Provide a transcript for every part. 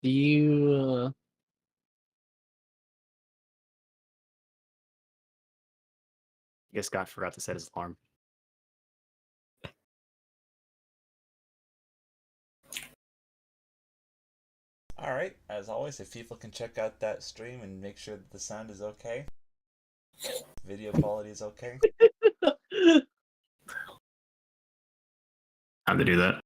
Do you? I guess Scott forgot to set his alarm. Alright, as always, if people can check out that stream and make sure that the sound is okay, video quality is okay. How to do that?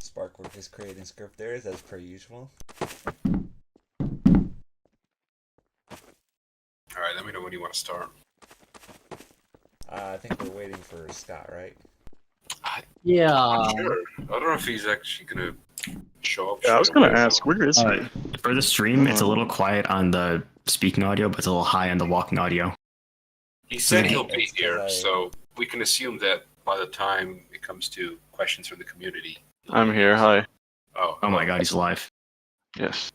Sparkwork is creating script errors as per usual. Alright, let me know when you want to start. I think we're waiting for Scott, right? Yeah. I'm sure. I don't know if he's actually gonna show up. Yeah, I was gonna ask, where is he? For the stream, it's a little quiet on the speaking audio, but it's a little high on the walking audio. He said he'll be It's 'cause here, so we can assume that by the time it comes to questions from the community. I'm here. Hi. Oh, Oh my god, he's alive. Yes.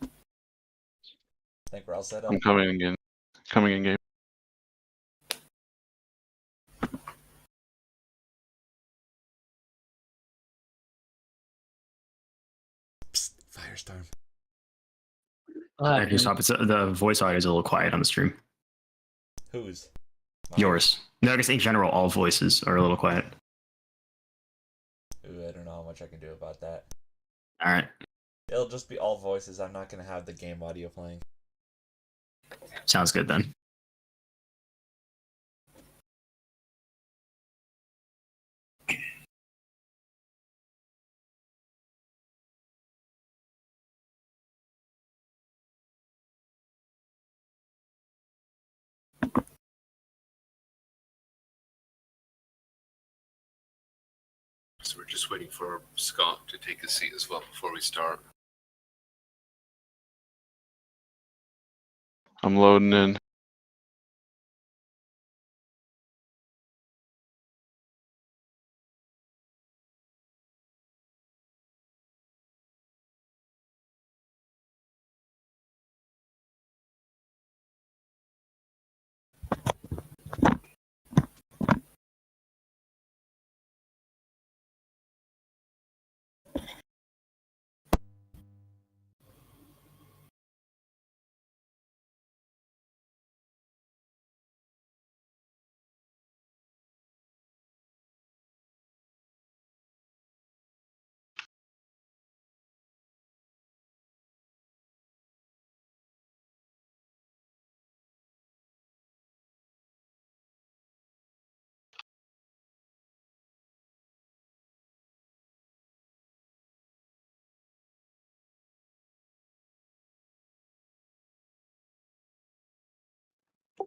I think we're all set up. I'm coming again. Coming in game. Psst, firestorm. If you stop, the voice audio is a little quiet on the stream. Whose? Yours. No, I guess in general, all voices are a little quiet. Ooh, I don't know how much I can do about that. All right. It'll just be all voices. I'm not gonna have the game audio playing. Sounds good then. So we're just waiting for Scott to take a seat as well before we start. I'm loading in.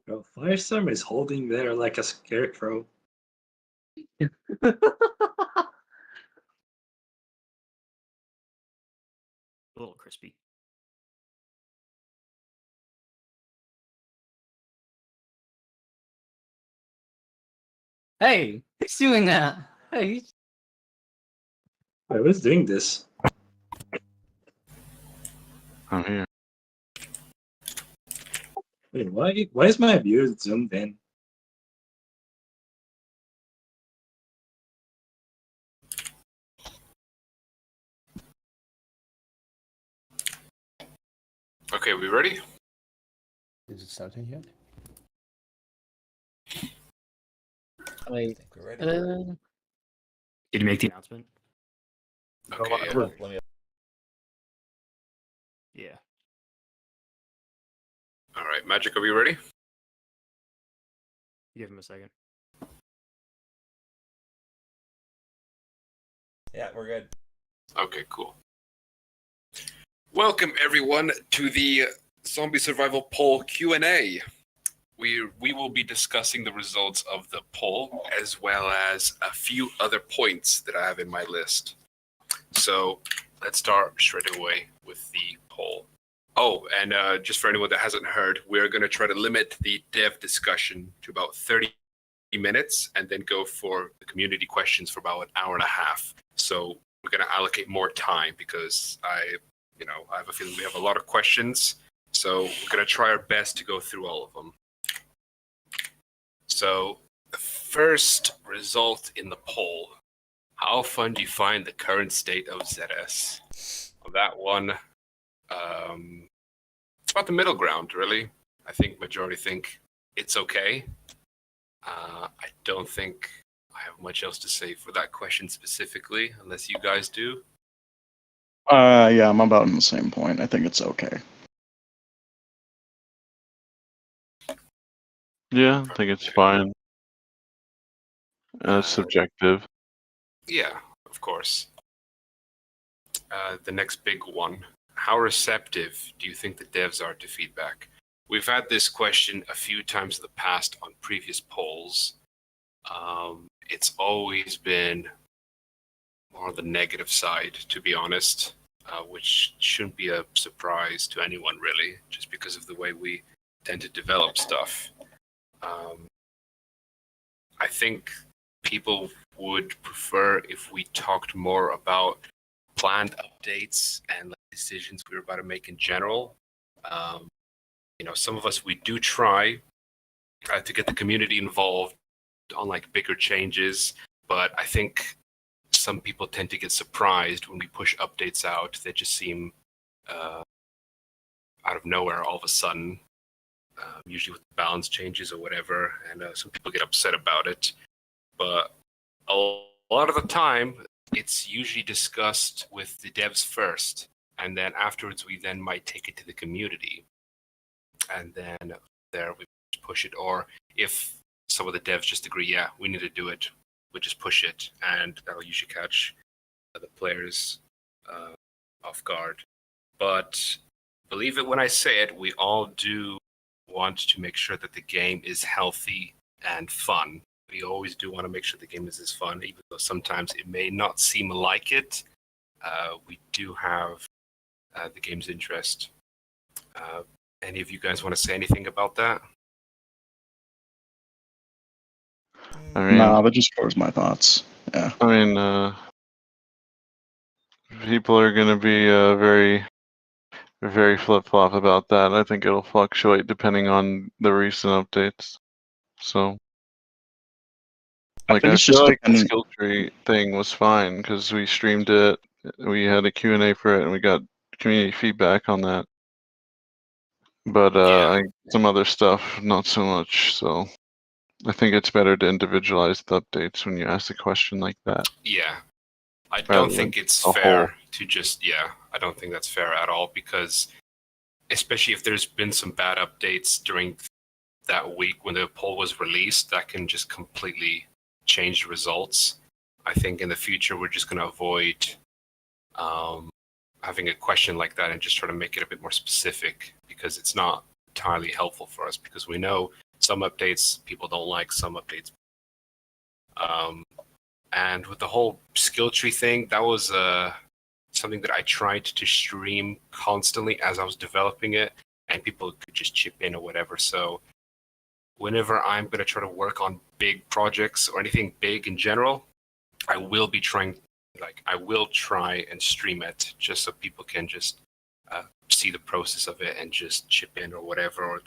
Bro, Firestorm is holding there like a scarecrow. A little crispy. Hey, who's doing that? Hey. I was doing this. I'm here. Wait, why is my view zoomed in? Okay, we ready? Is it starting yet? I Wait. think we're ready. Did you make the announcement? Okay, yeah. Let me. Yeah. All right, Magic, are we ready? Give him a second. Yeah, we're good. Okay, cool. Welcome everyone to the Zombie Survival Poll Q&A. We will be discussing the results of the poll as well as a few other points that I have in my list. So let's start straight away with the poll. Oh, and just for anyone that hasn't heard, we're going to try to limit the dev discussion to about 30 minutes and then go for the community questions for about an hour and a half. So we're going to allocate more time because I have a feeling we have a lot of questions. So we're going to try our best to go through all of them. So, the first result in the poll. How fun do you find the current state of ZS? On that one, it's about the middle ground, really. I think majority think it's okay. I don't think I have much else to say for that question specifically, unless you guys do. Yeah, I'm about in the same point. I think it's okay. Yeah, I think it's fine. It's subjective. Yeah, of course. The next big one. How receptive do you think the devs are to feedback? We've had this question a few times in the past on previous polls. It's always been more on the negative side, to be honest, which shouldn't be a surprise to anyone, really, just because of the way we tend to develop stuff. I think people would prefer if we talked more about planned updates and decisions we were about to make in general. Some of us, we do try to get the community involved on like bigger changes, but I think some people tend to get surprised when we push updates out that just seem out of nowhere all of a sudden, usually with balance changes or whatever, and some people get upset about it. But a lot of the time, it's usually discussed with the devs first, and then afterwards we then might take it to the community, and then there we push it. Or if some of the devs just agree, yeah, we need to do it, we just push it, and that'll usually catch the players off guard. But believe it when I say it, we all do want to make sure that the game is healthy and fun. We always do want to make sure the game is as fun, even though sometimes it may not seem like it. We do have the game's interest. Any of you guys want to say anything about that? I mean, Nah, that just covers my thoughts. Yeah. I mean, people are gonna be very, very flip-flop about that. I think it'll fluctuate depending on the recent updates. So, I like, think I it's just feel like the dependent. skill tree thing was fine because we streamed it, we had a Q&A for it, and we got community feedback on that. But some other stuff, not so much. So, I think it's better to individualize the updates when you ask a question like that. Yeah. I Rather don't think than it's a fair whole. to just, I don't think that's fair at all, because especially if there's been some bad updates during that week when the poll was released, that can just completely change the results. I think in the future, we're just going to avoid having a question like that and just try to make it a bit more specific, because it's not entirely helpful for us, because we know some updates people don't like, some updates. And with the whole skill tree thing, that was something that I tried to stream constantly as I was developing it, and people could just chip in or whatever. So whenever I'm going to try to work on big projects or anything big in general, I will be trying, I will try and stream it just so people can just see the process of it and just chip in or whatever. Or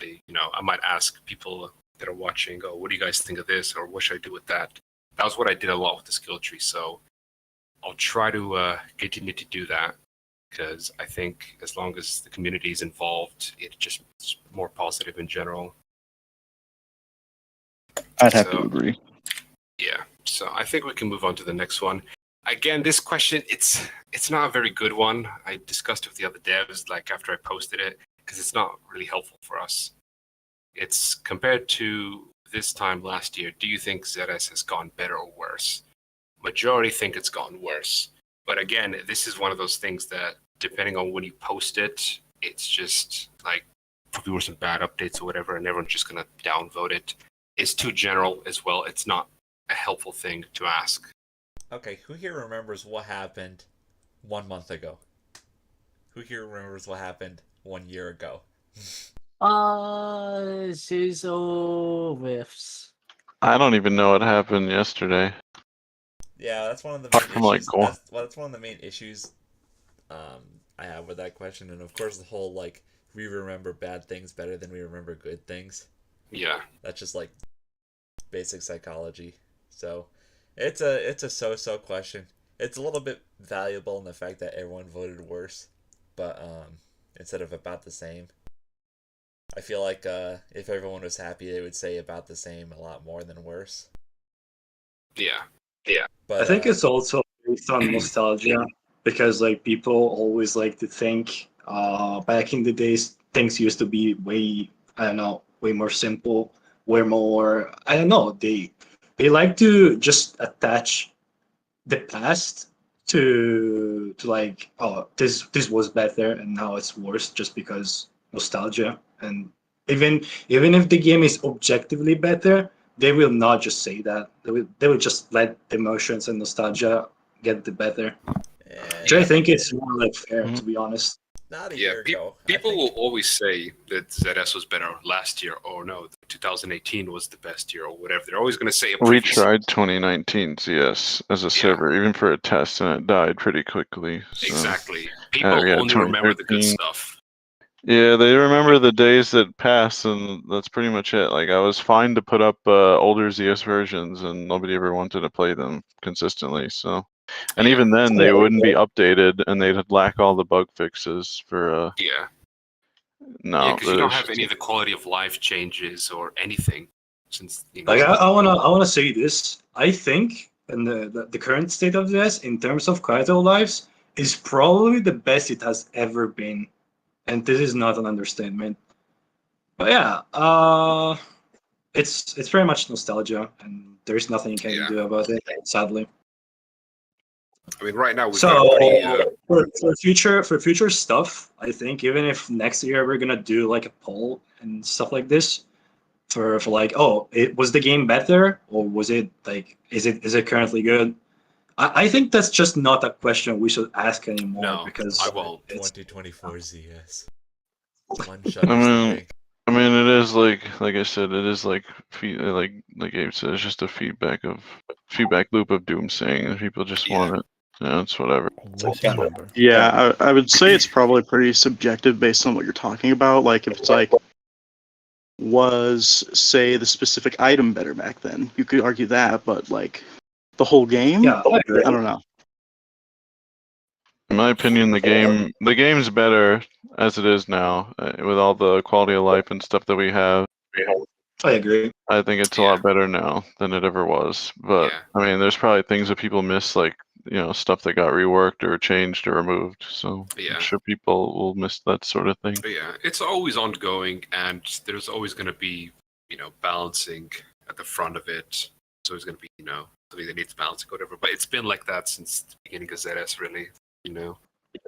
I might ask people that are watching, oh, what do you guys think of this? Or what should I do with that? That was what I did a lot with the skill tree. So I'll try to continue to do that, because I think as long as the community is involved, it's more positive in general. I'd have to agree. Yeah, so I think we can move on to the next one. Again, this question, it's not a very good one. I discussed it with the other devs after I posted it, because it's not really helpful for us. It's compared to this time last year, do you think ZS has gone better or worse? Majority think it's gone worse. But again, this is one of those things that, depending on when you post it, it's just probably were some bad updates or whatever, and everyone's just going to downvote it. It's too general as well. It's not a helpful thing to ask. Okay, who here remembers what happened 1 month ago? Who here remembers what happened 1 year ago? Sizzle whiffs. I don't even know what happened yesterday. Yeah, that's one of the main I'm like, issues. cool. That's one of the main issues I have with that question, and of course the whole we remember bad things better than we remember good things. Yeah. That's just basic psychology. So it's a so-so question. It's a little bit valuable in the fact that everyone voted worse, but instead of about the same. I feel like if everyone was happy, they would say about the same a lot more than worse. Yeah. But I think it's also based on nostalgia because like people always like to think back in the days things used to be way, I don't know, way more simple, way more, I don't know, they like to just attach the past to like, oh, this was better and now it's worse just because nostalgia. And even if the game is objectively better, they will not just say that. They will just let emotions and nostalgia get the better, which I think is more like fair, to be honest. not a Yeah, year ago. I people think will always say that ZS was better last year, or no, 2018 was the best year, or whatever. They're always going to say a We previous. tried 2019 CS as a server, even for a test, and it died pretty quickly. So. Exactly. People yeah, only remember the good 2013. stuff. Yeah, they remember the days that passed, and that's pretty much it. Like, I was fine to put up older ZS versions, and nobody ever wanted to play them consistently. So, and Yeah. even then, they wouldn't be updated, and they'd lack all the bug fixes for. Yeah. No, Yeah, because you don't there's- have any of the quality of life changes or anything. Since Like I wanna say this. I think in the current state of this, in terms of quality of lives, is probably the best it has ever been, and this is not an understatement. But yeah, it's very much nostalgia, and there's nothing you can do about it, sadly. I mean, right now we've So got pretty. for future stuff, I think even if next year we're gonna do like a poll and stuff like this, for like, oh, it was the game better or was it like, is it currently good? I think that's just not a question we should ask anymore No, because I won't. 2024 ZS. One shudders I to mean, think. it is like I said, it is like like Abe said, it's just a feedback loop of doomsaying, and people just want it. Yeah, it's whatever. Voicing number. Yeah, I would say it's probably pretty subjective based on what you're talking about. Like, if it's like, was, say, the specific item better back then? You could argue that, but like the whole game? yeah, I agree. I don't know. In my opinion, the game's better as it is now, with all the quality of life and stuff that we have. I agree. I think it's a lot better now than it ever was. But I mean, there's probably things that people miss, like stuff that got reworked or changed or removed. So I'm sure people will miss that sort of thing. Yeah, it's always ongoing, and there's always going to be, balancing at the front of it. There's always going to be, something that needs balancing, whatever. But it's been like that since the beginning of ZS, really.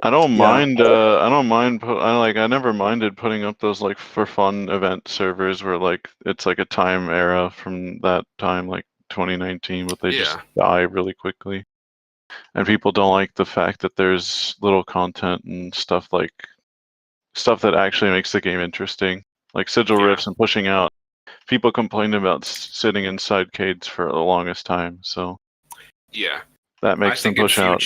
I don't mind. I don't mind. I never minded putting up those like for fun event servers where like it's like a time era from that time, like 2019, but they just die really quickly. And people don't like the fact that there's little content and stuff that actually makes the game interesting, like sigil rifts and pushing out. People complained about sitting inside cades for the longest time, so that makes them push out.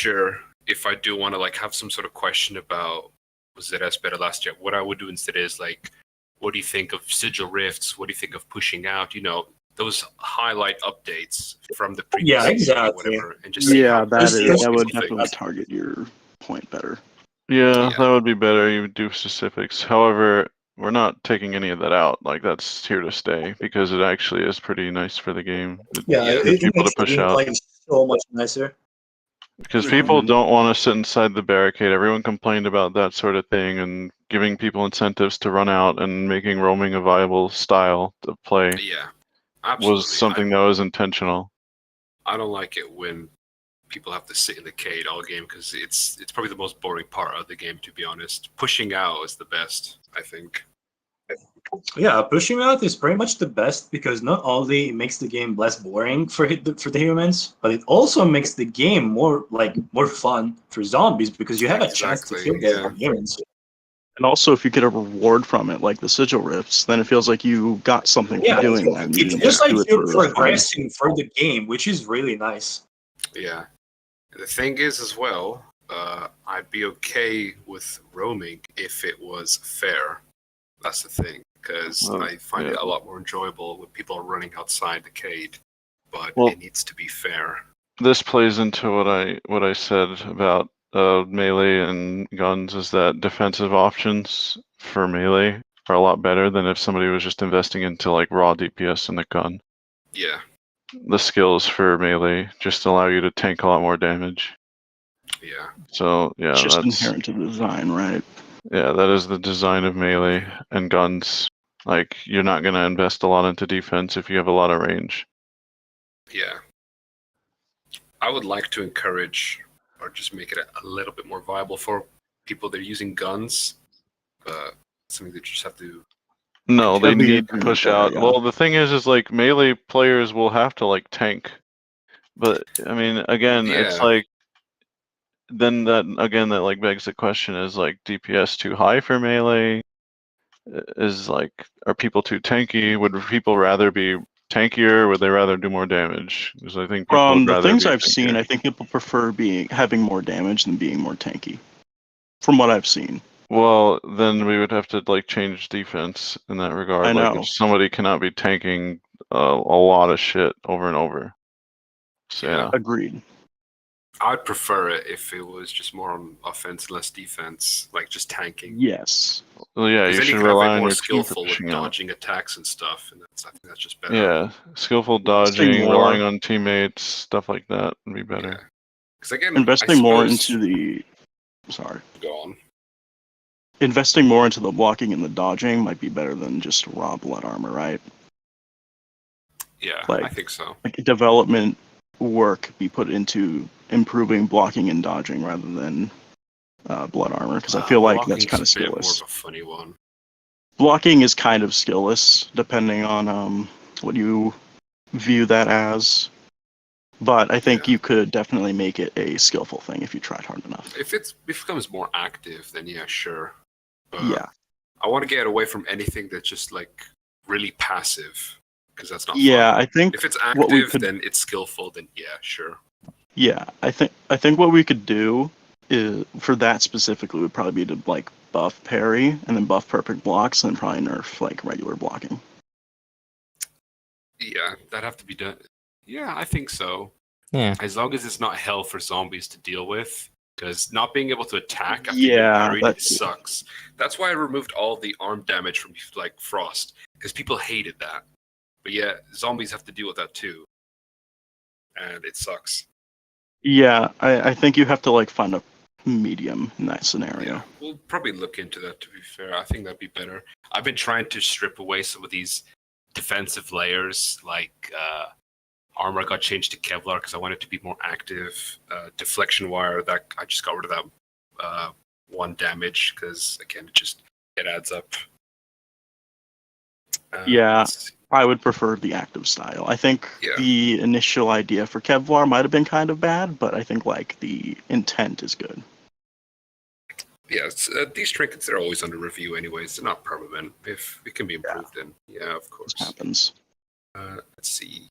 If I do want to like have some sort of question about was ZS better last year, what I would do instead is like, what do you think of sigil rifts? What do you think of pushing out? Those highlight updates from the previous season or whatever, and just see how that would definitely target your point better. Yeah, that would be better. You would do specifics. However, we're not taking any of that out. Like, that's here to stay because it actually is pretty nice for the game. It people makes to push the out. gameplay so much nicer. Because people don't want to sit inside the barricade. Everyone complained about that sort of thing, and giving people incentives to run out and making roaming a viable style to play was something that was intentional. I don't like it when people have to sit in the cade all game because it's probably the most boring part of the game, to be honest. Pushing out is the best, I think. Yeah, pushing out is pretty much the best because not only it makes the game less boring for the humans, but it also makes the game more fun for zombies because you have a chance to kill the humans. And also, if you get a reward from it, like the sigil rifts, then it feels like you got something for doing that. It's just like you're progressing for the game, which is really nice. Yeah. The thing is, as well, I'd be okay with roaming if it was fair. That's the thing. because Well, I find yeah. it a lot more enjoyable when people are running outside the cage. But Well- it needs to be fair. This plays into what I said about melee and guns, is that defensive options for melee are a lot better than if somebody was just investing into like raw DPS in the gun. Yeah, The skills for melee just allow you to tank a lot more damage. yeah. So yeah, It's just that's inherent to the design, right? yeah, that is the design of melee and guns. Like you're not gonna invest a lot into defense if you have a lot of range. Yeah. I would like to encourage or just make it a little bit more viable for people that are using guns. Something that you just have to. No, they That'd be need to agreement push there, out. yeah. Well, the thing is like melee players will have to like tank. But I mean, again, it's Yeah. like then that like begs the question: is like DPS too high for melee? Is like, are people too tanky? Would people rather be tankier? Would they rather do more damage? Because I think people From would the rather things be I've seen, tankier. I think people prefer having more damage than being more tanky. From what I've seen. Well, then we would have to like change defense in that regard. I Like know. if somebody cannot be tanking a lot of shit over and over. So yeah. Agreed. I'd prefer it if it was just more on offense, less defense, like just tanking. Yes. Well, yeah, Because you then you should can have rely it on more your team for skillful with pushing out. dodging attacks and stuff, and I think that's just better. Yeah, skillful Investing dodging, more- relying on teammates, stuff like that would be better. Because again, Investing I more suppose- into the sorry. Go on. Investing more into the blocking and the dodging might be better than just raw blood armor, right? Yeah, Like- I think so. Like development work be put into improving blocking and dodging rather than blood armor, because I feel like that's Blocking's kind of a bit more skillless. of a funny one. Blocking is kind of skillless, depending on what you view that as. But I think Yeah. you could definitely make it a skillful thing if you tried hard enough. If it becomes more active, then yeah, sure. But Yeah. I want to get away from anything that's just like really passive, because that's not Yeah, fun. I think If it's what we active, could- then it's skillful, then yeah, sure. Yeah, I think what we could do is, for that specifically, would probably be to like buff parry and then buff perfect blocks and then probably nerf like regular blocking. Yeah, that'd have to be done. Yeah, I think so. Yeah. As long as it's not hell for zombies to deal with, because not being able to attack after Yeah, you're parried that- sucks. That's why I removed all the arm damage from like Frost, because people hated that. But yeah, zombies have to deal with that too, and it sucks. Yeah, I think you have to like find a medium in that scenario. Yeah, we'll probably look into that. To be fair, I think that'd be better. I've been trying to strip away some of these defensive layers, like armor got changed to Kevlar because I wanted it to be more active. Deflection wire, that I just got rid of that one damage because again, it adds up. Yeah. let's- I would prefer the active style. I think Yeah. the initial idea for Kevlar might have been kind of bad, but I think like the intent is good. yeah. These trinkets, they're always under review, anyways. They're not permanent. If it can be improved, then yeah, of course. This happens. Let's see.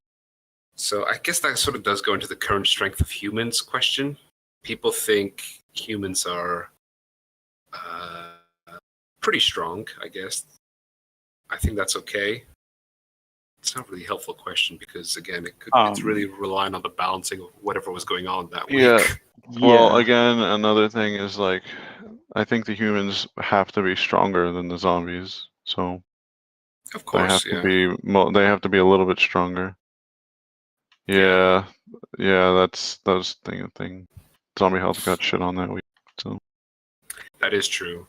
So I guess that sort of does go into the current strength of humans question. People think humans are pretty strong, I guess. I think that's okay. It's not really a helpful question because, again, it's really relying on the balancing of whatever was going on that week. Yeah. Well, Yeah. again, another thing is like, I think the humans have to be stronger than the zombies. So Of they have course, to yeah. be they have to be a little bit stronger. Yeah, that's a thing. Zombie health got shit on that week. So That is true.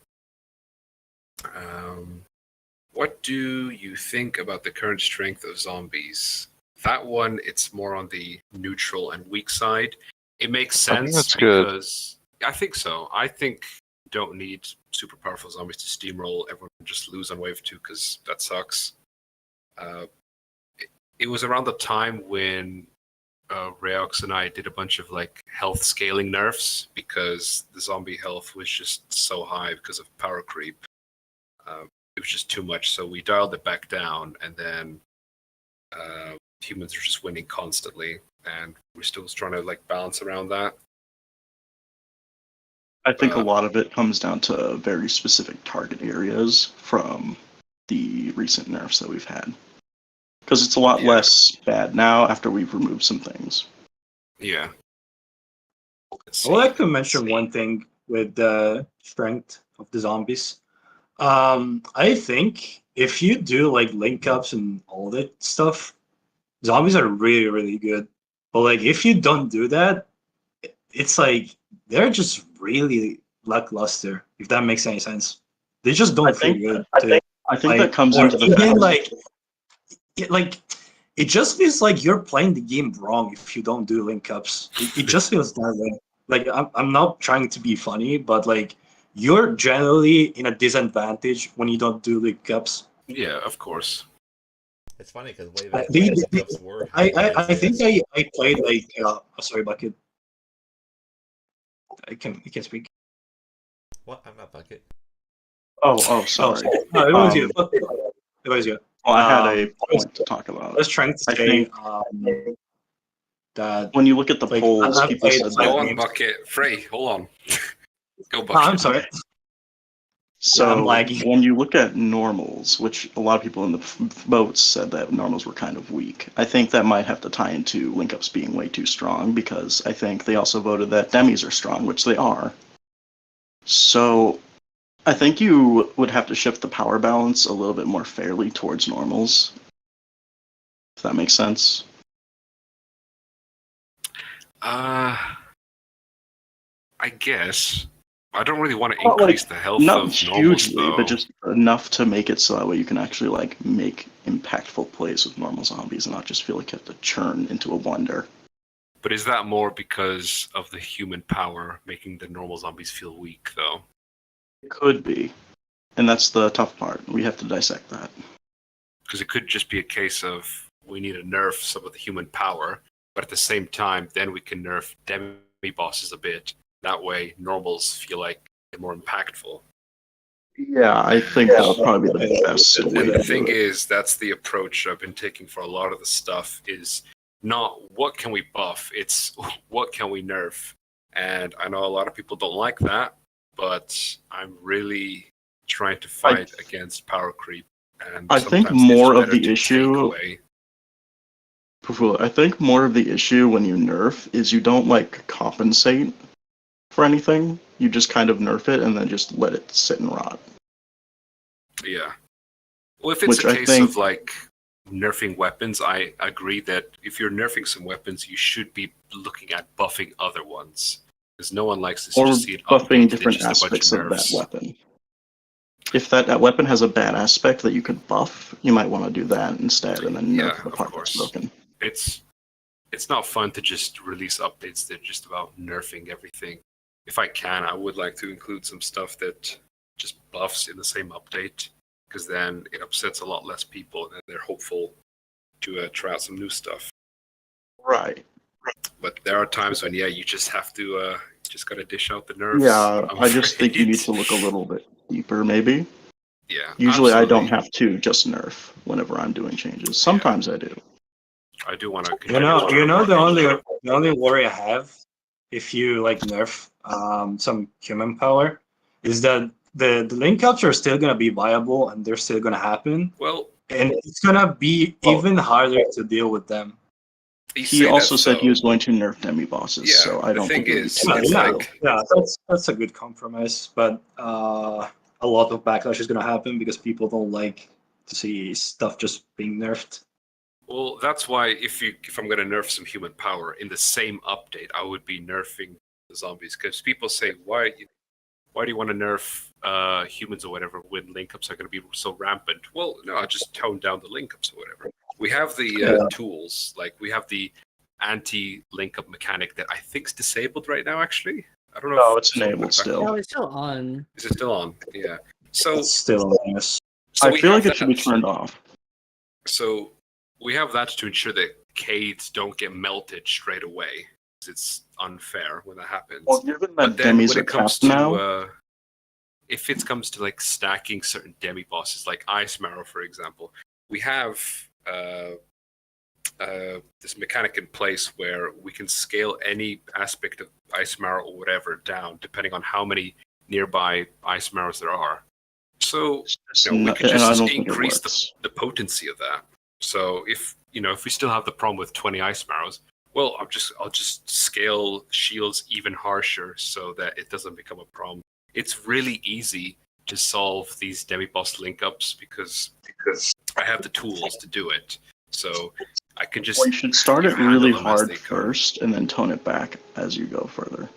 What do you think about the current strength of zombies? That one, it's more on the neutral and weak side. It makes I sense think that's good. because I think so. I think you don't need super powerful zombies to steamroll. Everyone can just lose on wave 2 because that sucks. It was around the time when Reox and I did a bunch of like health scaling nerfs because the zombie health was just so high because of power creep. It was just too much, so we dialed it back down, and then humans are just winning constantly, and we're still trying to like balance around that. I think a lot of it comes down to very specific target areas from the recent nerfs that we've had. Because it's a lot Yeah. less bad now after we've removed some things. Yeah. Let's I would see. like to mention one thing with the strength of the zombies. I think if you do like link ups and all that stuff, zombies are really, really good. But like if you don't do that, it's like they're just really lackluster, if that makes any sense. They just don't feel good. I think Like, that comes or into the even fact. like it just feels like you're playing the game wrong if you don't do link ups. It just feels that way. Like I'm not trying to be funny, but like you're generally in a disadvantage when you don't do link ups. Yeah, of course. It's funny because way I, back when they- pickups were I think easiest. I played like sorry, Bucket. I can speak. What? I'm not Bucket. Oh, sorry. No, it was you. It was you. Well, I had a I was- point to talk about. I was trying to I say think that when you look at the like, polls, I've people played said five Go that. on, games. Bucket. Frey, hold on. Go, Oh, Bucket. I'm sorry. So I'm lagging. when you look at normals, which a lot of people in the votes said that normals were kind of weak, I think that might have to tie into link ups being way too strong, because I think they also voted that demis are strong, which they are. So I think you would have to shift the power balance a little bit more fairly towards normals, if that makes sense. I guess. I don't really want to Not, increase the health Not of normals, hugely, though. but just enough to make it so that way you can actually like make impactful plays with normal zombies and not just feel like you have to churn into a wonder. But is that more because of the human power making the normal zombies feel weak, though? It could be. And that's the tough part. We have to dissect that. Because it could just be a case of we need to nerf some of the human power, but at the same time, then we can nerf demi-bosses a bit. That way, normals feel like they're more impactful. Yeah, I think that would probably be the best way And to the thing do it. is, that's the approach I've been taking for a lot of the stuff, is not what can we buff, it's what can we nerf. And I know a lot of people don't like that, but I'm really trying to fight against power creep. And I think sometimes it's more of better the to take issue- away. I think more of the issue when you nerf is you don't like compensate for anything. You just kind of nerf it and then just let it sit and rot. Yeah. Well, if it's Which a I case think- of like nerfing weapons, I agree that if you're nerfing some weapons, you should be looking at buffing other ones. Because no one likes to Or just see it buffing updated in different just a bunch aspects of of that nerfs. weapon. If that weapon has a bad aspect that you could buff, you might want to do that instead and then Yeah, nerf the of part course. that's broken. It's not fun to just release updates that are just about nerfing everything. If I can, I would like to include some stuff that just buffs in the same update, because then it upsets a lot less people and they're hopeful to try out some new stuff. Right. But there are times when, you just have to, just gotta dish out the nerfs. Yeah, I'm I just think you need afraid. to look a little bit deeper, maybe. Yeah. Usually I don't absolutely. have to just nerf whenever I'm doing changes. Sometimes I do. I do want to. You know the only worry I have if you like nerf some human power is that the link ups are still gonna be viable and they're still gonna happen, Well, and it's gonna be even harder to deal with them. He also said he was going to nerf demi bosses, Yeah, so I the don't thing think it would be is, too it's big a like- deal. Yeah, that's a good compromise, but a lot of backlash is gonna happen because people don't like to see stuff just being nerfed. Well, that's why if I'm gonna nerf some human power in the same update, I would be nerfing the zombies, because people say why do you want to nerf humans or whatever when link ups are going to be so rampant? Well, no, I just tone down the link ups or whatever. We have the tools, like we have the anti-link up mechanic that I think's disabled right now. Actually, I don't know. No, if it's someone enabled put it back still. No, it's still on. Is it still on? Yeah. So, It's still yes. so I we feel have like it should be that. turned off. So we have that to ensure that cades don't get melted straight away. It's unfair when that happens. Well, given But that then demis when are it comes capped to now, if it comes to like stacking certain demi bosses, like Ice Marrow, for example, we have this mechanic in place where we can scale any aspect of Ice Marrow or whatever down, depending on how many nearby Ice Marrows there are. So It's we not- could and I just don't think it increase works. the potency of that. So if we still have the problem with 20 ice marrows, well, I'll just scale shields even harsher so that it doesn't become a problem. It's really easy to solve these demi-boss link-ups because I have the tools to do it. So I can just Well, you should start it handle really them as hard they come. first and then tone it back as you go further.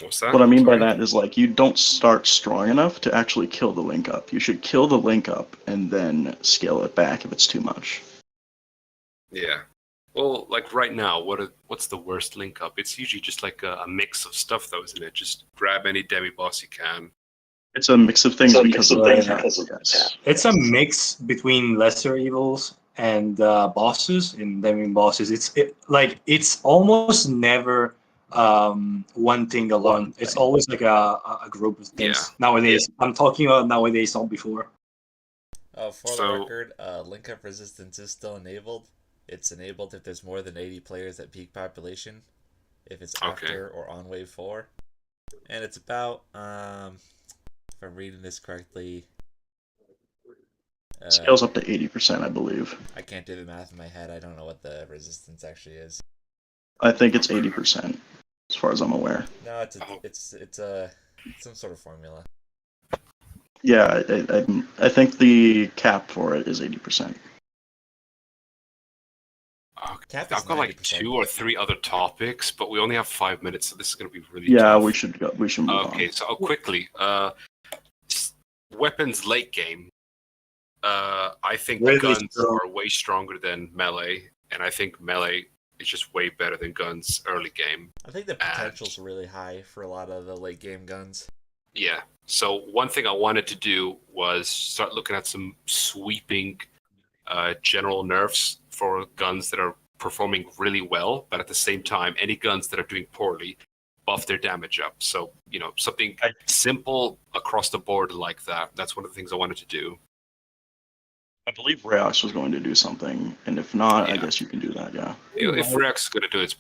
What's that? What I mean by Sorry? that is like you don't start strong enough to actually kill the link up. You should kill the link up and then scale it back if it's too much. Yeah. Well, like right now, what's the worst link up? It's usually just like a mix of stuff, though, isn't it? Just grab any demi boss you can. It's a mix of things It's a because mix of of the things cap, because of the yes. It's a mix between lesser evils and bosses and demi bosses. It's almost never one thing alone. It's always like a group of things. Yeah. Nowadays, I'm talking about nowadays, not before. For the So- record, link up resistance is still enabled. It's enabled if there's more than 80 players at peak population, if it's Okay. after or on wave 4. And it's about, if I'm reading this correctly, Scales up to 80%, I believe. I can't do the math in my head. I don't know what the resistance actually is. I think it's 80%, as far as I'm aware. No, Oh. it's some sort of formula. Yeah, I think the cap for it is 80%. Cap is I've got like 90%. 2 or 3 other topics, but we only have 5 minutes, so this is going to be really Yeah, tough. we should move Okay, on. so quickly, weapons late game. I think Really guns strong. are way stronger than melee, and I think melee is just way better than guns early game. I think the potential's really high for a lot of the late game guns. Yeah. So one thing I wanted to do was start looking at some sweeping general nerfs for guns that are performing really well, but at the same time, any guns that are doing poorly, buff their damage up. So, something simple across the board like that. That's one of the things I wanted to do. I believe Reox was going to do something, and if not, I Yeah. guess you can do that, yeah. If Rex is going to do it, it's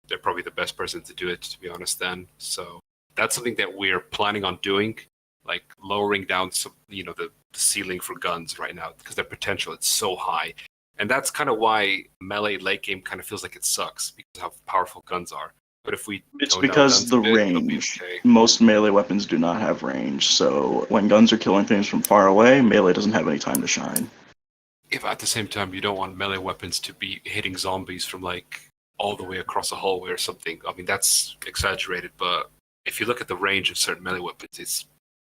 they're probably the best person to do it, to be honest, then. So that's something that we're planning on doing, like lowering down some, the ceiling for guns right now, because their potential is so high. And that's kind of why melee late game kind of feels like it sucks, because of how powerful guns are. But if we It's tone down because guns the a bit, it'll be range. okay. Most melee weapons do not have range, so when guns are killing things from far away, melee doesn't have any time to shine. If at the same time you don't want melee weapons to be hitting zombies from like all the way across a hallway or something, I mean that's exaggerated, but if you look at the range of certain melee weapons, it's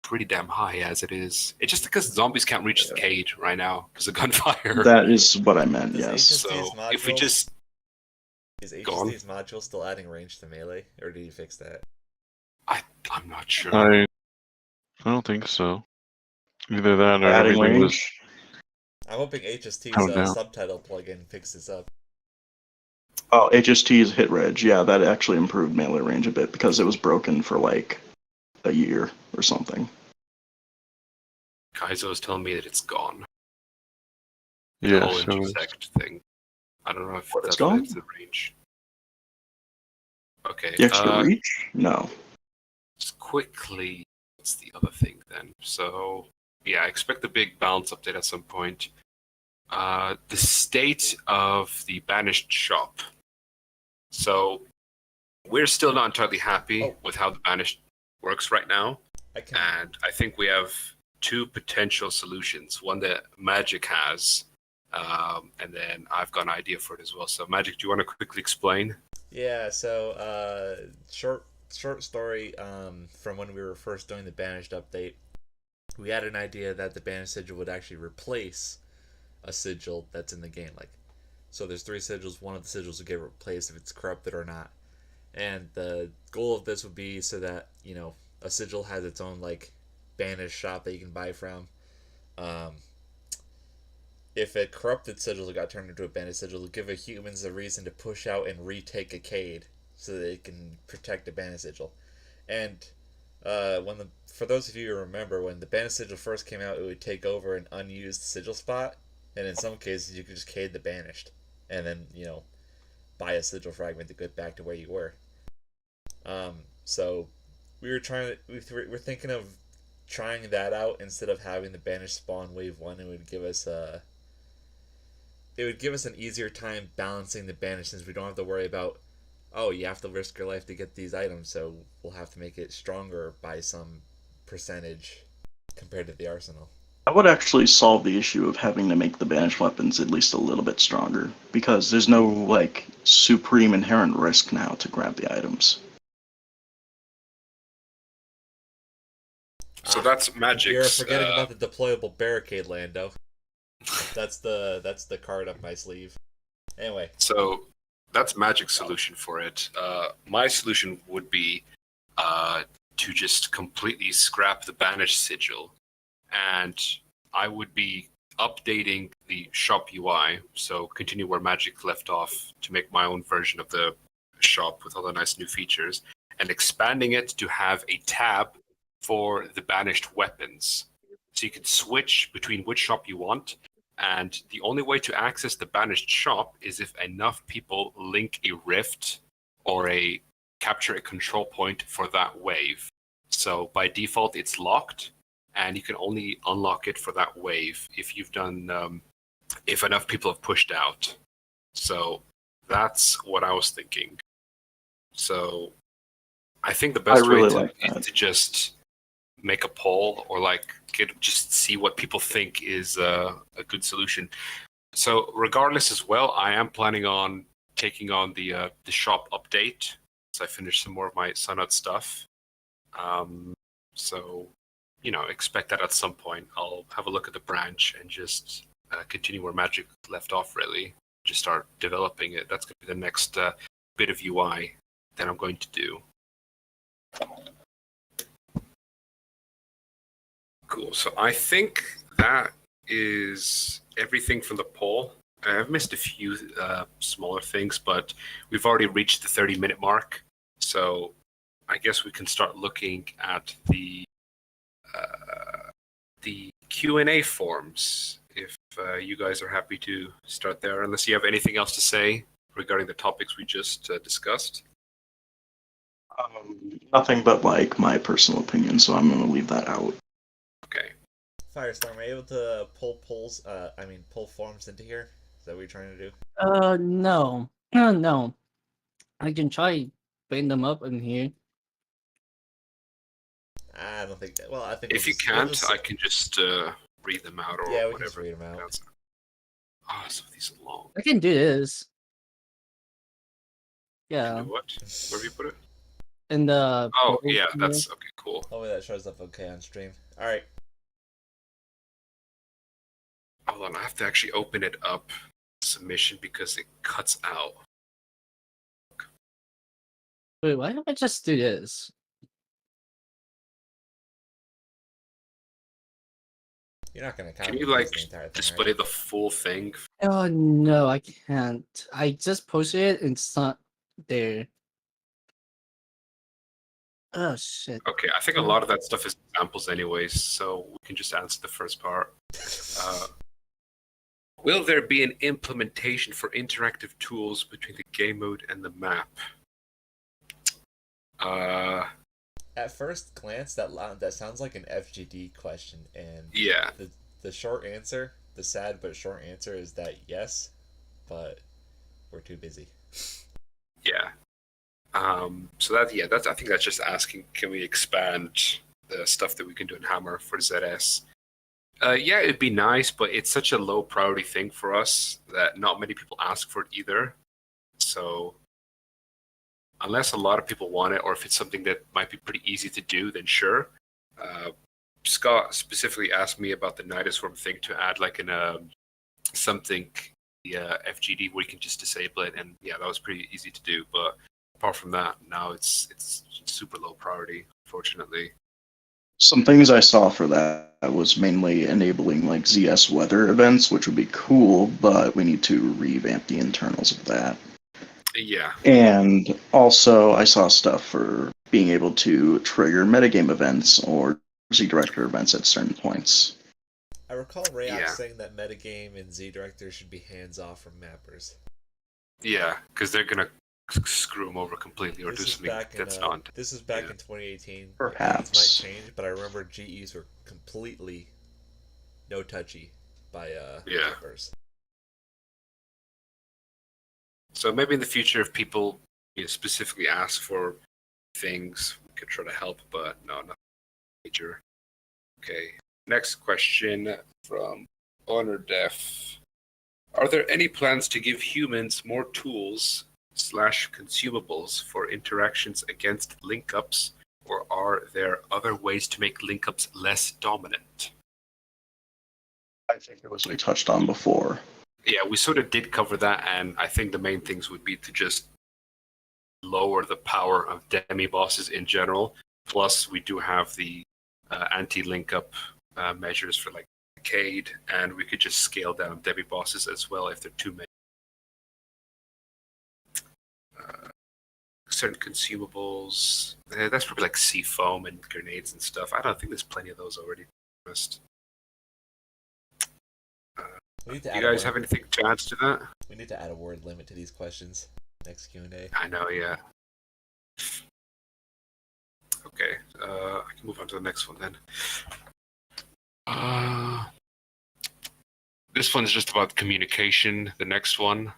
pretty damn high as it is. It's just because zombies can't reach the cage right now because of gunfire. That is what I meant, Does yes. HSD's So if we modules- just Is Go on. HSD's module still adding range to melee, or did you fix that? I'm not sure. I don't think so. Either that or Adding everything was. range. I'm hoping HST's Oh, no. subtitle plugin fixes up. Oh, HST's hit reg, yeah, that actually improved melee range a bit because it was broken for like a year or something. Kaizo is telling me that it's gone. The Yeah, whole so it's- intersect thing. I don't know if What, it's that's gone? related to the range. Okay. The extra reach? No. Just quickly, what's the other thing then? So, yeah, I expect a big balance update at some point. The state of the Banished shop. So, we're still not entirely happy with how the Banished works right now. And I think we have two potential solutions. One that Magic has, and then I've got an idea for it as well. So, Magic, do you want to quickly explain? Yeah, so short story from when we were first doing the Banished update. We had an idea that the Banished sigil would actually replace a sigil that's in the game. So there's 3 sigils, one of the sigils will get replaced if it's corrupted or not. And the goal of this would be so that, a sigil has its own Banished shop that you can buy from. If a corrupted sigil got turned into a banished sigil, it'll give humans a reason to push out and retake a cade so that they can protect a banished sigil. And for those of you who remember, when the banished sigil first came out, it would take over an unused sigil spot, and in some cases you could just cade the banished, and then buy a sigil fragment to get back to where you were. So we're thinking of trying that out instead of having the banish spawn wave 1, it would give us an easier time balancing the banish, since we don't have to worry about, oh, you have to risk your life to get these items, so we'll have to make it stronger by some percentage compared to the arsenal. That would actually solve the issue of having to make the banished weapons at least a little bit stronger, because there's no, like, supreme inherent risk now to grab the items. So that's Magic's. You're forgetting about the deployable barricade, Lando. That's the card up my sleeve. Anyway. So that's Magic's solution for it. My solution would be to just completely scrap the banished sigil, and I would be updating the shop UI, so continue where Magic left off to make my own version of the shop with all the nice new features, and expanding it to have a tab for the banished weapons. So you can switch between which shop you want, and the only way to access the banished shop is if enough people link a rift or capture a control point for that wave. So by default, it's locked, and you can only unlock it for that wave if you've done, if enough people have pushed out. So that's what I was thinking. So I think the best way is to just make a poll, or like just see what people think is a good solution. So regardless as well, I am planning on taking on the shop update. So I finished some more of my Sunrust stuff. So, expect that at some point. I'll have a look at the branch and just continue where Magic left off, really. Just start developing it. That's going to be the next bit of UI that I'm going to do. Cool. So I think that is everything from the poll. I've missed a few smaller things, but we've already reached the 30-minute mark. So I guess we can start looking at the Q&A forms, if you guys are happy to start there, unless you have anything else to say regarding the topics we just discussed. Nothing but like my personal opinion, so I'm going to leave that out. Okay. Firestorm, are you able to pull forms into here? Is that what you're trying to do? No. No. I can try bring them up in here. I don't think that. Well, I think if you can't, I can just read them out or we whatever. Can just read them out. Oh, some of these are long. I can do this. Yeah. Do what? Where do you put it? In the. Oh yeah, that's okay. Cool. Hopefully that shows up okay on stream. All right. Hold on, I have to actually open it up. Submission because it cuts out. Wait, why don't I just do this? You're not gonna. Can you like display the full thing? Oh no, I can't. I just posted it and it's not there. Oh shit. Okay, I think a lot of that stuff is examples anyways, so we can just answer the first part. Will there be an implementation for interactive tools between the game mode and the map? At first glance, that sounds like an FGD question, and yeah, the short answer, the sad but short answer, is that yes, but we're too busy. Yeah. So that's I think that's just asking, can we expand the stuff that we can do in Hammer for ZS? Yeah, it'd be nice, but it's such a low priority thing for us that not many people ask for it either. So unless a lot of people want it, or if it's something that might be pretty easy to do, then sure. Scott specifically asked me about the Nidusworm thing to add like something, the FGD where you can just disable it, and yeah, that was pretty easy to do. But apart from that, now it's super low priority, unfortunately. Some things I saw for that was mainly enabling like ZS weather events, which would be cool, but we need to revamp the internals of that. Yeah. And also I saw stuff for being able to trigger metagame events or Z-Director events at certain points. I recall Rayox saying that metagame and Z-Director should be hands-off from mappers. Yeah, because they're going to screw them over completely or do This is something back in that's not. this is back yeah. in 2018. Perhaps. Things might change, but I remember GEs were completely no touchy by Yeah. developers. So maybe in the future, if people specifically ask for things, we could try to help, but no, nothing major. Okay. Next question from Honor Def. Are there any plans to give humans more tools / consumables for interactions against link-ups, or are there other ways to make link-ups less dominant? I think it was we touched on before. Yeah, we sort of did cover that, and I think the main things would be to just lower the power of demi-bosses in general. Plus, we do have the anti-link-up measures for like Arcade, and we could just scale down demi-bosses as well if they're too many. Certain consumables, that's probably like sea foam and grenades and stuff. I don't think there's plenty of those already. We need to Do add you a guys word- have anything to add to that? We need to add a word limit to these questions. Next Q&A. I know, yeah. Okay, I can move on to the next one then. This one's just about communication. The next one,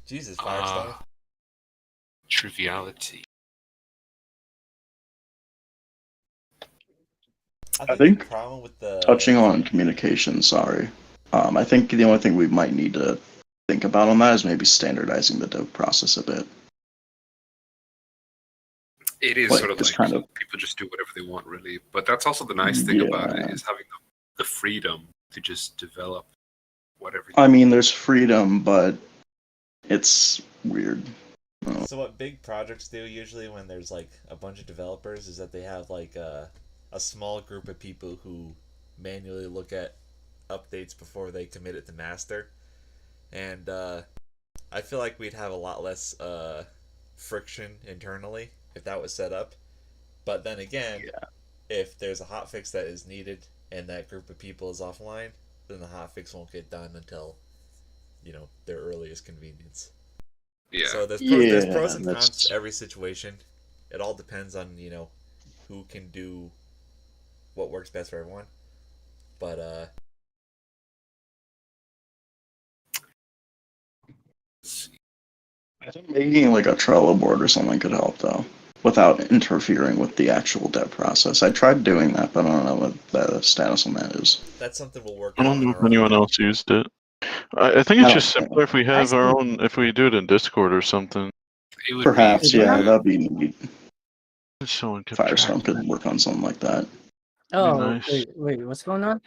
Jesus, Firestone. triviality. I think the problem with the touching on communication, sorry. I think the only thing we might need to think about on that is maybe standardizing the dev process a bit. It is Like, sort of it's like kind of- people just do whatever they want, really. But that's also the nice thing about it, Yeah. is having the freedom to just develop whatever. I mean, there's freedom, but it's weird. So what big projects do usually when there's like a bunch of developers is that they have like a small group of people who manually look at updates before they commit it to master. And I feel like we'd have a lot less friction internally if that was set up. But then again, if there's a hotfix that is needed and that group of people is offline, then the hotfix won't get done until, their earliest convenience. Yeah. So there's pros and that's- cons to every situation. It all depends on, who can do what works best for everyone. But I think making like a Trello board or something could help though, without interfering with the actual dev process. I tried doing that, but I don't know what the status on that is. that's something we'll work I on. don't know on if our own. anyone else used it. I think it's I just don't simpler if we have our own, if we do it in Discord or something. It would Perhaps, be, yeah, that'd be neat. Someone could Firestone track could work on something like that. Oh, nice. wait, what's going on?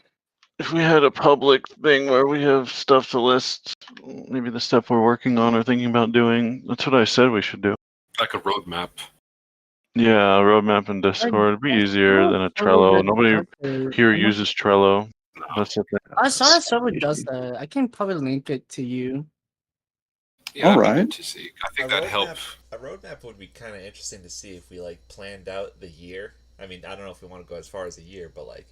If we had a public thing where we have stuff to list, maybe the stuff we're working on or thinking about doing, that's what I said we should do. like a roadmap. Yeah, a roadmap in Discord would be easier than a Trello. Nobody here uses Trello. That's the thing. I saw a server does that. I can probably link it to you. Yeah, that'd be Alright. good to see. I think that'd help. A roadmap would be kind of interesting to see if we like planned out the year. I mean, I don't know if we want to go as far as a year, but like,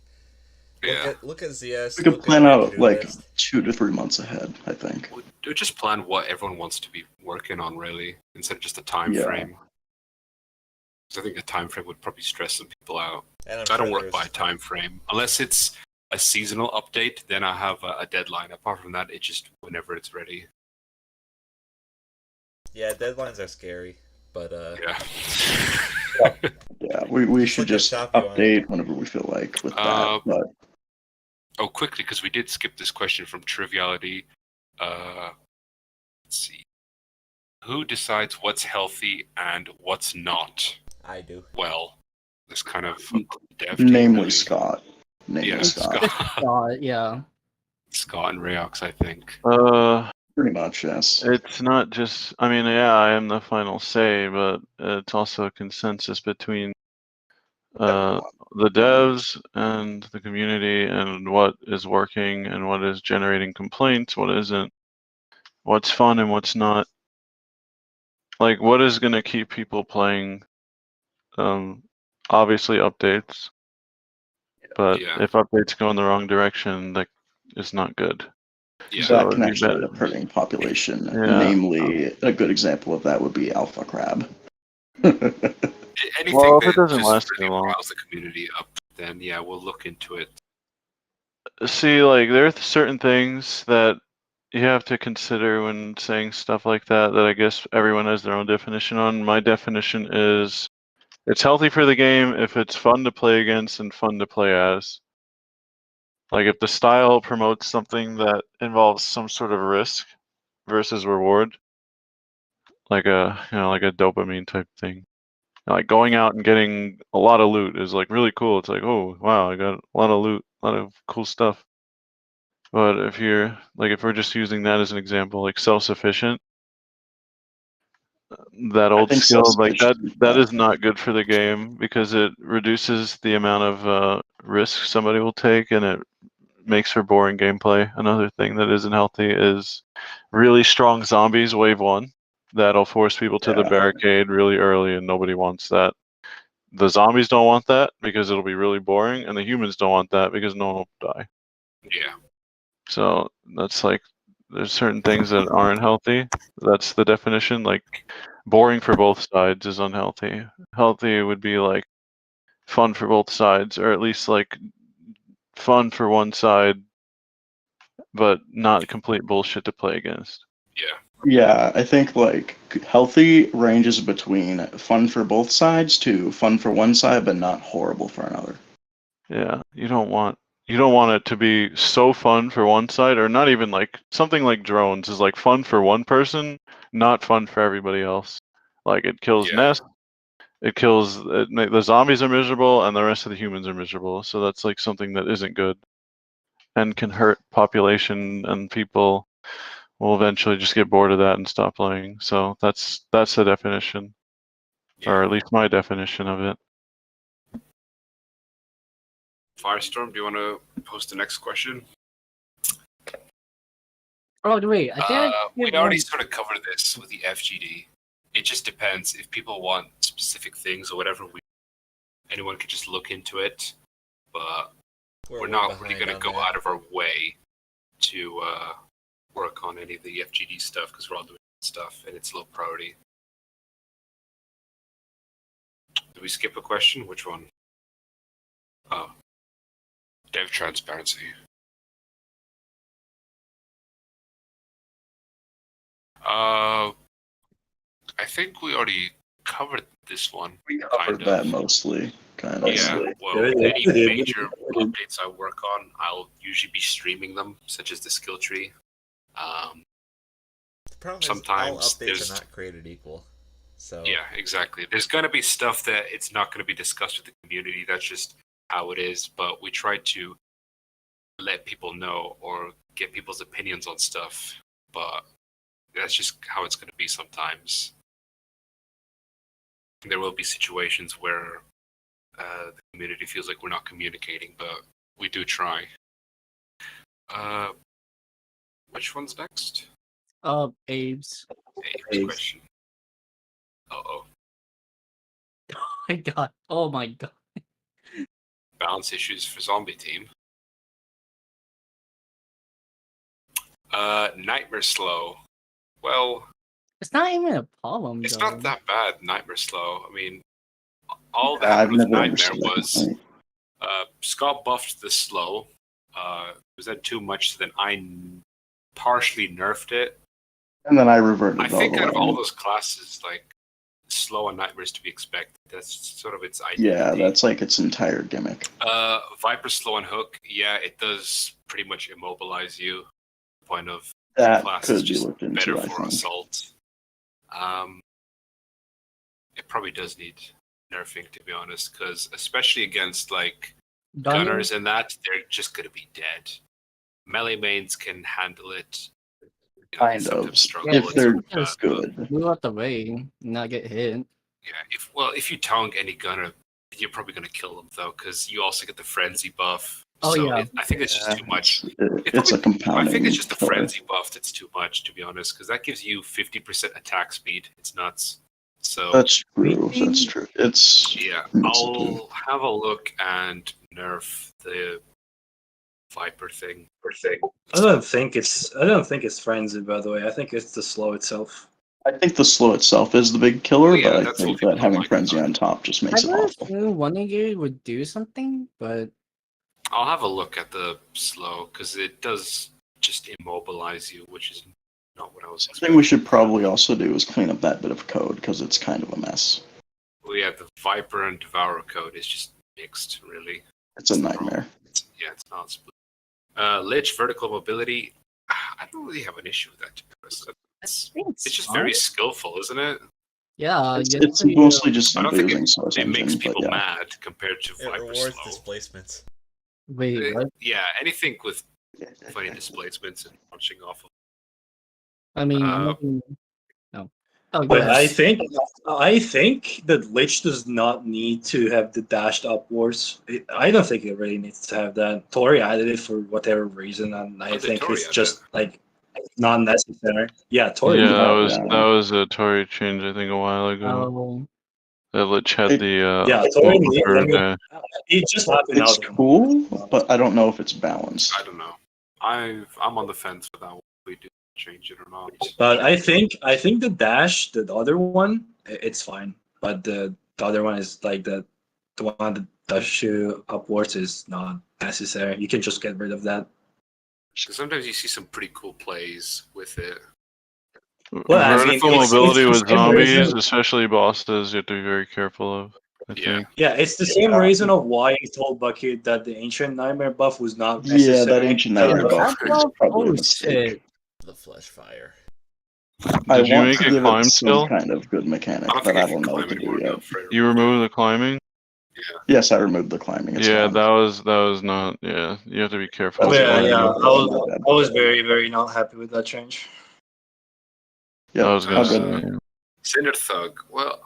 Yeah. look at ZS. We could look plan at out to-do like list. 2 to 3 months ahead, I think. We'd just plan what everyone wants to be working on, really, instead of just a time Yeah. frame. Because I think a time frame would probably stress some people out. And I'm I don't sure work by there's- time frame unless it's a seasonal update. Then I have a deadline. Apart from that, it's just whenever it's ready. Yeah, deadlines are scary, but Yeah. Yeah, we should like a just shop you want. update whenever we feel like with that. But Oh, quickly, because we did skip this question from Triviality. Let's see. Who decides what's healthy and what's not? I do. Well, this kind of dev team, namely really. Scott. Namely Yeah, Scott. Scott. Yeah. Scott and Rayox, I think. Pretty much, yes. It's not just, I mean, yeah, I am the final say, but it's also a consensus between the devs and the community and what is working and what is generating complaints, what isn't, what's fun and what's not. Like, what is going to keep people playing? Obviously, updates. But Yeah. if updates go in the wrong direction, that is not good. Yeah. So that it'd can be actually better. end up hurting population. Yeah. Namely, a good example of that would be alpha crab. Anything Well, if it that doesn't just last really too long. riles the community up, then yeah, we'll look into it. See, like there are certain things that you have to consider when saying stuff like that. That I guess everyone has their own definition on. My definition is it's healthy for the game if it's fun to play against and fun to play as. Like if the style promotes something that involves some sort of risk versus reward, like a like a dopamine type thing. Like going out and getting a lot of loot is like really cool. It's like, oh wow, I got a lot of loot, a lot of cool stuff. But if we're just using that as an example, like self-sufficient, that I old think skill, like that self-sufficiency is that bad. is not good for the game because it reduces the amount of risk somebody will take, and it makes for boring gameplay. Another thing that isn't healthy is really strong zombies wave one. That'll force people to the Yeah. barricade really early, and nobody wants that. The zombies don't want that because it'll be really boring, and the humans don't want that because no one will die. Yeah. So that's like, there's certain things that aren't healthy. That's the definition. Like, boring for both sides is unhealthy. Healthy would be like fun for both sides, or at least like fun for one side, but not complete bullshit to play against. Yeah. Yeah, I think like healthy ranges between fun for both sides to fun for one side, but not horrible for another. Yeah, you don't want it to be so fun for one side, or not even like something like drones is like fun for one person, not fun for everybody else. Like it kills Yeah. nests, the zombies are miserable, and the rest of the humans are miserable. So that's like something that isn't good, and can hurt population, and people will eventually just get bored of that and stop playing. So that's the definition, or at least my definition of it. Firestorm, do you want to post the next question? Oh wait, I think We already sort of covered this with the FGD. It just depends if people want specific things or whatever. Anyone could just look into it, but we're not really going to go out of our way to work on any of the FGD stuff because we're all doing stuff and it's low priority. Did we skip a question? Which one? Oh, dev transparency. I think we already covered this one. We covered that mostly, kind of. Yeah, well, any major updates I work on, I'll usually be streaming them, such as the skill tree. The problem sometimes is all updates there's are not created equal. So yeah, exactly. There's gonna be stuff that it's not gonna be discussed with the community. That's just how it is. But we try to let people know or get people's opinions on stuff. But that's just how it's gonna be sometimes. There will be situations where the community feels like we're not communicating, but we do try. Which one's next? Abe's. Abe's question. Uh-oh. Oh my god. Oh my god. Balance issues for zombie team. Nightmare slow. Well, It's not even a problem. it's though. not that bad. Nightmare slow. I mean, all that I've happened with never Nightmare understood that was complaint. Scott buffed the slow. It was then too much, so then I partially nerfed it. And then I reverted. I think all out of the all way. those classes, like slow and Nightmare is to be expected. That's sort of its identity. Yeah, that's like its entire gimmick. Viper slow and hook. Yeah, it does pretty much immobilize you. Point of That class could is be just looked into, better I for think. assault. It probably does need nerfing, to be honest, because especially against like gunners and that, they're just gonna be dead. Melee mains can handle it. You know, Kind of. sometimes struggle If with they're some gun, but good. Move out the way, not get hit. yeah, if you tongue any gunner, you're probably gonna kill them though, because you also get the frenzy buff. Oh, so yeah. I think it's just too much. It's a compounding. I think it's just the killer. frenzy buff that's too much, to be honest, because that gives you 50% attack speed. It's nuts. So That's true. That's true. It's yeah, it's okay. I'll have a look and nerf the Viper thing. I don't think it's frenzy, by the way. I think it's the slow itself. I think the slow itself is the big killer, Oh, yeah, but I that's think what people that having like frenzy about on top just makes it I awful. knew one of you would do something, but I'll have a look at the slow because it does just immobilize you, which is not what I was I think expecting. we should probably also do is clean up that bit of code because it's kind of a mess. Well, yeah, the Viper and Devourer code is just mixed, really. It's a nightmare. It's not split. Lich, vertical mobility. I don't really have an issue with that, to be honest. It's just very skillful, isn't it? yeah, It's mostly just I don't think abusing source it makes engine, but people yeah. mad compared to It Viper rewards slow. displacements. Wait, what? Yeah, anything with funny displacements and punching off of. I mean, no. Oh, go But ahead. I think that Lich does not need to have the dashed upwards. I don't think it really needs to have that. Tori added it for whatever reason, and I When did think Tori it's add just like not necessary. Yeah, Tori. Yeah, did that that. was a Tory change I think a while ago. Oh, That Lich had It- the Yeah, Tori. overcurve, It just happened It's out of cool, but I don't know if it's balanced. I don't know. I'm on the fence with that one. If we do change it or not. But I think the dash, the other one, it's fine. But the other one is like the one that dash you upwards is not necessary. You can just get rid of that. Because sometimes you see some pretty cool plays with it. Well, I mean, vertical it's mobility the with same zombies, reason. especially bosses, you have to be very careful of. I Yeah. think. Yeah, it's the same reason of why I told Bucket that the Ancient Nightmare buff was not Yeah, necessary. that Ancient Nightmare yeah, buff that is buff, probably a holy mistake. shit. The flesh fire. I Did you want make to a give climb it some skill? kind of good mechanic, I don't but think I I can don't know what climb to do anymore. yet. I'm afraid of You removed the climbing? Yes, I removed the climbing. It's Yeah, gone. that was not. Yeah, you have to be careful. That's with Yeah, fine. yeah. climbing. I was very, very not happy with that change. Yep, I was all gonna good. say. Cinder Thug. Well,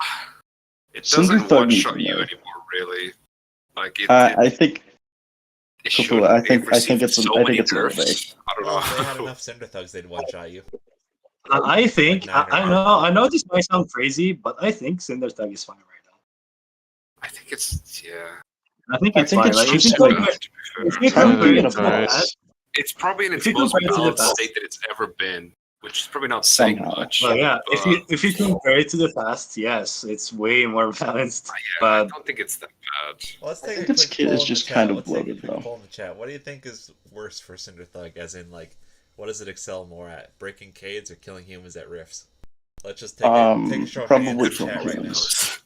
it Cinder doesn't Thug one needs shot a you nerf. anymore, really. Like I think it completely- should. I think It received it's so I think many it's a little nerfs. I don't Well, if they had know. enough Cinder Thugs, they'd one shot you. I think Like nine or I know this might sound crazy, but I think Cinder Thug is fine right now. I think it's I think I it's think fine. it's Like just if too you bad, compare it to to be the honest. past, it's probably in its If you most compare it to the balanced past- state that it's ever been, which is probably not saying Somehow. much. well, yeah. but, If you compare it to the past, yes, it's way more balanced. I But don't think it's that bad. Well, let's I take think a its quick kit poll is in just the chat. kind of Let's take a bloated, quick though. poll in the chat. What do you think is worse for Cinder Thug? As in, like, what does it excel more at? Breaking cades or killing humans at rifts? Let's just take a show of hands in probably the from chat right now. humans.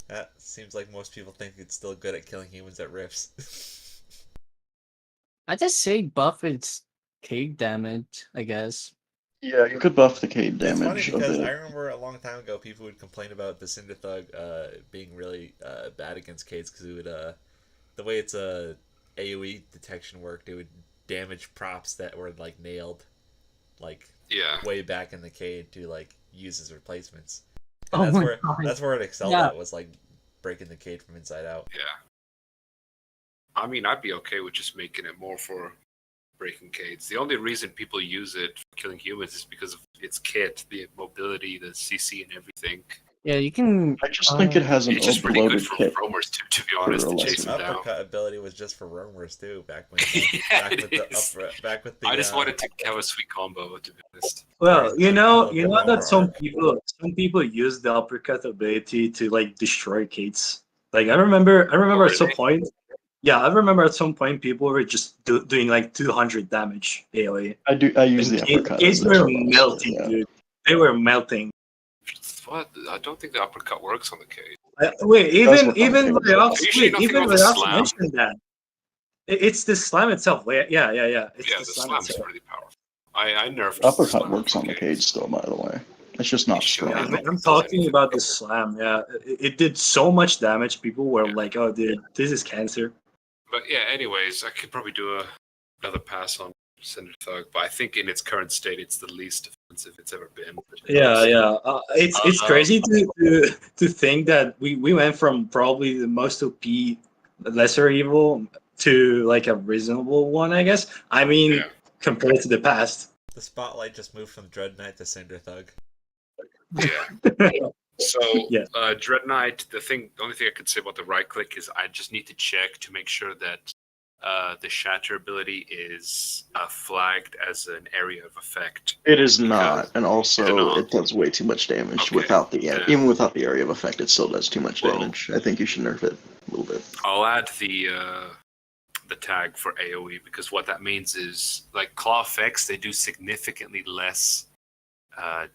That seems like most people think it's still good at killing humans at rifts. I just say buff its cake damage, I guess. Yeah, you could buff the cade It's funny damage a because I bit. remember a long time ago people would complain about the Cinder Thug being really bad against cades because it would the way its AoE detection worked, it would damage props that were like nailed like Yeah. way back in the cade to like use as replacements. And Oh that's my where God. that's where it excelled Yeah. at, was like breaking the cade from inside out. Yeah. I mean, I'd be okay with just making it more for breaking cades. The only reason people use it for killing humans is because of its kit, the mobility, the CC, and everything. Yeah, you can. I just think it has an It's just really good overloaded for kit. roamers, to be honest, a to lesser chase them down. Uppercut ability was just for roamers too back when Yeah, back with it is. back with the I just wanted to have a sweet combo, to be honest. well, you know Uncollable that some armor. people use the uppercut ability to like destroy cates. Like I remember at some really? point. Yeah, I remember at some point people were just doing like 200 damage AoE. I use And the uppercut. cates as were well, so, melting, yeah. dude. They were melting. What? I don't think the uppercut works on the cade. Wait, It does even work on even cates. Ryox, Are you sure you don't think even about the Ryox slam? mentioned that. It's the slam itself. Yeah. It's Yeah, the the slam slam's itself. really powerful. I nerfed Uppercut slam works on the cades. cade still, by the way. It's just not Sure, strong. I don't I'm think talking there's about the anything. slam. Yeah, it did so much damage. People were Yeah. like, "Oh, dude, this is cancer." But yeah, anyways, I could probably do another pass on Cinder Thug, but I think in its current state, it's the least offensive it's ever been. Yeah. It's Uh, crazy to think that we went from probably the most OP, lesser evil, to like a reasonable one. I guess. I mean, Yeah. compared to the past. The spotlight just moved from Dread Knight to Cinder Thug. Yeah. So, Yeah. Dread Knight, the only thing I could say about the right click is I just need to check to make sure that the shatter ability is flagged as an area of effect. It is Because- not, and Is it also not? it does way too much damage Okay, without the then- even without the area of effect. It still does too much Well- damage. I think you should nerf it a little bit. I'll add the tag for AoE because what that means is like claw effects, they do significantly less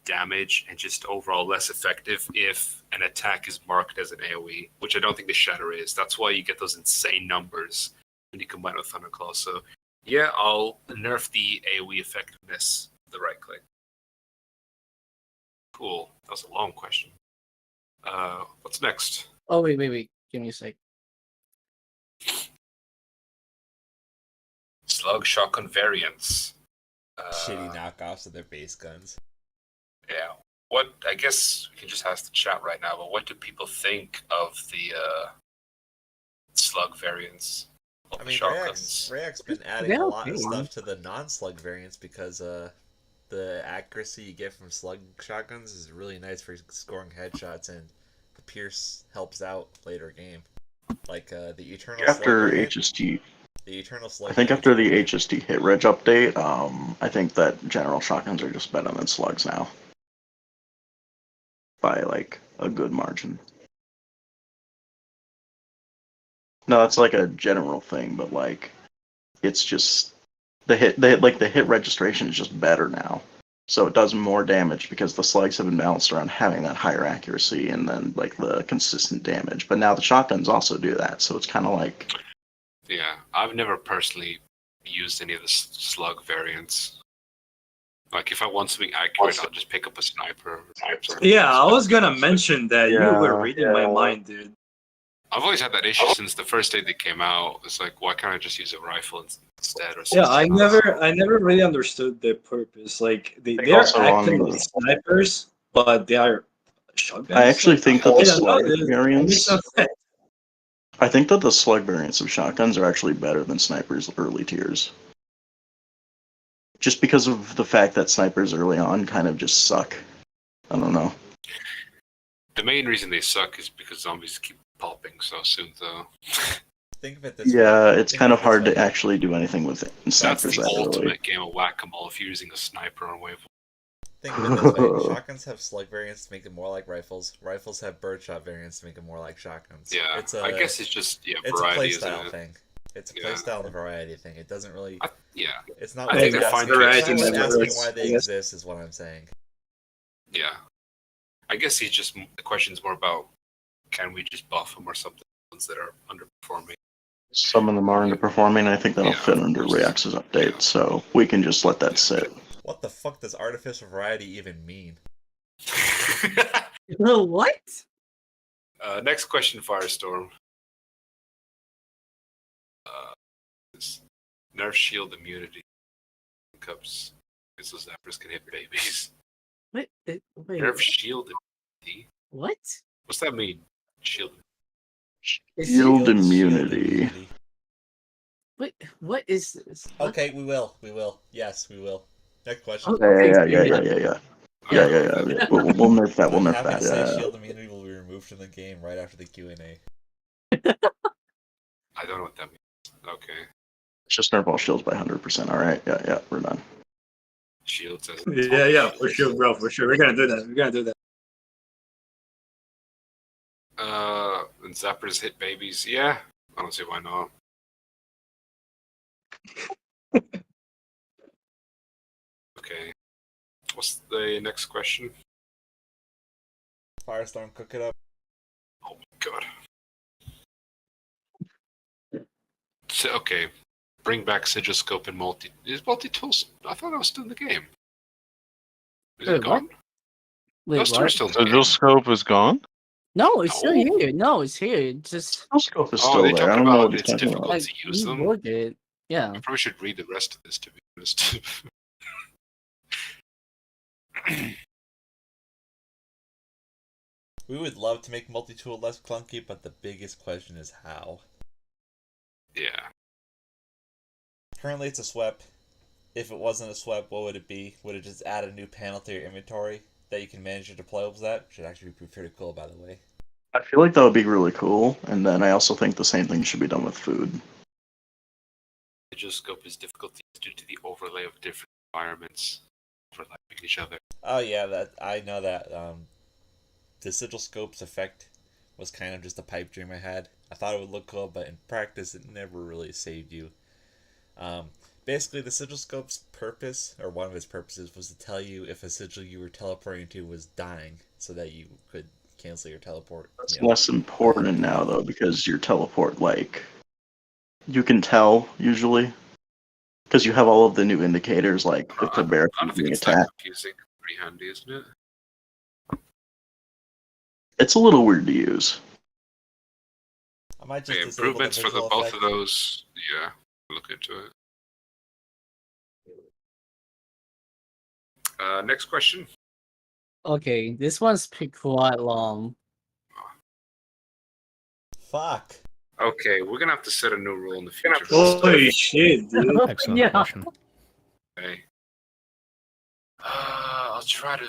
damage and just overall less effective if an attack is marked as an AoE, which I don't think the Shatter is. That's why you get those insane numbers when you combine with Thunderclaw. So yeah, I'll nerf the AoE effectiveness of the right click. Cool. That was a long question. What's next? Oh wait. Give me a sec. Slug shotgun variants. Shitty knockoffs of their base guns. Yeah. What I guess we can just ask the chat right now, but what do people think of the slug variants of I the mean, shotguns? Rayak's been adding They're a lot of okay. stuff to the non-slug variants because the accuracy you get from slug shotguns is really nice for scoring headshots, and the Pierce helps out later game. Like the Eternal Slug After variant, HST, the Eternal Slug. I think variant's after the really- HST hit reg update, I think that general shotguns are just better than slugs now. By like a good margin. No, that's like a general thing, but like it's just the hit registration is just better now. So it does more damage because the slugs have been balanced around having that higher accuracy and then like the consistent damage. But now the shotguns also do that, so it's kind of like Yeah, I've never personally used any of the slug variants. Like if I want something accurate, I'll just pick up a sniper. Yeah, I was gonna mention that you Yeah, were reading my mind, dude. I've always had that issue since the first day they came out. It's like, why can't I just use a rifle instead? Or Yeah, I something? never really understood the purpose. Like think they're also on acting the- like snipers, but they are shotguns. I actually Like, think that I the don't know, slug dude. That variants. makes no sense. I think that the slug variants of shotguns are actually better than snipers early tiers. Just because of the fact that snipers early on kind of just suck. I don't know. The main reason they suck is because zombies keep popping so soon, though. Think of it this way. Yeah, it's Think kind of of it this hard way. to actually do anything with it. That's Snipers the that early. ultimate game of whack-a-mole if you're using a sniper on wave. Think of it this way: shotguns have slug variants to make them more like rifles. Rifles have birdshot variants to make them more like shotguns. Yeah, it's a, I guess it's just it's a variety, isn't playstyle it? thing. It's a Yeah. playstyle and variety thing. It doesn't really. Yeah, It's not. I Really think they're fine asking, it's choices. not really asking Variety. why they Yes. exist is what I'm saying. yeah. I guess he's just the question's more about can we just buff them or something ones that are underperforming. Some of them are underperforming. I think that'll Yeah, fit of under course. Reax's update, Yeah. so we can just let that sit. What the fuck does artificial variety even mean? What? Next question, Firestorm. Is Nerf shield immunity cups because those zappers can hit babies. What? Wait. Nerf shield immunity. What? What's that mean? Shield. Shield immunity. What is this? What? Okay, we will. Yes, we will. Next question. Oh, Yeah. Yeah. Yeah. We'll nerf that. We'll I'm nerf happy to that. say shield immunity will be removed from the game right after the QnA. I don't know what that means. Okay. Just nerf all shields by 100%. All right. Yeah. We're done. Shield says. Yeah, for sure, bro, for sure. We're gonna do that. And zappers hit babies. Yeah. I don't see why not. Okay. What's the next question? Firestorm, cook it up. Oh my god. So, okay. Bring back Sigilscope and multi. Is multi-tools? I thought I was still in the game. Is Wait, it gone? Wait, Those two what? are still in the So game. your scope is gone? No, it's still No. here. No, it's here. It's just Scope is Oh, still they there. I talk don't know about what he's it's talking difficult about. like to use them. rework it. Yeah. I probably should read the rest of this, to be honest. We would love to make multi-tool less clunky, but the biggest question is how. Yeah. Currently it's a sweep. If it wasn't a sweep, what would it be? Would it just add a new panel to your inventory? that you can manage your deployables that should actually be pretty cool, by the way. I feel like that would be really cool, and then I also think the same thing should be done with food. Sigil scope is difficult due to the overlay of different environments overlapping each other. Oh yeah, that I know that. The sigil scope's effect was kind of just a pipe dream I had. I thought it would look cool, but in practice, it never really saved you. Basically, the sigil scope's purpose, or one of its purposes, was to tell you if a sigil you were teleporting to was dying, so that you could cancel your teleport. It's less important now, though, because your teleport, like, you can tell, usually. Because you have all of the new indicators, like, if the bear I don't think being it's that attacked. confusing. Pretty handy, isn't it? It's a little weird to use. I might just The disable improvements for the visual both effect. of those, yeah, look into it. Next question. Okay, this one's quite long. Fuck. Okay, we're gonna have to set a new rule in the future. Holy shit, dude. Excellent Yeah. question. Okay. I'll try to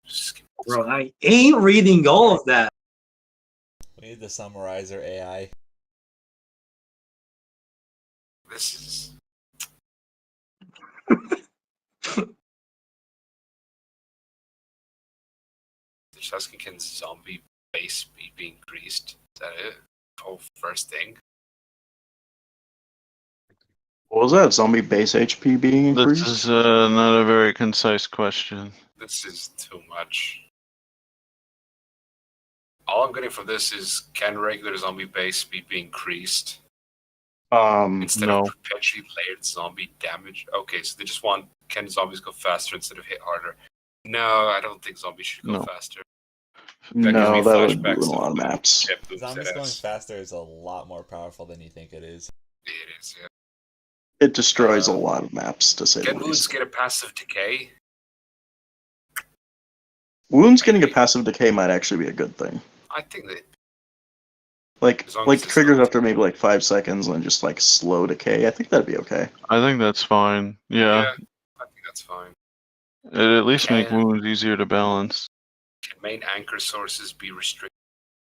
skip this. Bro, I ain't reading all of that. We need the summarizer AI. This is. Just asking, can zombie base speed be increased? Is that it? Oh, first thing. What was that? Zombie base HP being increased? This is not a very concise question. This is too much. All I'm getting from this is, can regular zombie base speed be increased instead No. of perpetually layered zombie damage? Okay, so they just want, can zombies go faster instead of hit harder? No, I don't think zombies should go No. faster. No, gives me that would flashbacks ruin a lot of to maps. Chip Boom's Zombies going ass. faster is a lot more powerful than you think it is. It is, yeah. It destroys a lot of maps, to say the Can wounds least. get a passive decay? Wounds getting a passive decay might actually be a good thing. I think that Like As long like as it's triggers not- after maybe like 5 seconds and just like slow decay. I think that'd be okay. I think that's fine. Yeah. I think that's fine. It at least make Can- wounds easier to balance. Can main anchor sources be restricted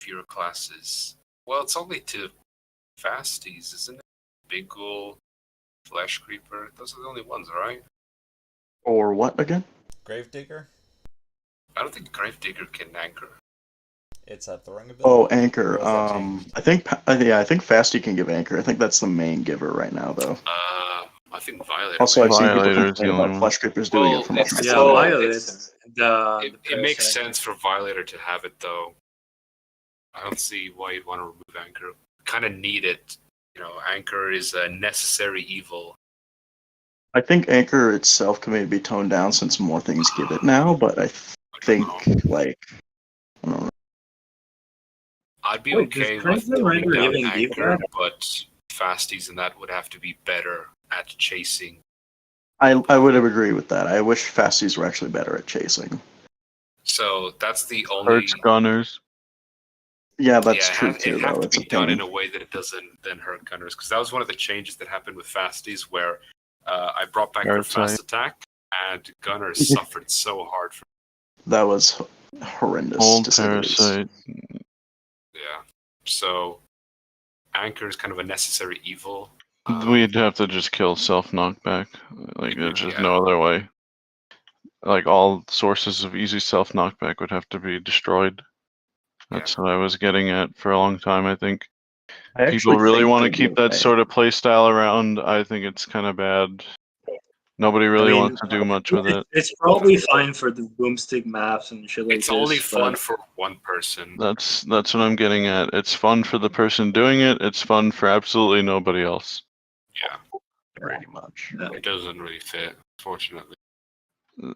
to fewer classes? Well, it's only to fasties, isn't it? Big Ghoul, Flesh Creeper, those are the only ones, right? Or what again? Gravedigger? I don't think Gravedigger can anchor. It's a throwing ability. Oh, anchor. Or was that changed? I think I think Fasty can give anchor. I think that's the main giver right now, though. I think Violet. Also, I've seen people Violator's complain the only about one. flesh creepers doing Well, it for much it's- Yeah, longer. So, Violet. it's- It makes sense for Violator to have it, though. I don't see why you'd want to remove Anchor. Kind of need it. You know, Anchor is a necessary evil. I think anchor itself can maybe be toned down since more things give it now, but I I think don't know. like I don't know. I'd be Wait, does okay with Crimson toning Ranger down even give Anchor, that? but fasties and that would have to be better at chasing. I would agree with that. I wish Fasties were actually better at chasing. So that's the only. Hurts gunners. Yeah, that's yeah, true it too. have Though to it's be a done pain. in a way that it doesn't then hurt gunners, because that was one of the changes that happened with fasties, where I brought back their fast Parasite. attack, and gunners suffered so hard from. That was horrendous. Old to say the least. Parasite. Yeah, so Anchor is kind of a necessary evil. We'd have to just kill self knockback. Like there's just Yeah. no other way. Like all sources of easy self knockback would have to be destroyed. That's what I was getting at for a long time. I think I people actually really think want to they'd be keep that okay. sort of play style around. I think it's kind of bad. Nobody really mean, wants to do much with it. It's probably fine for the boomstick maps and shit like It's this. only but- fun for one person. That's what I'm getting at. It's fun for the person doing it. It's fun for absolutely nobody else. Yeah, Pretty much. it doesn't really fit, fortunately.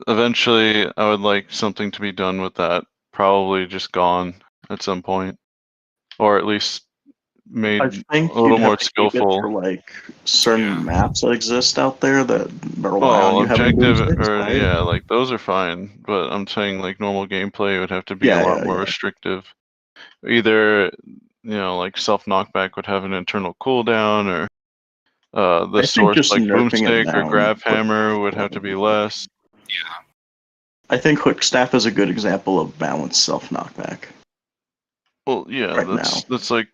Eventually, I would like something to be done with that. Probably just gone at some point, or at least made I a think little you'd more have to keep it skillful. for like certain Yeah. maps that exist out there that rely on Well, you having objective boomsticks, or right? yeah, like those are fine, but I'm saying like normal gameplay would have to be Yeah, a lot yeah, more yeah. restrictive. Either like self knockback would have an internal cooldown, or the I think source just like nerfing it boomstick or down grab would hammer make would a have lot to of be people. less. Yeah, I think Quick Staff is a good example of balanced self knockback. Well, yeah, Right that's like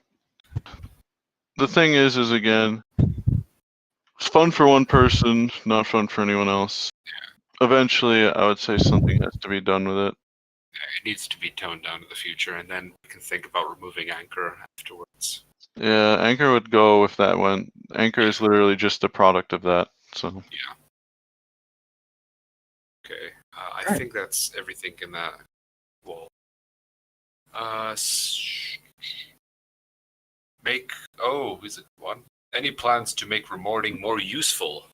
the thing is again, it's fun for one person, not fun for anyone else. Eventually, I would say something has to be done with it. It needs to be toned down in the future, and then we can think about removing Anchor afterwards. Yeah, Anchor would go if that went. Anchor is literally just a product of that. So Yeah. Okay. I think that's everything in that wall. Is it one? Any plans to make remorting more useful?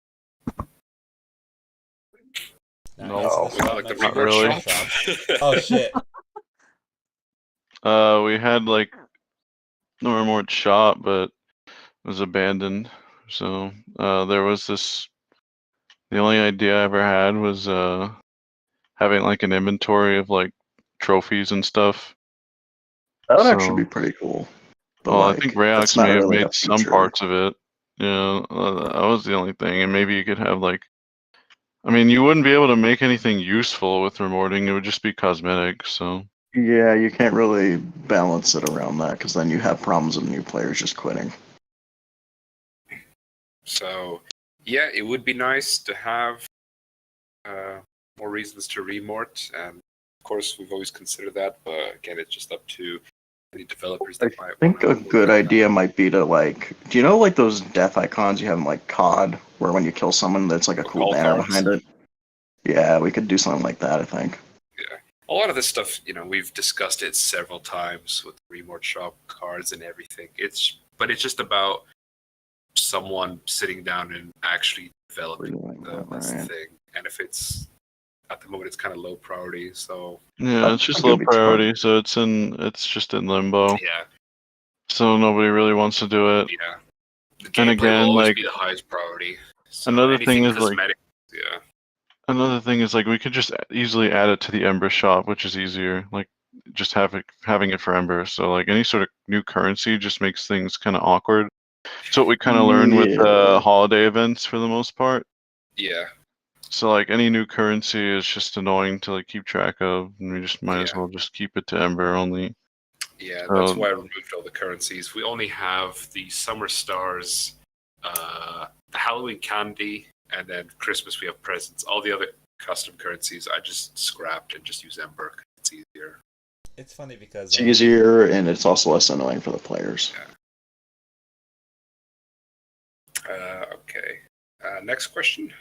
No. Like the not reward really. shop? Oh shit. We had like no remote shop, but it was abandoned. So there was this. The only idea I ever had was having like an inventory of like trophies and stuff. That would So- actually be pretty cool. But Well, I like, think that's Rayox not may have really made a some feature. parts of it. Yeah, that was the only thing. And maybe you could have like, I mean, you wouldn't be able to make anything useful with remorting. It would just be cosmetic. So Yeah, you can't really balance it around that because then you have problems with new players just quitting. So, yeah, it would be nice to have more reasons to remort, and of course, we've always considered that. But again, it's just up to any developers that I might. think a wanna good work on idea might be to like, do you know like those death icons you have in like COD, where when you kill someone, there's like a cool call banner cards? behind it? Yeah, we could do something like that, I think. Yeah, a lot of this stuff, we've discussed it several times with the remort shop cards and everything. It's just about someone sitting down and actually developing this Right. thing. And if it's at the moment, it's kind of low priority. So yeah, That it's just could low be priority. So it's just in limbo. yeah, So nobody really wants to do it. yeah. The And gameplay again, will always like, be the highest priority. So another anything thing is, like- cosmetic, yeah. Another thing is like we could just easily add it to the Ember shop, which is easier. Like just having it for Ember. So like any sort of new currency just makes things kind of awkward. So what we kind of learned with Yeah. holiday events for the most part. Yeah, So like any new currency is just annoying to like keep track of, and we just might as Yeah. well just keep it to Ember only. yeah. That's Um, why I removed all the currencies. We only have the Summer Stars, the Halloween candy, and then Christmas we have presents. All the other custom currencies I just scrapped and just use Ember 'cause it's easier. It's funny because It's easier and it's also less annoying for the players. Okay. Next question.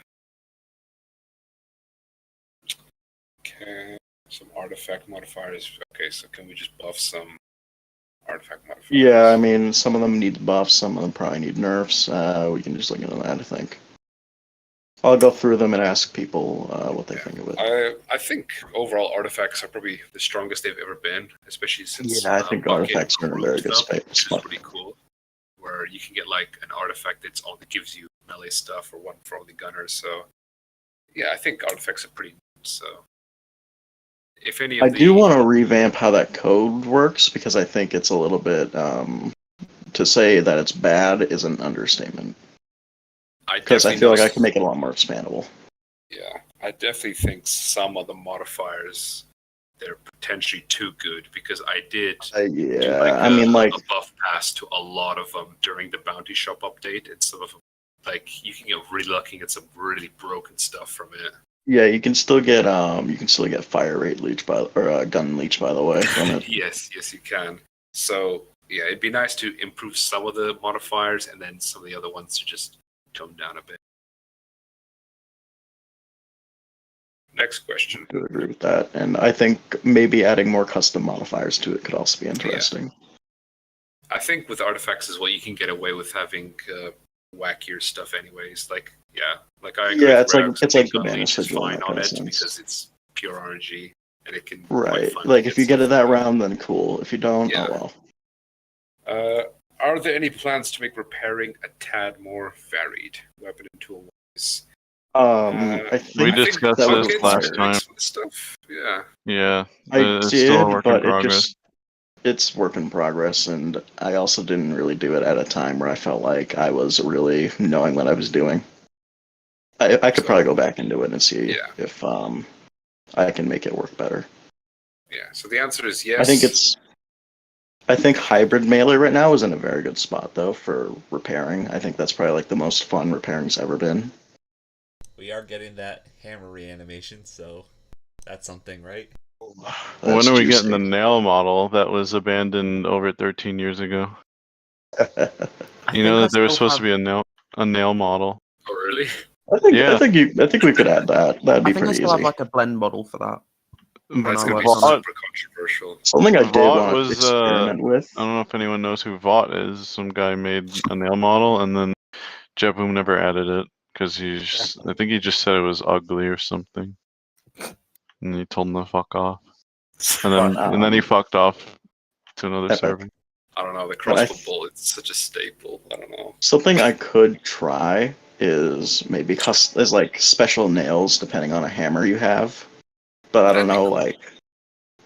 Okay. Some artifact modifiers. Okay, so can we just buff some artifact modifiers? Yeah, I mean, some of them need buffs, some of them probably need nerfs. We can just look into that, I think. I'll go through them and ask people what they think of it. I think overall artifacts are probably the strongest they've ever been, especially since Yeah, I think Bucket artifacts are in a very improved good them, which is spot. pretty cool. Where you can get like an artifact that only gives you melee stuff or one for only gunners. So yeah, I think artifacts are pretty good. So if any of I do want to revamp how that code works because I think it's a little bit to say that it's bad is an understatement. Because I feel like I can make it a lot more expandable. Yeah, I definitely think some of the modifiers they're potentially too good because I did Yeah, I a mean, like, buff pass to a lot of them during the bounty shop update, and some of them, like, you can get really lucky and get some really broken stuff from it. yeah, you can still get fire rate leech or gun leech, by the way, from it. Yes, you can. So yeah, it'd be nice to improve some of the modifiers and then some of the other ones to just tone down a bit. Next question. I do agree with that, and I think maybe adding more custom modifiers to it could also be interesting. I think with artifacts is what you can get away with having wackier stuff, anyways. Like, yeah, like I agree. Yeah, with it's like Gun Cabana Leech is Sigil in fine that on kind of it sense. because it's pure RNG and it can Right, quite like if you get it that stuff. round, then cool. If you don't, Yeah. oh well. Are there any plans to make repairing a tad more varied, weapon and tool wise? I think we discussed that this was last time. Stuff, yeah. Yeah, I it's still a did, work in but progress. it's work in progress, and I also didn't really do it at a time where I felt like I was really knowing what I was doing. I could probably go back into it and see Yeah. if I can make it work better. Yeah. So the answer is yes. I think hybrid melee right now is in a very good spot though for repairing. I think that's probably like the most fun repairing's ever been. We are getting that hammer reanimation, so that's something, right? When That's are we juicy. getting the nail model that was abandoned over 13 years ago? You know that there was supposed to be a nail model. Oh, really? Yeah. I think we could add that. That'd be I think I pretty still easy. have like a blend model for that. That's no, gonna be it's not. super controversial. Something I did Vought want to was experiment with. I don't know if anyone knows who Vought is. Some guy made a nail model and then Jeboom never added it because I think he just said it was ugly or something. And he told him to fuck off. And then he fucked off to another Epic. server. I don't know. The But I crossbow bullet's such a staple. I don't know. Something I could try is maybe is like special nails depending on a hammer you have. But I don't That'd be know, cool.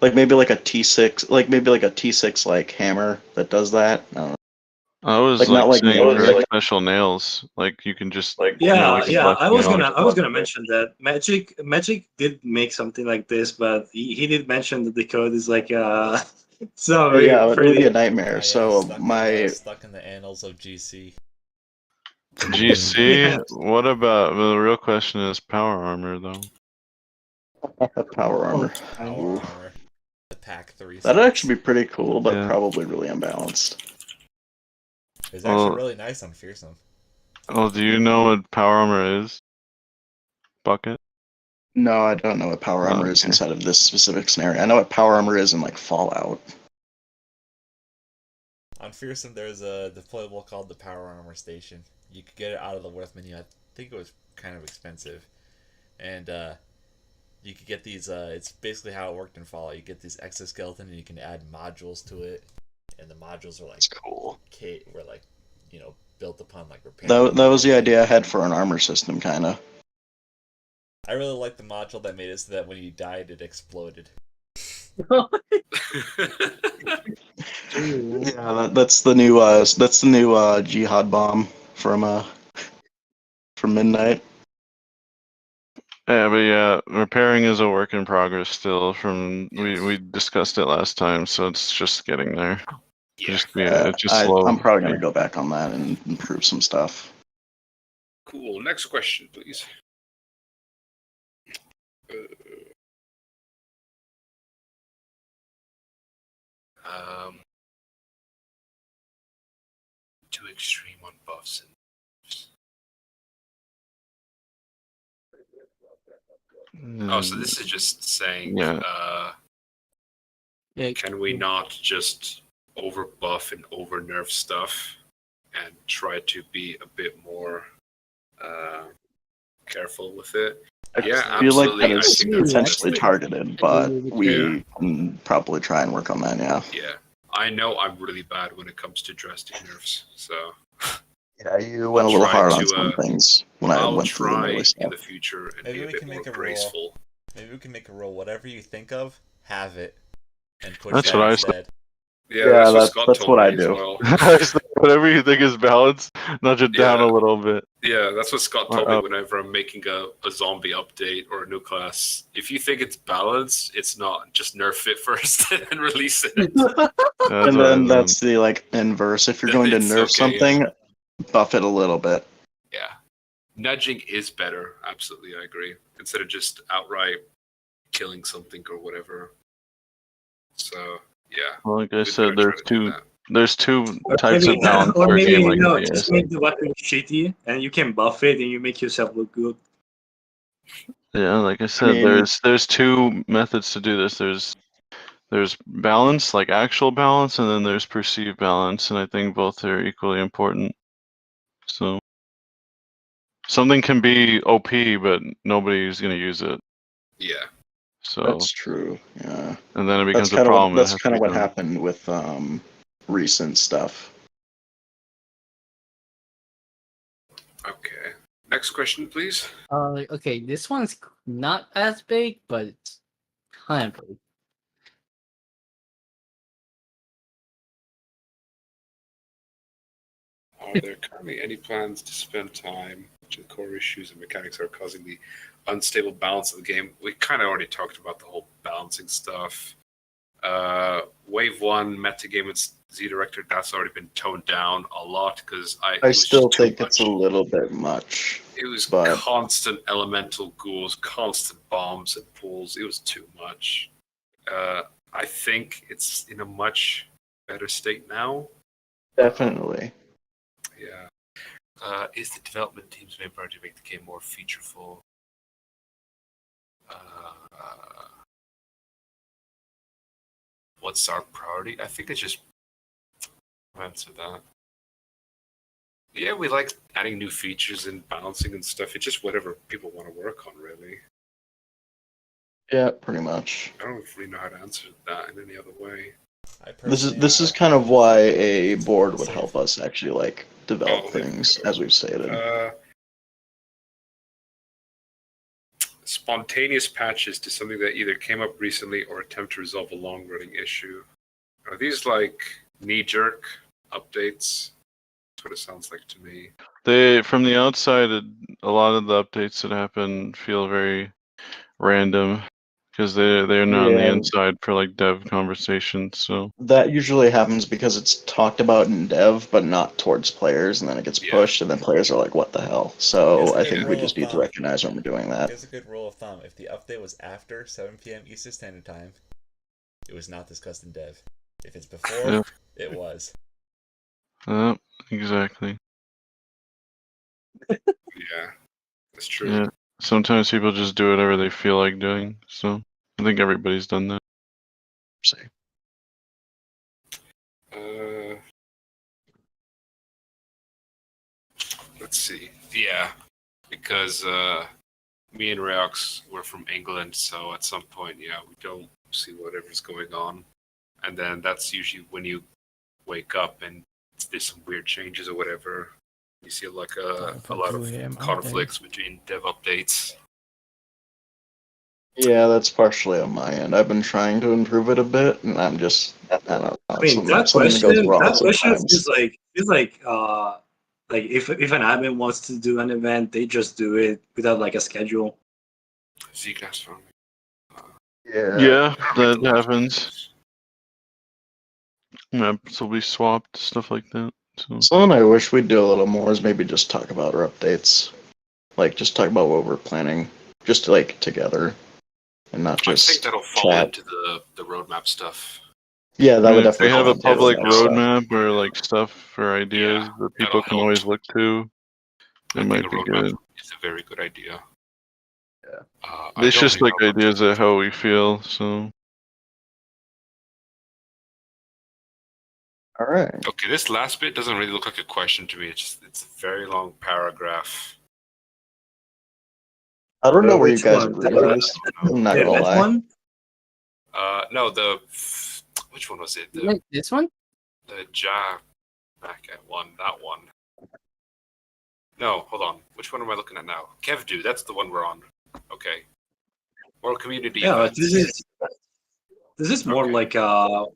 like maybe like a T6, like maybe like a T6 like hammer that does that. I don't know. I was Like, not like saying nails, for like- special nails, like you can just Yeah, like a yeah. black I was nail. gonna mention that Magic did make something like this, but he did mention that the code is like so yeah, it would pretty. be a nightmare. So stuck in the annals of GC. GC. Yeah. What about the real question is power armor though? power armor. Power armor. The pack 3. That'd actually be pretty cool, but Yeah. probably really unbalanced. It's actually really nice on Fearsome. Oh, do you know what power armor is? Bucket? No, I don't know what power armor is Okay. inside of this specific scenario. I know what power armor is in like Fallout. On Fearsome, there's a deployable called the Power Armor Station. You could get it out of the Worth menu. I think it was kind of expensive. And you could get these, it's basically how it worked in Fallout. You get these exoskeleton and you can add modules to it. And the modules are like, That's cool. were like, built upon like repair. That was the idea I had for an armor system, kind of. I really like the module that made it so that when you died, it exploded. Yeah, that's the new jihad bomb from Midnight. Yeah, but yeah, repairing is a work in progress still. We discussed it last time, so it's just getting there. Yeah. It's just slow. I'm probably gonna go back on that and improve some stuff. Cool. Next question, please. Too extreme on buffs and oh, so this is just saying, Yeah. can we not just over buff and over nerf stuff and try to be a bit more careful with it? Yeah, I feel like absolutely. that is I think that's potentially targeted, but we Yeah. can probably try and work on that. Yeah. Yeah, I know I'm really bad when it comes to drastic nerfs, so Yeah, you went a little hard on some things when I I'll went through the try melee in stuff. the future and Maybe be a we bit can more make a graceful. rule. Maybe we can make a rule. Whatever you think of, have it, and push That's that what I instead. Yeah, that's what Scott that's told what me I as do. well. Whatever you think is balanced, nudge it down a little bit. Yeah, that's what Scott told Or me up. whenever I'm making a zombie update or a new class. If you think it's balanced, it's not. Just nerf it first and release it. And then that's the like inverse. If you're going to It's nerf okay, something, buff it a little bit. Yeah. Nudging is better. Absolutely, I agree. Instead of just outright killing something or whatever. So, yeah. Well, like I we'd said, better try to do that. there's two Or types of balance or for a maybe game like no, this. just make the weapon shitty, and you can buff it, and you make yourself look good. Yeah, like I said, there's two methods to do this. There's balance, like actual balance, and then there's perceived balance, and I think both are equally important. So something can be OP, but nobody's gonna use it. Yeah. So That's true. Yeah. and then it becomes a That's problem. That's kind of what happened with recent stuff. Okay. Next question, please. Okay, this one's not as big, but it's kind of big. Are there currently any plans to spend time The core issues and mechanics are causing the unstable balance of the game. We kind of already talked about the whole balancing stuff. Wave 1 metagame with Z-Director, that's already been toned down a lot because I still think it's a little bit much. It was but constant elemental ghouls, constant bombs and pools. It was too much. I think it's in a much better state now. definitely. Yeah. Is the development team's main priority to make the game more featureful? What's our priority? I think it's just answer that. Yeah, we like adding new features and balancing and stuff. It's just whatever people want to work on, really. Yeah, pretty much. I don't really know how to answer that in any other way. This is kind of why a board would help us actually like develop things, as we've stated. Spontaneous patches to something that either came up recently or attempt to resolve a long-running issue. Are these like knee-jerk updates? That's what it sounds like to me. They, from the outside, a lot of the updates that happen feel very random because they're not on the Yeah. inside for like dev conversations. So That usually happens because it's talked about in dev, but not towards players, and then it gets pushed, and then players are like, "What the hell?" So I think we just need to recognize when we're doing that. Here's a good rule of thumb: if the update was after 7 p.m. Eastern Standard Time, it was not discussed in dev. If it's before, it was. Exactly. Yeah, that's true. Yeah. Sometimes people just do whatever they feel like doing. So I think everybody's done that. Say. Let's see. Yeah, because me and Reox were from England, so at some point, yeah, we don't see whatever's going on, and then that's usually when you wake up and there's some weird changes or whatever. You see like a lot of conflicts between dev updates. Yeah, that's partially on my end. I've been trying to improve it a bit, and I don't know. I mean, that question feels like if an admin wants to do an event, they just do it without like a schedule. Zcast for me. Yeah, that happens. Maps will be swapped, stuff like that. So something I wish we'd do a little more is maybe just talk about our updates, like just talk about what we're planning, just like together, and not just. I think that'll fall into the roadmap stuff. Yeah, that would definitely. If we have a public roadmap or like stuff or ideas that people can always look to, it might be good. It's a very good idea. Yeah. It's just like ideas of how we feel. So. All right. Okay, this last bit doesn't really look like a question to me. It's a very long paragraph. I don't know where you guys agree with this. I'm not gonna lie. One? No, which one was it? This one? The back at one, that one. No, hold on. Which one am I looking at now? KevDo, that's the one we're on. Okay. World Community events. This is more like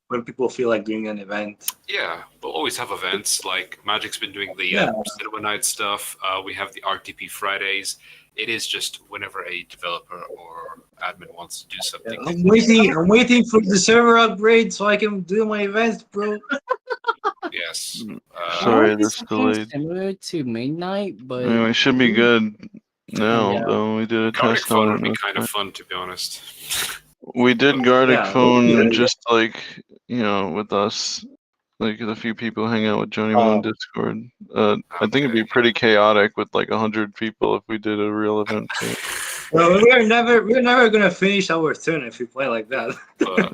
when people feel like doing an event. Yeah, we'll always have events. Like Magic's been doing the Cinema Night stuff. We have the RTP Fridays. It is just whenever a developer or admin wants to do something. I'm waiting for the server upgrade so I can do my events, bro. Yes. Sorry, this delayed. Similar to midnight, but Anyway, it should be good now. Though we did a Garlic test phone on would it. be kind of fun, to be honest. We did Garlic phone just like with us, like a few people hang out with Joni on Discord. I think it'd be pretty chaotic with like 100 people if we did a real event. Well, we're never gonna finish our turn if we play like that.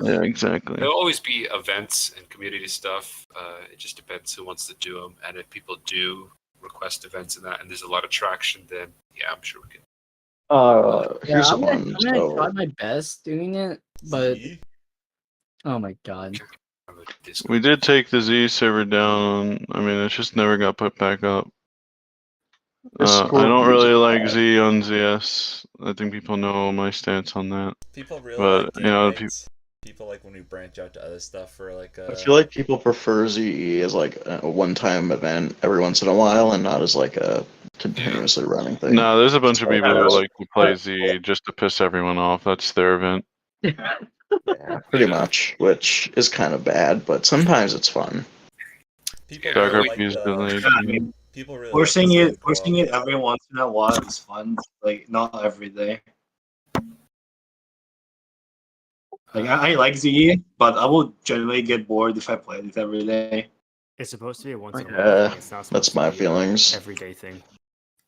Yeah, exactly. There'll always be events and community stuff. It just depends who wants to do them, and if people do request events and there's a lot of traction, then yeah, I'm sure we can. Here's I'm one. gonna try my best doing it, but oh my god. We did take the Z server down. I mean, it just never got put back up. I don't really like Z on ZS. I think people know my stance on that. People really like People like when we branch out to other stuff for like I feel like people prefer ZE as like a one-time event every once in a while, and not as like a continuously running thing. No, there's a bunch of people who Yeah. like to play Z just to piss everyone off. That's their event. Yeah, pretty much, which is kind of bad, but sometimes it's fun. people Yeah, really Dark like RP's delayed. Yeah, I mean, people really forcing like the it, forcing it every once in a while is fun. Like not every day. Like I like ZE, but I will generally get bored if I play it every day. It's supposed to be a once in a while Yeah, thing. It's not supposed that's to my be feelings. a everyday thing.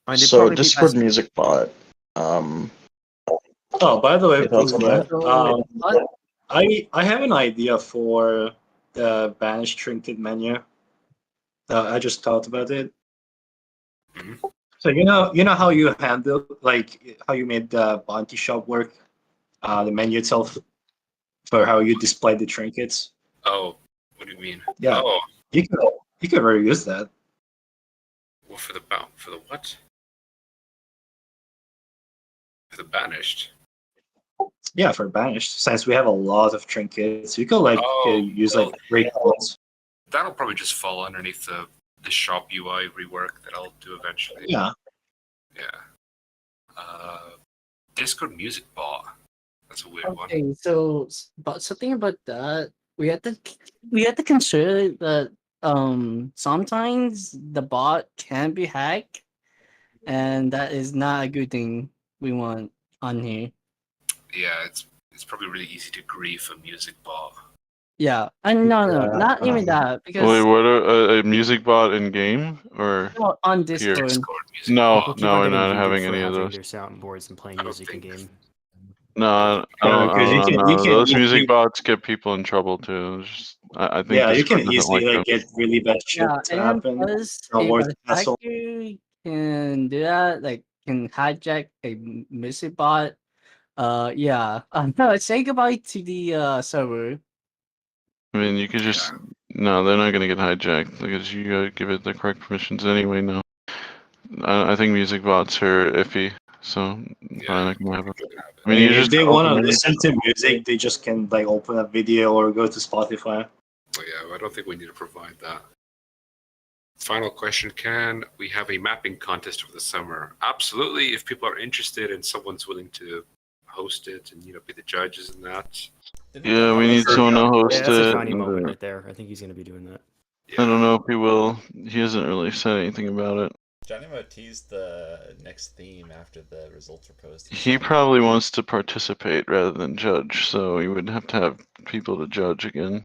I mean, they So probably be Discord best. Music Bot. Oh, by the way, Any thoughts on that? I have an idea for the banished trinket menu. I just thought about it. Mhm. So you know how you handle like how you made the bounty shop work, the menu itself for how you display the trinkets. Oh, what do you mean? Yeah. Oh, You could reuse that. well, for the what? For the banished. Yeah, for banished. Since we have a lot of trinkets, you could like Oh, use well, like great ones. that'll probably just fall underneath the shop UI rework that I'll do eventually. Yeah. Yeah. Discord Music Bot. That's a weird one. Okay, so but something about that, we have to consider that sometimes the bot can be hacked, and that is not a good thing we want on here. Yeah, it's probably really easy to grief a music bot. Yeah, and no, Yeah, not even that Wait, because what a music bot in game or no, on here? Discord. Discord Music No, Bot. We'll keep no, on we're getting not yeeted having for any of having those. their soundboards and playing I don't music in think- game. No, I because don't you know. can Those easily- music bots get people in trouble too. I think Yeah, you Discord can doesn't easily like like them. get really bad shit Yeah, to and happen. plus, Not if worth a the hassle. hacker can do that, like can hijack a music bot. Yeah. No, say goodbye to the server. I mean, you could just no, they're not gonna get hijacked because you gotta give it the correct permissions anyway. No, I think music bots are iffy, so probably not gonna happen. I mean, you If just they want to open it. listen to music, they just can like open a video or go to Spotify. Oh, yeah, I don't think we need to provide that. Final question: can we have a mapping contest over the summer? Absolutely, if people are interested and someone's willing to host it and be the judges and that. Yeah, we need someone to Yeah, host that's a it. tiny moment and, right there. I think he's going to be doing that. I don't know if he will. He hasn't really said anything about it. Johnny Mo teased the next theme after the results were posted. He probably wants to participate rather than judge, so he would have to have people to judge again.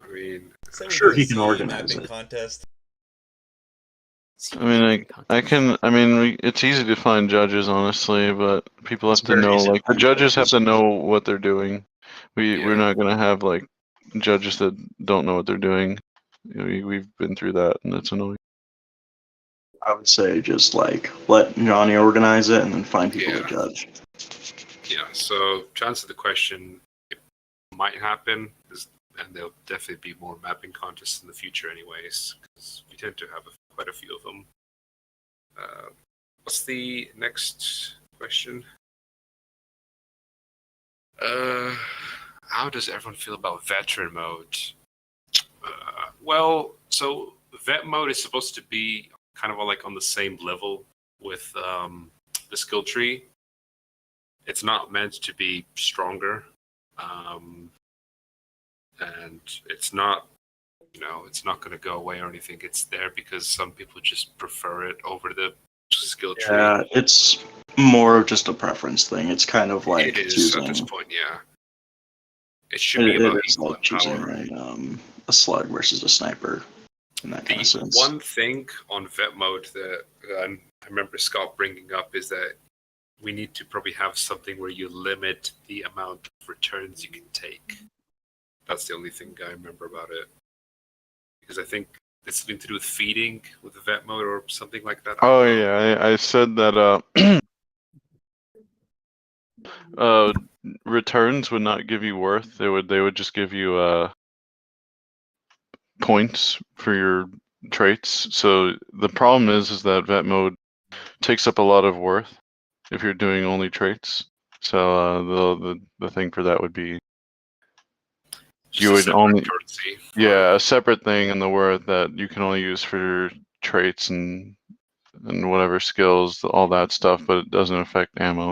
I mean, So Sure, we he do can a organize mapping it. contest. I mean, I can. I mean, it's easy to find judges, honestly, but people have It's to very know. easy to Like the find judges have judges. to know what they're doing. We're Yeah. not gonna have like judges that don't know what they're doing. We've been through that, and it's annoying. I would say just like let Johnny organize it and then find people to Yeah. judge. Yeah, so to answer the question, it might happen, and there'll definitely be more mapping contests in the future anyways, because we tend to have quite a few of them. What's the next question? How does everyone feel about veteran mode? Well, so vet mode is supposed to be kind of like on the same level with the skill tree. It's not meant to be stronger, and it's not, it's not going to go away or anything. It's there because some people just prefer it over the skill tree. Yeah, it's more of just a preference thing. It's kind of like It is choosing. at this point, yeah. It should be It about is equal like in choosing power. a slug versus a sniper in that kind of The sense. one thing on vet mode that I remember Scott bringing up is that we need to probably have something where you limit the amount of returns you can take. That's the only thing I remember about it. Because I think it's something to do with feeding with the vet mode or something like that. Oh yeah, I said that. Returns would not give you worth. They would just give you points for your traits. So the problem is that vet mode takes up a lot of worth. if you're doing only traits. So the thing for that would be Just you a would separate only currency. a separate thing in the worth that you can only use for traits and whatever skills, all that stuff, but it doesn't affect ammo.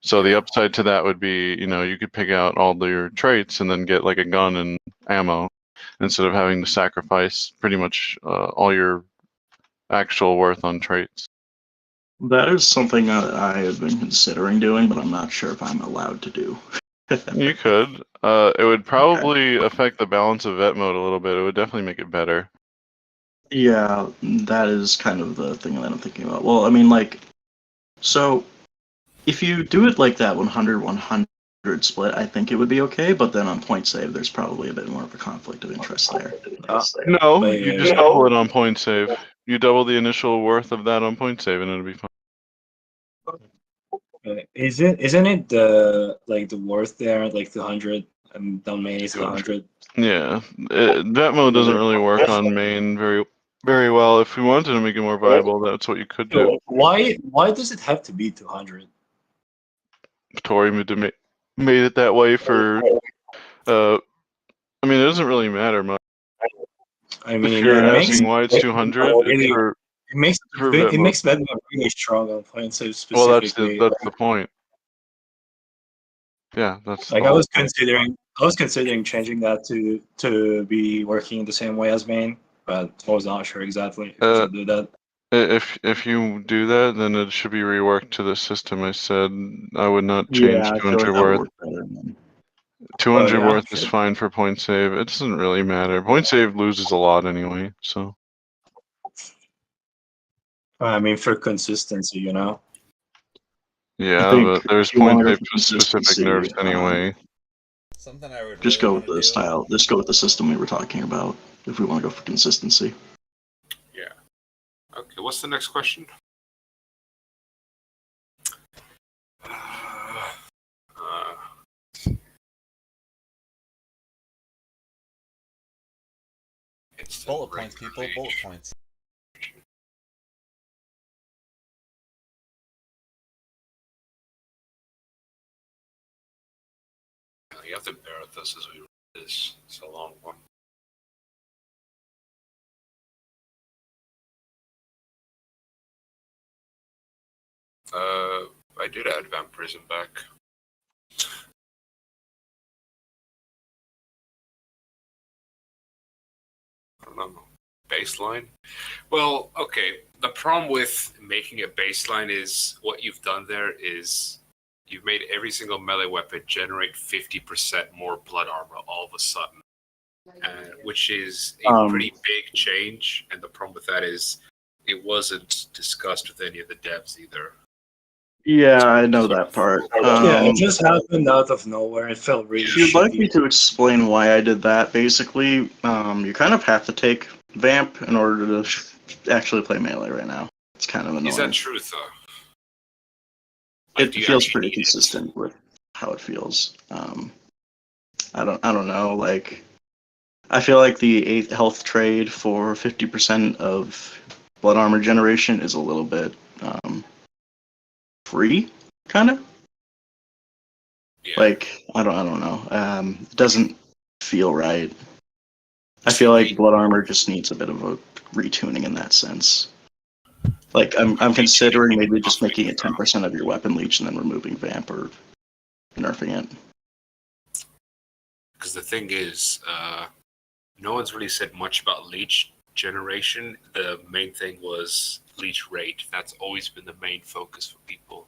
So the upside to that would be, you could pick out all your traits and then get like a gun and ammo instead of having to sacrifice pretty much all your actual worth on traits. That is something that I have been considering doing, but I'm not sure if I'm allowed to do. You could. It would probably affect the balance of vet mode a little bit. It would definitely make it better. Yeah, that is kind of the thing that I'm thinking about. Well, I mean, like, so if you do it like that 100-100 split, I think it would be okay, but then on point save, there's probably a bit more of a conflict of interest there. No, Wait, you wait, just wait. double it on point save. You double the initial worth of that on point save, and it'll be fine. Isn't it the worth there, like the 100 down main is 100? Yeah, vet mode doesn't really work on main very well. If we wanted to make it more viable, that's what you could do. So why does it have to be 200? Tori made it that way for. I mean, it doesn't really matter much. I mean, If you're it makes asking why it's 200, it's really, for it makes vet it mode. makes Batman really strong on point save Well, that's specifically. the point. Yeah, that's Like the I was whole point. considering changing that to be working the same way as main, but I was not sure exactly if I should do that. If you do that, then it should be reworked to the system. I said I would not change Yeah, I feel 200 like that would worth. work better. 200 yeah, worth is fine for point save. It doesn't really matter. Point save loses a lot anyway, so. I mean for consistency, you know. Yeah, think but there's if you point want to save go for for specific consistency, nerfs anyway. Something I would just really go want with to the do. style. Just go with the system we were talking about if we want to go for consistency. Yeah. Okay, what's the next question? It's Bullet points, people. Bullet points. You have to bear with us as we read this. It's a long one. I did add vampirism back. I don't know. Baseline? Well, okay. The problem with making a baseline is what you've done there is you've made every single melee weapon generate 50% more blood armor all of a sudden, which is a pretty big change. And the problem with that is it wasn't discussed with any of the devs either. Yeah, I know that part. Yeah, it just happened out of nowhere. It felt really If you'd like shitty. me to explain why I did that, basically, you kind of have to take Vamp in order to actually play Melee right now. It's kind of annoying. Is that true, though? Like, It do you feels actually pretty need it? consistent with how it feels. I don't know. Like, I feel like the 8 health trade for 50% of blood armor generation is a little bit free, kind of. Yeah. Like, I don't know. It doesn't feel right. I feel like blood armor just needs a bit of a retuning in that sense. Like, I'm considering maybe just making it 10% of your weapon leech and then removing Vamp or nerfing it. Because the thing is, no one's really said much about leech generation. The main thing was leech rate. That's always been the main focus for people.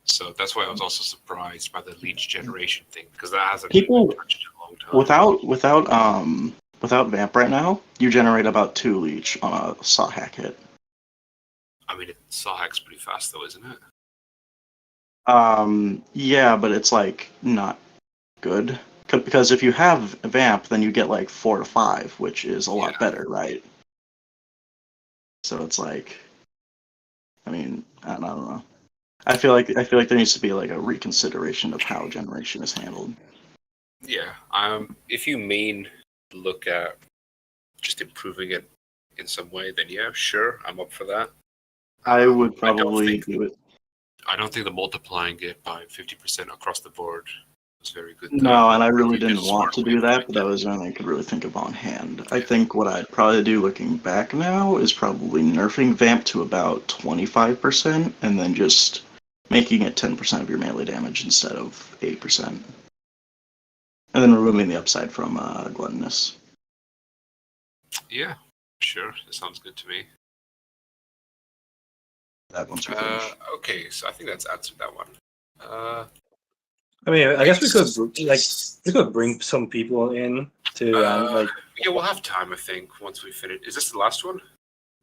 So that's why I was also surprised by the leech generation thing, because that hasn't People been touched in a long time. Without Vamp right now, you generate about 2 leech on a saw hack hit. I mean, saw hack's pretty fast though, isn't it? Yeah, but it's like not good. Because if you have Vamp, then you get like 4 to 5, which is a lot better, right? So it's like, I mean, I don't know. I feel like there needs to be like a reconsideration of how generation is handled. Yeah. If you mean look at just improving it in some way, then yeah, sure, I'm up for that. I would probably do it. I don't think the multiplying it by 50% across the board was very good. No, and I really You did didn't a want smart to way do of that, doing but that it. was the only I could really think of on hand. I think what I'd probably do looking back now is probably nerfing Vamp to about 25% and then just making it 10% of your melee damage instead of 8%. And then removing the upside from Gluttonous. Yeah, sure. That sounds good to me. That once we finish. Okay, so I think that's answered that one. I mean, I guess we could bring some people in to Yeah, we'll have time, I think, once we finish. Is this the last one?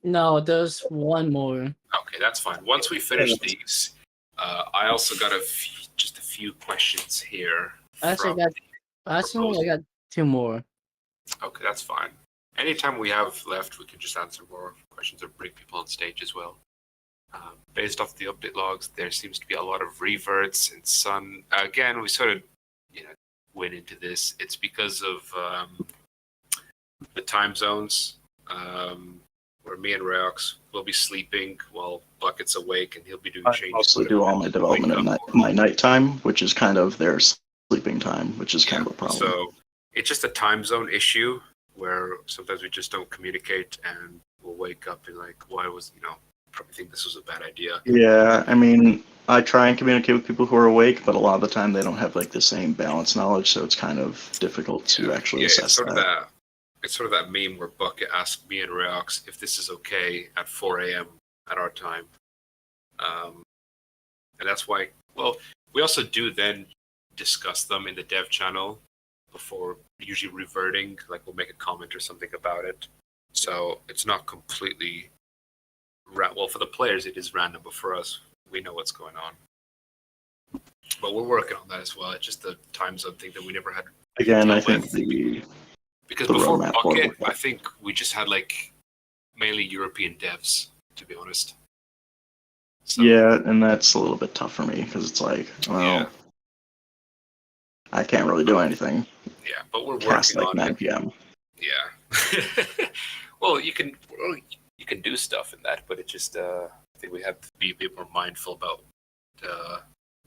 No, there's one more. Okay, that's fine. Once we finish these, I also got just a few questions here. Actually, I got 2 more. Okay, that's fine. Anytime we have left, we can just answer more questions or bring people on stage as well. Based off the update logs, there seems to be a lot of reverts and Sun. Again, we sort of, went into this. It's because of the time zones, where me and Reox will be sleeping while Bucket's awake, and he'll be doing I changes. also do all my development at my nighttime, which is kind of their sleeping time, which is kind of a problem. So it's just a time zone issue where sometimes we just don't communicate, and we'll wake up and like, why was probably think this was a bad idea. Yeah, I mean, I try and communicate with people who are awake, but a lot of the time they don't have like the same balance knowledge, so it's kind of difficult to actually assess it's sort that. Of it's sort of that meme where Bucket asked me and Reox if this is okay at 4 a.m. at our time. And that's why, well, we also do then discuss them in the dev channel before usually reverting, like we'll make a comment or something about it. So it's not completely, well, for the players it is random, but for us, we know what's going on. But we're working on that as well. It's just the time zone thing that we never had. Again, I think because the before roadmap Bucket, forward. I think we just had like mainly European devs, to be honest. So, Yeah, and that's a little bit tough for me because it's like, well, I can't really do anything. Yeah, but we're Cast working like on 9 p.m. Yeah. Well, you can do stuff in that, but it just I think we have to be a bit more mindful about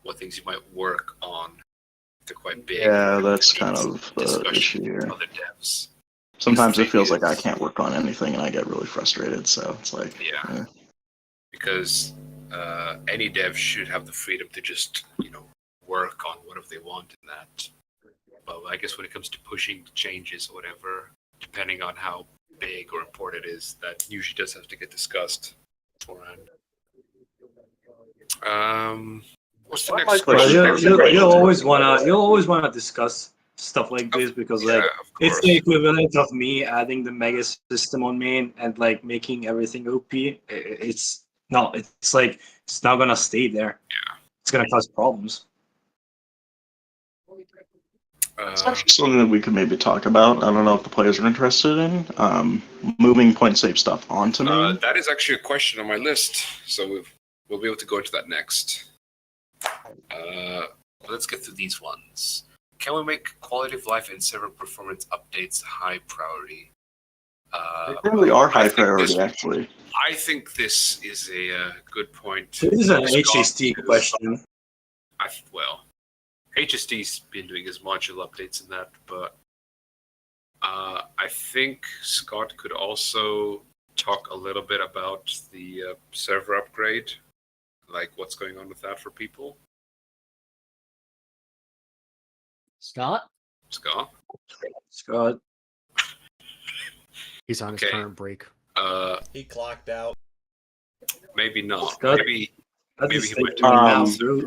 what things you might work on. They're quite big. Yeah, that's kind of the issue here. Other devs. Sometimes it feels like I can't work on anything, and I get really frustrated. So it's like, because any dev should have the freedom to just work on whatever they want in that. But I guess when it comes to pushing changes or whatever, depending on how big or important it is, that usually does have to get discussed beforehand. What's the next question? You'll always wanna discuss stuff like this because it's the equivalent of me adding the mega system on main and like making everything OP. It's not gonna stay there. Yeah. It's gonna cause problems. it's actually something that we could maybe talk about. I don't know if the players are interested in moving point save stuff onto main. That is actually a question on my list, so we'll be able to go into that next. Let's get through these ones. Can we make quality of life and server performance updates high priority? They really are high priority, actually. I think this is a good point. This is an HST question. HST's been doing his module updates in that, but I think Scott could also talk a little bit about the server upgrade, like what's going on with that for people. Scott? He's on his current break. He clocked out. Maybe not. Scott? Maybe he might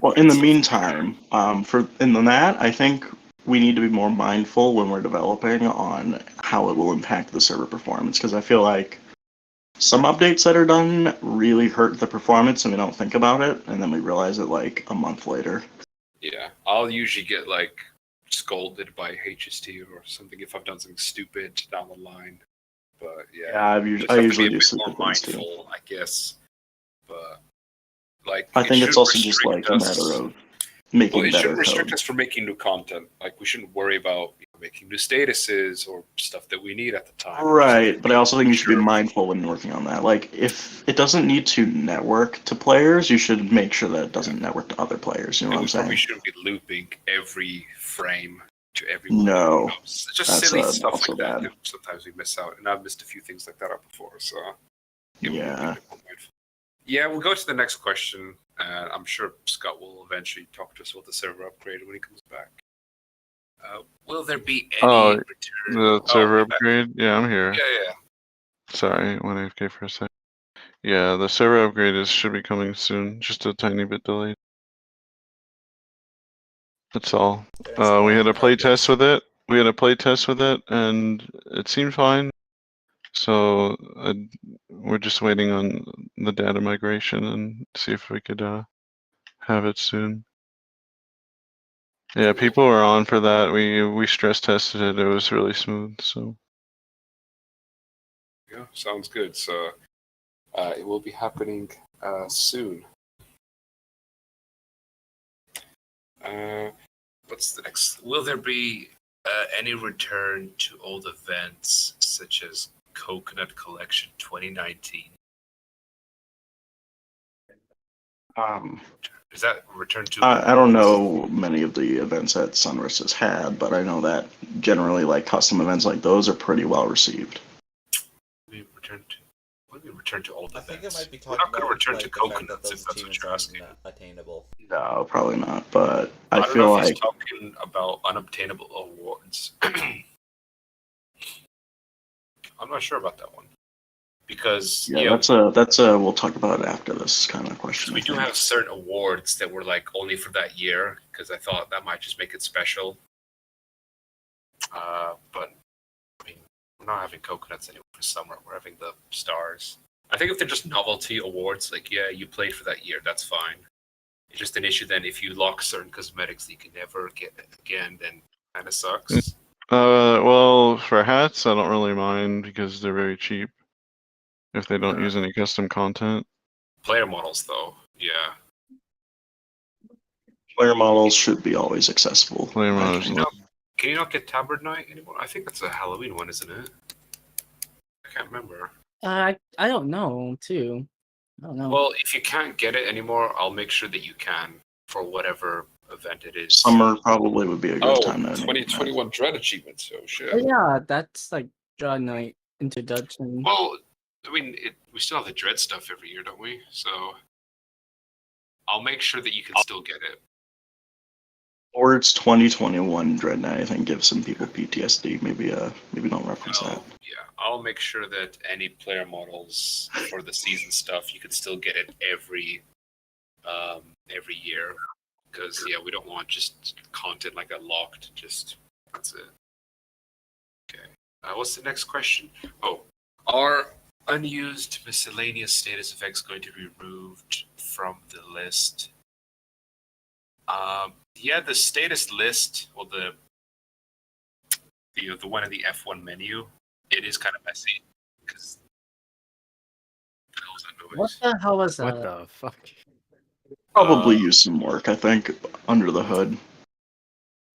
Well, in the meantime, in that, I think we need to be more mindful when we're developing on how it will impact the server performance, because I feel like some updates that are done really hurt the performance and we don't think about it, and then we realize it like a month later. Yeah, I'll usually get like scolded by HST or something if I've done something stupid down the line. But I usually do more mindful, I guess. But like, I think it's also just like a matter of making better it shouldn't restrict code. us from making new content. Like, we shouldn't worry about making new statuses or stuff that we need at the time. Right, but I also think you should be mindful when working on that. Like, if it doesn't need to network to players, you should make sure that it doesn't network to other players. You know And what I'm we probably saying? shouldn't be looping every frame to everyone. No, It's just that's, silly stuff also like that. bad. that sometimes we miss out, and I've missed a few things like that out before. So Yeah. Yeah, we'll go to the next question. I'm sure Scott will eventually talk to us about the server upgrade when he comes back. Will there be any return? The server yeah. upgrade? Yeah, I'm here. Yeah. Sorry, went AFK for a sec. Yeah, the server upgrade should be coming soon, just a tiny bit delayed. That's all. We had a play test with it. And it seemed fine. So we're just waiting on the data migration and see if we could have it soon. Yeah, people were on for that. We stress tested it. It was really smooth. So Yeah, sounds good. So it will be happening soon. What's the next? Will there be any return to old events such as Coconut Collection 2019? Is that return to? I don't know many of the events that Sunrust has had, but I know that generally, like custom events like those, are pretty well received. We return to. What do we return to old I events? think it might be We're talking not going to about return like, to the fact that coconuts if those that's what achievements you're are asking. unattainable. No, probably not. But I don't feel know if he's like talking about unobtainable awards. I'm not sure about that one because that's a we'll talk about it after this kind of question. we do have certain awards that were like only for that year because I thought that might just make it special. But I mean, we're not having coconuts anymore for summer. We're having the stars. I think if they're just novelty awards, like yeah, you played for that year, that's fine. It's just an issue then if you lock certain cosmetics that you can never get again, then kind of sucks. well, for hats, I don't really mind because they're very cheap. If they don't use any custom content. Player models, though, yeah. Player models should be always accessible. Player models. Can you not get Tabard Night anymore? I think that's a Halloween one, isn't it? I can't remember. I don't know too. I don't know. Well, if you can't get it anymore, I'll make sure that you can for whatever event it is. Summer probably would be a good time to 2021 Dread achievements. Oh shit. Oh, yeah, that's like Dread Knight introduction. Well, I mean, we still have the Dread stuff every year, don't we? So I'll make sure that you can still get it. Or it's 2021 Dread Knight. I think gives some people PTSD. Maybe don't reference that. Yeah, I'll make sure that any player models for the season stuff you can still get it every year because yeah, we don't want just content like that locked. Just that's it. Okay. What's the next question? Oh, are unused miscellaneous status effects going to be removed from the list? Yeah, the status list, well, the one in the F1 menu, it is kind of messy because What the hell was that? What the fuck? Probably use some work, I think, under the hood.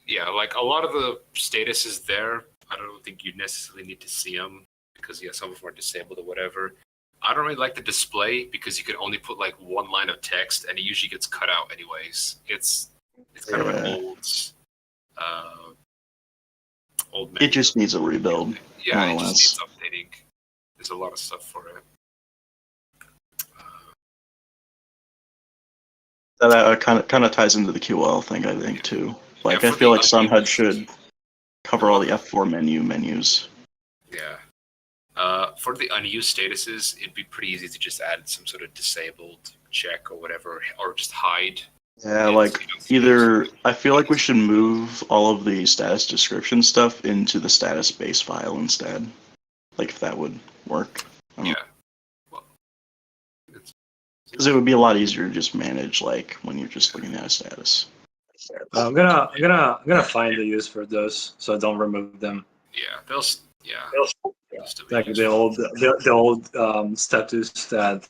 Yeah, like a lot of the statuses there, I don't think you necessarily need to see them because yeah, some of them are disabled or whatever. I don't really like the display because you can only put like one line of text and it usually gets cut out anyways. It's kind of an old menu. It just needs a rebuild. Yeah, it just needs updating. There's a lot of stuff for it. That kind of ties into the QL thing, I think, too. Like, I feel like Sunhud should cover all the F4 menus. Yeah. For the unused statuses, it'd be pretty easy to just add some sort of disabled check or whatever, or just hide. Yeah, like, either, I feel like we should move all of the status description stuff into the status base file instead. Like, if that would work. Yeah. Because it would be a lot easier to just manage, like, when you're just looking at a status. I'm gonna find a use for those, so I don't remove them. Yeah, like the old status that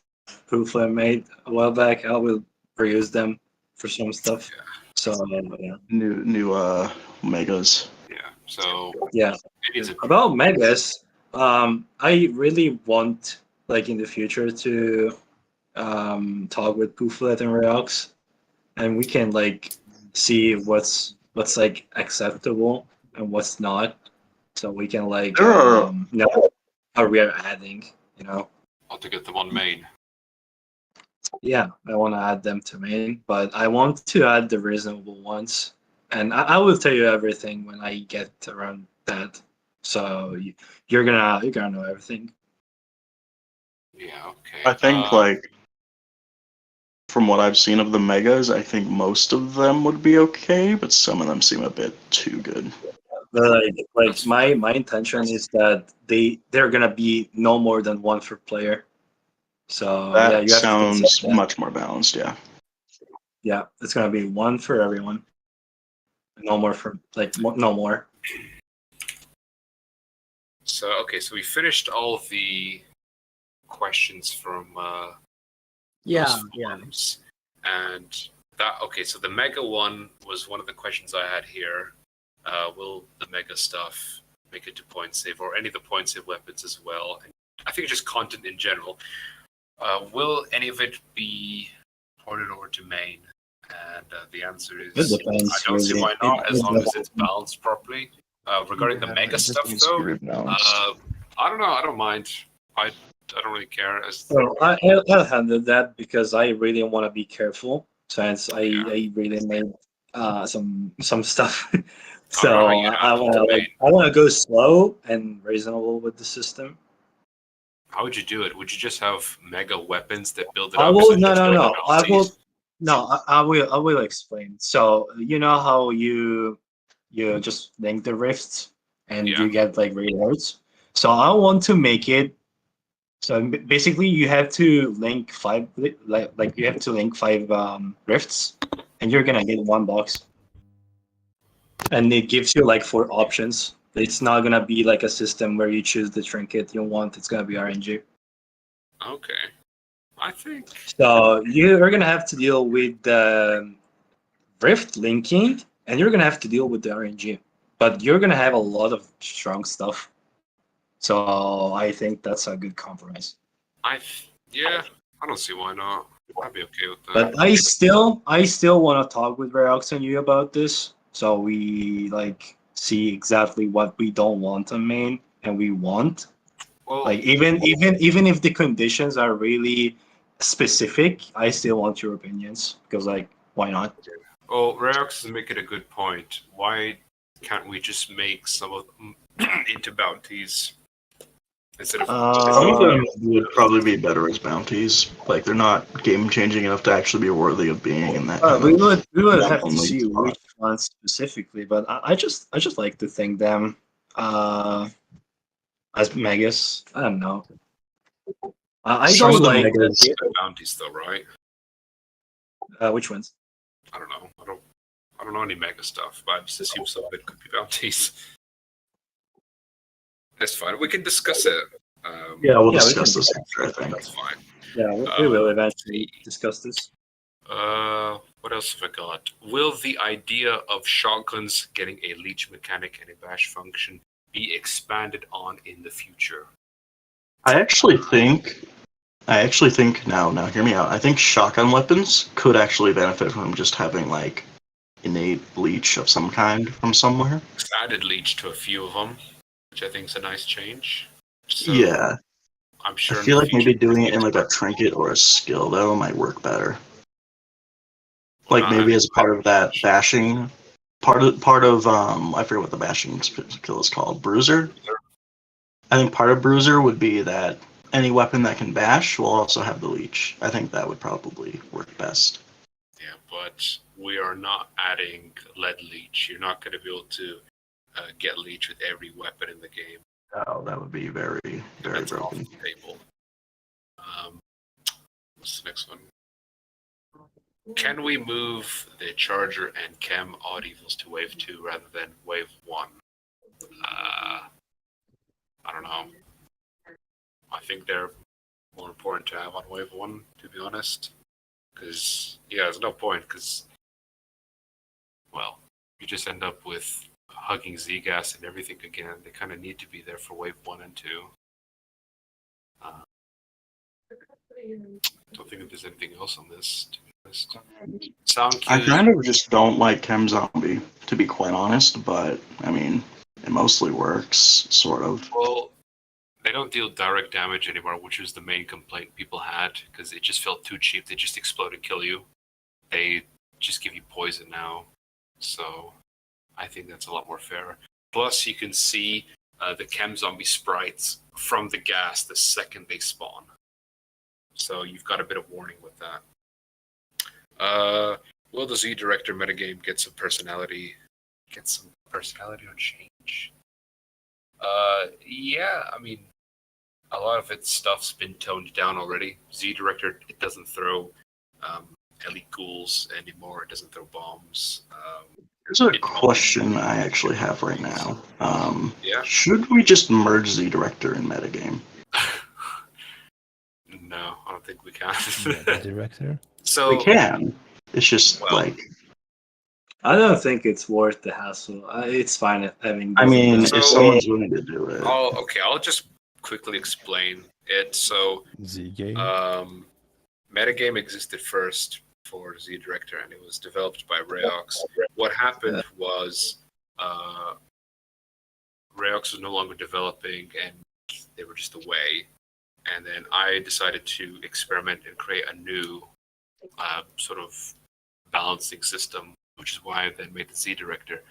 Pooflin made a while back. I will reuse them for some stuff. Yeah. So yeah. New megas. Yeah. So Yeah. maybe it's a About megas, I really want like in the future to talk with Pooflet and Reox, and we can like see what's like acceptable and what's not, so we can like There are know how we are adding. I'll to get them on main. Yeah, I want to add them to main, but I want to add the reasonable ones, and I will tell you everything when I get around that. So you're gonna know everything. Yeah, okay. I think like from what I've seen of the megas, I think most of them would be okay, but some of them seem a bit too good. But like That's my intention is that they're gonna be no more than one for player. So yeah, That you have to consider sounds that. much more balanced, yeah. Yeah, it's gonna be one for everyone. No more for no more. So okay, so we finished all the questions from those forums, and that okay. So the mega one was one of the questions I had here. Will the mega stuff make it to point save, or any of the point save weapons as well? And I think just content in general. Will any of it be ported over to main? And the answer is It depends, I don't see really. why not, as It long as it's balanced properly. Regarding the mega stuff, though, I don't know. I don't mind. I don't really care. As Well, I'll handle that because I really want to be careful since Yeah. I really made some stuff. Alright, So you know, I want to main. I want to go slow and reasonable with the system. How would you do it? Would you just have mega weapons that build it I up? will so no there's no no. I penalties? will no. I will explain. So you know how you just link the rifts and Yeah. you get like rewards. So I want to make it. So basically, you have to link five like you have to link five rifts, and you're gonna get one box. And it gives you like four options. It's not gonna be like a system where you choose the trinket you want. It's gonna be RNG. Okay. I think. So you're gonna have to deal with the rift linking, and you're gonna have to deal with the RNG. But you're gonna have a lot of strong stuff. So I think that's a good compromise. Yeah. I don't see why not. I'd be okay with that. But I still want to talk with Reox and you about this, so we like see exactly what we don't want on main and we want. Well, Like even if the conditions are really specific, I still want your opinions because like why not? well, Reox is making a good point. Why can't we just make some of them into bounties instead of? Some of them would probably be better as bounties. Like they're not game changing enough to actually be worthy of being in that. Kind we of would have to only see spot. which ones specifically, but I just like to think them as megas. I don't know. I Some don't of the like megas- bounties, though, right? which ones. I don't know. I don't know any mega stuff, but I just assume some of it could be bounties. That's fine. We can discuss it. Yeah, we'll Yeah, we discuss can- this after, I think. That's fine. Yeah, we will eventually discuss this. What else have I got? Will the idea of shotguns getting a leech mechanic and a bash function be expanded on in the future? I actually think now hear me out. I think shotgun weapons could actually benefit from just having like innate leech of some kind from somewhere. It's added leech to a few of them, which I think is a nice change. So Yeah, I'm sure. I feel like maybe future- doing it in like a trinket or a skill though might work better. Like maybe as part of that bashing part of I forget what the bashing skill is called. Bruiser. I think part of Bruiser would be that any weapon that can bash will also have the leech. I think that would probably work best. Yeah, but we are not adding lead leech. You're not going to be able to get leech with every weapon in the game. Oh, that would be very, very That's off broken. the table. What's the next one? Can we move the Charger and Chem odd evils to wave 2 rather than wave 1? I don't know. I think they're more important to have on wave 1, to be honest. Because, yeah, there's no point, because, well, you just end up with hugging Z-Gas and everything again. They kind of need to be there for wave 1 and 2. Don't think that there's anything else on this, to be honest. Sound I cues. kind of just don't like Chem Zombie, to be quite honest, but I mean, it mostly works, sort of. Well, they don't deal direct damage anymore, which was the main complaint people had, because it just felt too cheap. They just explode and kill you. They just give you poison now. So I think that's a lot more fair. Plus, you can see the Chem Zombie sprites from the gas the second they spawn. So you've got a bit of warning with that. Will the Z Director metagame get some personality? Get some personality or change? Yeah, I mean, a lot of its stuff's been toned down already. Z Director, it doesn't throw elite ghouls anymore. It doesn't throw bombs. There's a question I actually have right now. Yeah? Should we just merge Z Director in metagame? No, I don't think we can. The director. So We can. It's just Well, like, I don't think it's worth the hassle. It's fine. I mean, So- if someone's willing to do it. I'll just quickly explain it. So Z game. metagame existed first for Z Director, and it was developed by Rayox. What happened was Rayox was no longer developing, and they were just away. And then I decided to experiment and create a new sort of balancing system, which is why I then made the Z Director.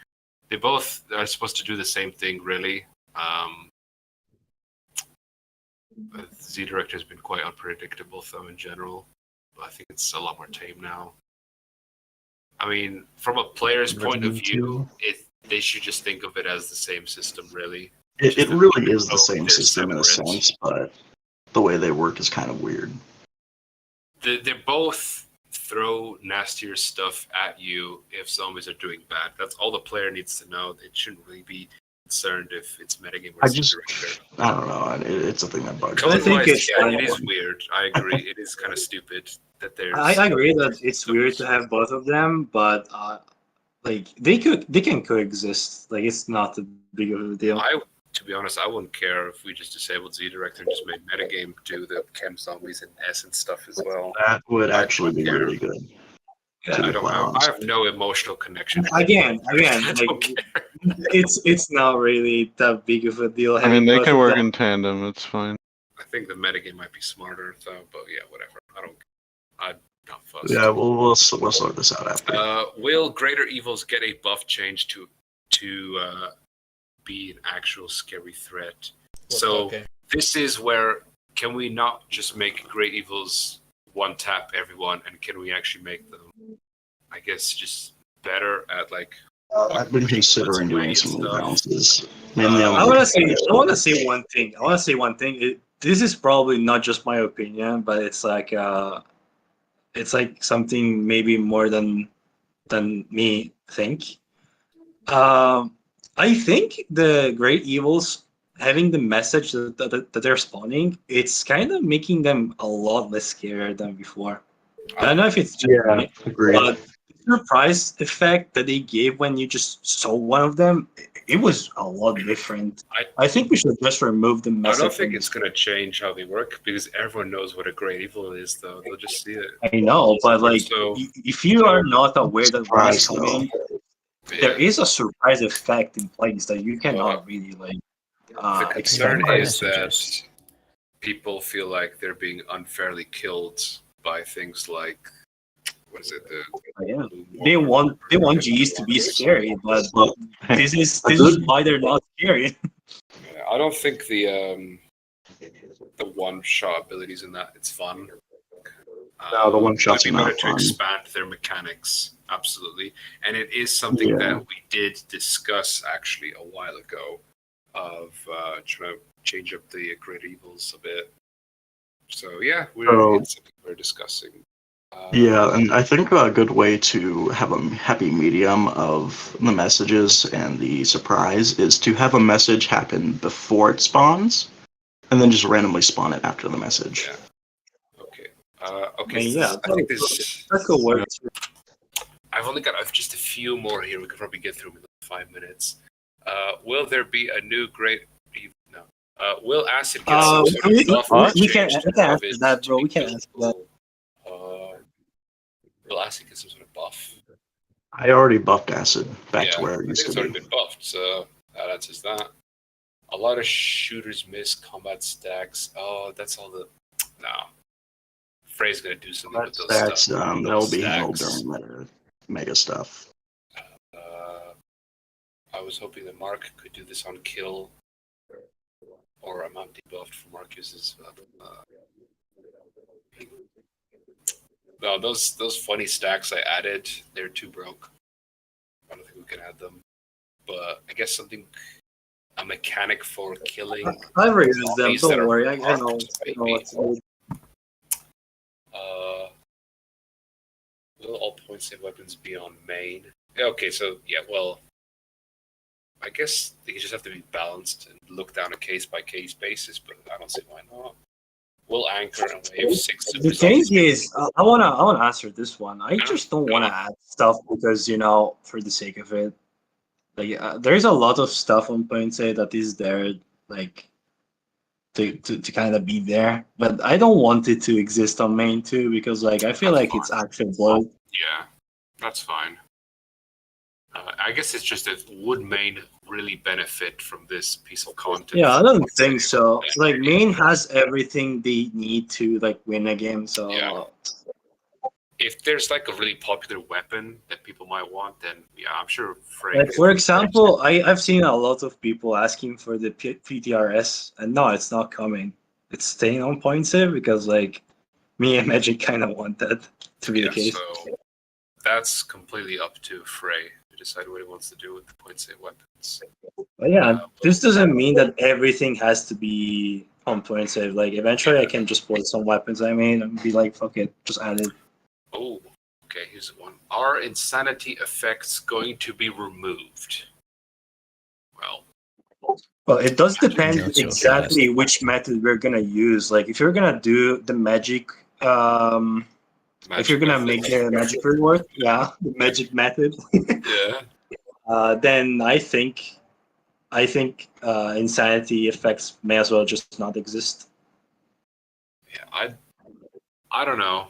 They both are supposed to do the same thing, really. Z Director has been quite unpredictable, though, in general. I think it's a lot more tame now. I mean, from a player's point of view, they should just think of it as the same system, really. It really is the same they're system in a separate. sense, but the way they work is kind of weird. They both throw nastier stuff at you if zombies are doing bad. That's all the player needs to know. They shouldn't really be concerned if it's metagame or director. I don't know. It's a thing that bugs me. I think it's it is weird. I agree. It is kind of stupid that there's. I agree that it's weird to have both of them, but like they can coexist. Like it's not a big of a deal. To be honest, I wouldn't care if we just disabled Z Director and just made metagame do the chem zombies and essence stuff as well. That would actually be really good. Yeah, to I be don't quite know. honest. I have no emotional connection. Again, I like don't care. it's not really that big of a deal. I mean, they having can both work of them. in tandem. It's fine. I think the metagame might be smarter though, but yeah, whatever. I'm not fussed. Yeah, we'll sort this out after. Will Greater Evils get a buff change to be an actual scary threat? So okay. this is where, can we not just make Great Evils one tap everyone, and can we actually make them, I guess, just better at like? I've been considering doing some stuff. rebalances. I want to say one thing. This is probably not just my opinion, but it's like something maybe more than me think. I think the Great Evils having the message that they're spawning, it's kind of making them a lot less scary than before. I don't know if it's just me, agreed. but the surprise effect that they gave when you just saw one of them, it was a lot different. I think we should just remove the I message. don't think it's going to change how they work because everyone knows what a Great Evil is, though. They'll just see it. I know, but like, So- if you are not aware that one is Surprise, though. coming, there is a surprise effect in place that you cannot really like. The concern expand. is that people feel like they're being unfairly killed by things like, what is it? Yeah. They want Gs to be scary, but this is why they're not scary. I don't think the one-shot abilities in that, it's fun. No, the one-shots It'd be are not better to fun. expand their mechanics, absolutely. And it is something that we did discuss actually a while ago of trying to change up the Great Evils a bit. So yeah, it's something we're discussing. Yeah, and I think a good way to have a happy medium of the messages and the surprise is to have a message happen before it spawns, and then just randomly spawn it after the message. Yeah. Okay. Okay. I mean, so yeah, I think this. that could work. I've only got just a few more here. We could probably get through in 5 minutes. Will there be a new great? No. Will Acid get some sort of buff or we can't change to answer Rabbit that, to bro. be We can't answer that. killable? Will Acid get some sort of buff? I already buffed acid back Yeah, to where I it think used it's to already be. been buffed, so that answers that. A lot of shooters miss combat stacks. Oh, that's all the. No. Frey's gonna do something with those That's stuff. that'll be handled stacks. during the mega stuff. I was hoping that Mark could do this on kill, or I'm not debuffed for Marcus's. No, those funny stacks I added, they're too broke. I don't think we can add them. But I guess a mechanic for killing. I reused them. zombies that Don't are worry. I know. marked, I know what to do. Will all point save weapons be on main? Yeah, okay, so yeah, well, I guess they just have to be balanced and look down a case by case basis, but I don't see why not. Will anchor and wave 6 The thing is, I wanna answer this one. I just don't Go wanna on. add stuff because for the sake of it. Like there's a lot of stuff on Point Say that is there, like to kind of be there, but I don't want it to exist on main too because I feel That's like it's actionable. Yeah, that's fine. I guess it's just that would main really benefit from this piece of content? Yeah, I don't think so. Like main has everything they need to win a game. So Yeah. If there's a really popular weapon that people might want, then yeah, I'm sure Frey. for example, I've seen a lot of people asking for the PTRS, and no, it's not coming. It's staying on Point Save because me and Magic kind of want that to be the case. So that's completely up to Frey to decide what he wants to do with the point save weapons. But yeah, this doesn't mean that everything has to be on Point Save. Eventually, I can just port some weapons I made and be like, fuck it, just add it. Oh, okay, here's one. Are insanity effects going to be removed? Well, it does depend Not so exactly which method we're gonna use. If you're gonna do the magic, if you're gonna make the magic reward, yeah, the magic method, yeah, then I think insanity effects may as well just not exist. yeah, I don't know.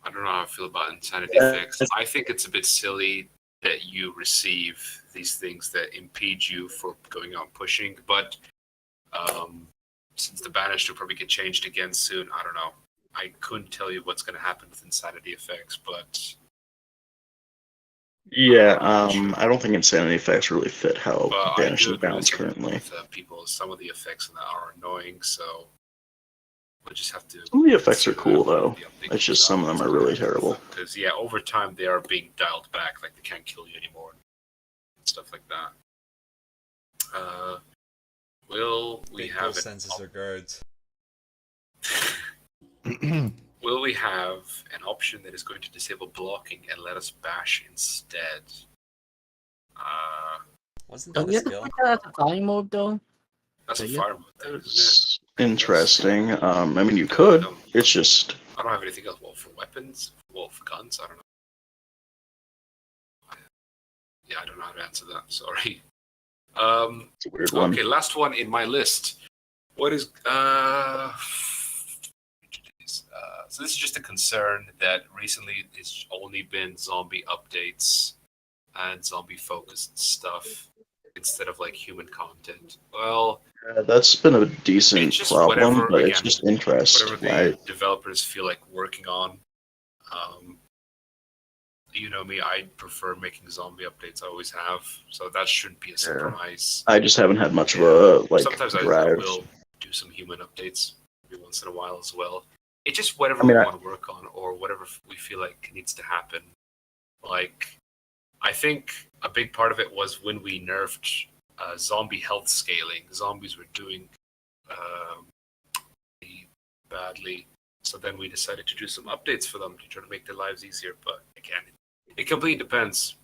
I don't know how I feel about insanity effects. I think it's a bit silly that you receive these things that impede you from going out and pushing, but since the banish will probably get changed again soon, I don't know. I couldn't tell you what's going to happen with insanity effects, but Yeah, I don't think insanity effects really fit how I do banishing agree balance with currently. people. Some of the effects in that are annoying, so we'll just have to. Some of the effects are cool though. the update It's just comes some of out. them are really terrible. Because yeah, over time they are being dialed back, like they can't kill you anymore, and stuff like that. Will we Big have senses or guards? Will we have an option that is going to disable blocking and let us bash instead? Wasn't Don't that we a have to skill? put that at the flying mode though? That's a Yeah. fire mode, though, isn't It's interesting. I mean, you could. It's just it? I don't have anything else. Well, for weapons, well, for guns, I don't know. Yeah, I don't know how to answer that. Sorry. it's a weird one. Okay, last one in my list. What is so this is just a concern that recently it's only been zombie updates and zombie focused stuff instead of human content. Well, That's been a decent it's just problem, whatever, but it's again, just interest, whatever the right? developers feel like working on. You know me, I prefer making zombie updates. I always have, so that shouldn't be a surprise. I just haven't had much of a Sometimes I drive. will do some human updates every once in a while as well. It's just whatever I mean, we want to work on or whatever we feel like needs to happen. I think a big part of it was when we nerfed zombie health scaling. Zombies were doing badly, so then we decided to do some updates for them to try to make their lives easier. But again, it completely depends.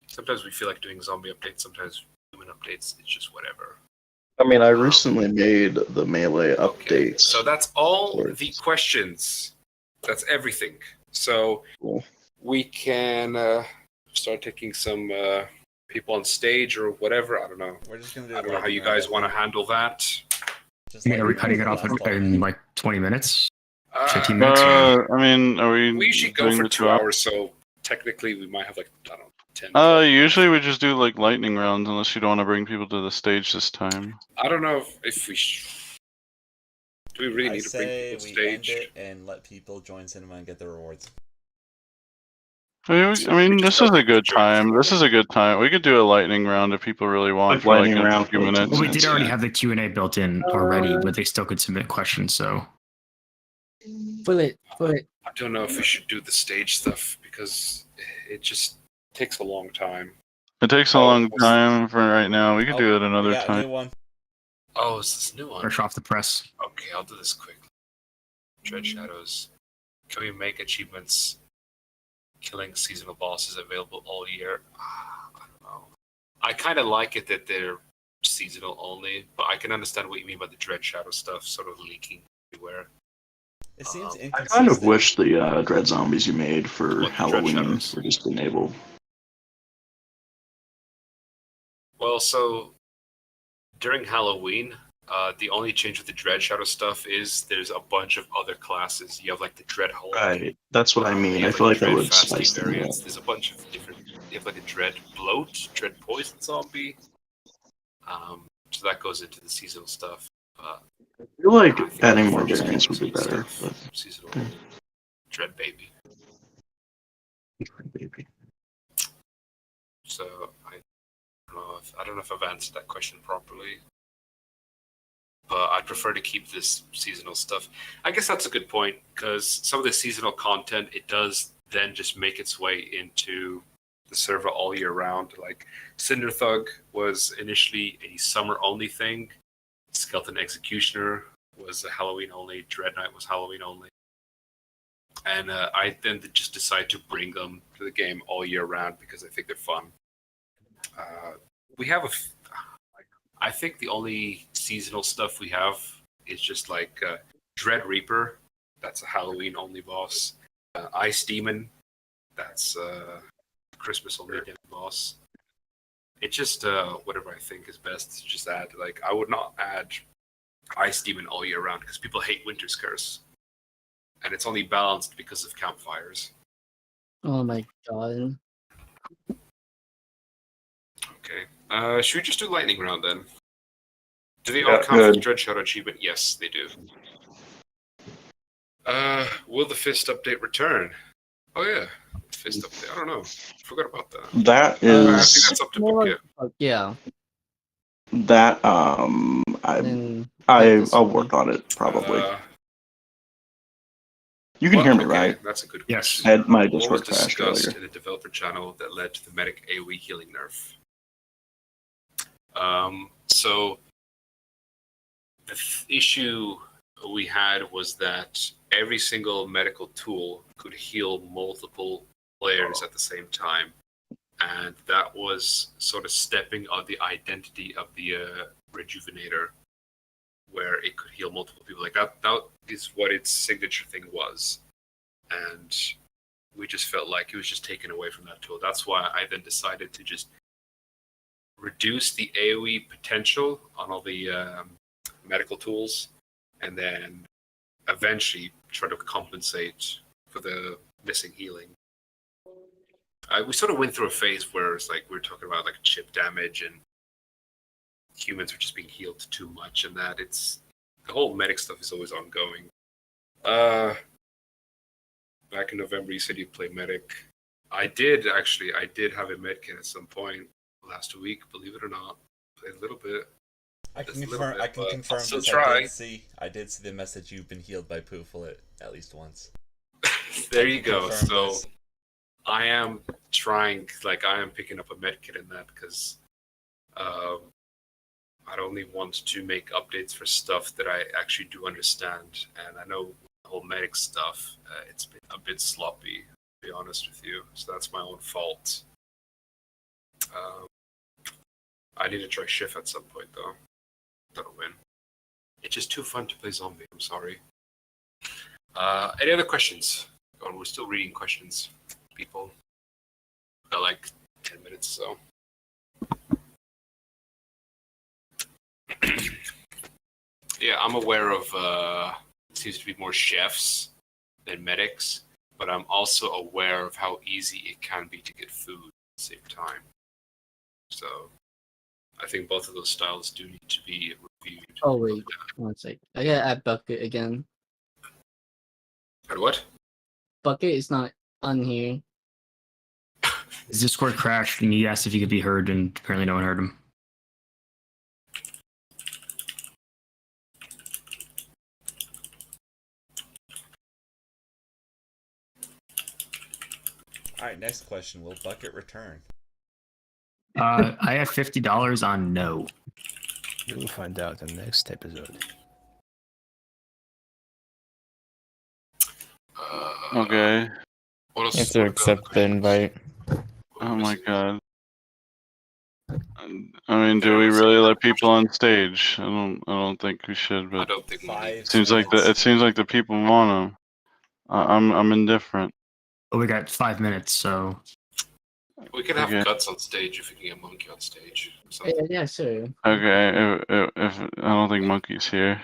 Sometimes we feel like doing zombie updates, sometimes human updates. It's just whatever. I mean, I recently made the melee updates. So that's all the questions. That's everything. So Cool. we can start taking some people on stage or whatever. I don't know. We're just gonna do. I don't know how you guys want to handle that. Just I mean, are we like cutting it off last time. in like 20 minutes? 15 Uh, minutes? Or... I mean, are we? we usually go doing for the 2 hours, so technically we might have like, I don't know, 10. 12 Usually minutes. we just do like lightning rounds, unless you don't want to bring people to the stage this time. I don't know if we do. We really I need to bring say people to we end stage. it and let people join cinema and get their rewards. I So mean, we just this is go a good join time. cinema. This is a good time. We could do a lightning round if people really want Like for like lightning a round few for minutes. 10 Well, we did already Yeah. have the Q&A built in already, but they still could submit questions, so... Pull it. I don't know if we should do the stage stuff because it just takes a long time. It takes a Oh, long what's- time for right now. We could do it we another got a time. new one. Oh, is this a new one? Fresh off the press. Okay, I'll do this quick. Dread Shadows. Can we make achievements killing seasonal bosses available all year? I don't know. I kind of like it that they're seasonal only, but I can understand what you mean by the Dread Shadow stuff sort of leaking everywhere. It seems I I inconsistent. kind of wish the Dread Zombies you made for What, the Dread Halloween Shadows? were just enabled. Well, so during Halloween, the only change with the Dread Shadow stuff is there's a bunch of other classes. You have like the Dread Hulk. Right. That's what I mean. You I have, feel a like that Dread would Fasty spice things variants. up. There's a bunch of different. You have like a Dread Bloat, Dread Poison Zombie. So that goes into the seasonal stuff. I feel like I think adding I more prefer just variants would be seasonal better. stuff. But Seasonal Dread Baby. maybe. So I don't know if I've answered that question properly. But I'd prefer to keep this seasonal stuff. I guess that's a good point because some of the seasonal content it does then just make its way into the server all year round. Like Cinder Thug was initially a summer only thing. Skeleton Executioner was a Halloween only. Dread Knight was Halloween only. And I then just decided to bring them to the game all year round because I think they're fun. We have I think the only seasonal stuff we have is just like Dread Reaper. That's a Halloween only boss. Ice Demon. That's Christmas only boss. It's just whatever I think is best to just add. Like I would not add Ice Demon all year round because people hate Winter's Curse, and it's only balanced because of campfires. Oh my god. Okay. Should we just do lightning round then? Do they all count for the Dread Shadow achievement? Yes, they do. Will the Fist update return? Oh yeah, Fist update. I don't know. Forgot about that. That I think is that's up to More Bookia. like, yeah. that Then I'll work on it probably. You can hear me, okay, right? That's a good Yes. I had my What was Discord crashed discussed earlier. in the developer channel that led to the medic AoE healing nerf? So the issue we had was that every single medical tool could heal multiple players at the same time, and that was sort of stepping on the identity of the Rejuvenator, where it could heal multiple people. Like that is what its signature thing was, and we just felt like it was just taken away from that tool. That's why I then decided to just reduce the AoE potential on all the medical tools, and then eventually try to compensate for the missing healing. We sort of went through a phase where it's like we were talking about like chip damage and humans were just being healed too much, and that it's the whole medic stuff is always ongoing. Back in November, you said you'd play medic. I did have a medkit at some point last week. Believe it or not, played a little bit. I can Just a confirm. little I bit, can but confirm I'll still this. try. I did see the message. You've been healed by Poofle at least once. There you go. Confirm So this. I am trying. Like I am picking up a medkit in that because I'd only want to make updates for stuff that I actually do understand, and I know the whole medic stuff. It's been a bit sloppy, to be honest with you. So that's my own fault. I need to try Shift at some point, though. That'll win. It's just too fun to play zombie. I'm sorry. Any other questions? Oh, we're still reading questions, people. got like 10 minutes or so. Yeah, I'm aware of seems to be more chefs than medics, but I'm also aware of how easy it can be to get food at the same time. So I think both of those styles do need to be reviewed. Oh wait, one sec. I gotta add bucket again. And what? Bucket is not on here. His Discord crashed, and he asked if he could be heard, and apparently no one heard him. All right, next question: will Bucket return? I have $50 on no. We'll find out in the next episode. Okay. What else You have to accept the invite. Oh my god. I mean, do we really let people on stage? I don't think we should, I but don't think we need. 5 it seems like the people want them. I'm indifferent. But we got 5 minutes, so We can have Okay. Guts on stage if we can get Monkey on stage. So Yeah, sure. Okay, if I don't think Monkey's here.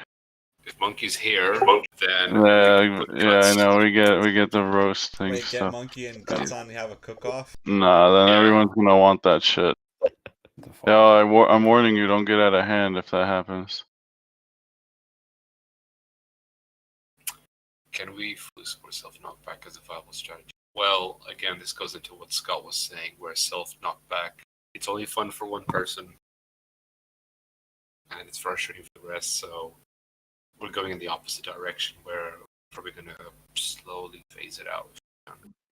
if Monkey's here, then Yeah, put yeah, I Guts. know. We get the roast thing Wait, get stuff. Monkey and Guts on. And have a cook-off. Nah, then Yeah. everyone's gonna want that shit. The fuck? Yeah, I'm warning you. Don't get out of hand if that happens. Can we fully support self-knockback as a viable strategy? Well, again, this goes into what Scott was saying, where self-knockback, it's only fun for one person, and it's frustrating for the rest, so we're going in the opposite direction, where we're probably going to slowly phase it out.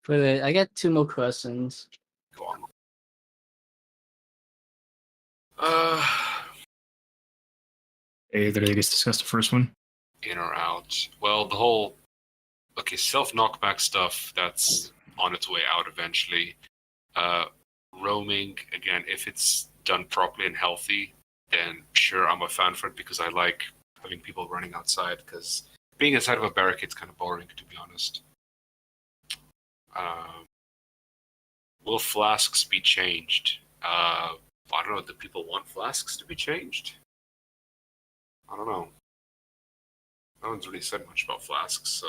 But I got 2 more questions. Go on. either they just discuss the first one. In or out? Well, the whole... Okay, self-knockback stuff, that's on its way out eventually. Roaming, again, if it's done properly and healthy, then sure, I'm a fan for it because I like having people running outside, because being inside of a barricade is kind of boring, to be honest. Will flasks be changed? I don't know, do people want flasks to be changed? I don't know. No one's really said much about flasks, so...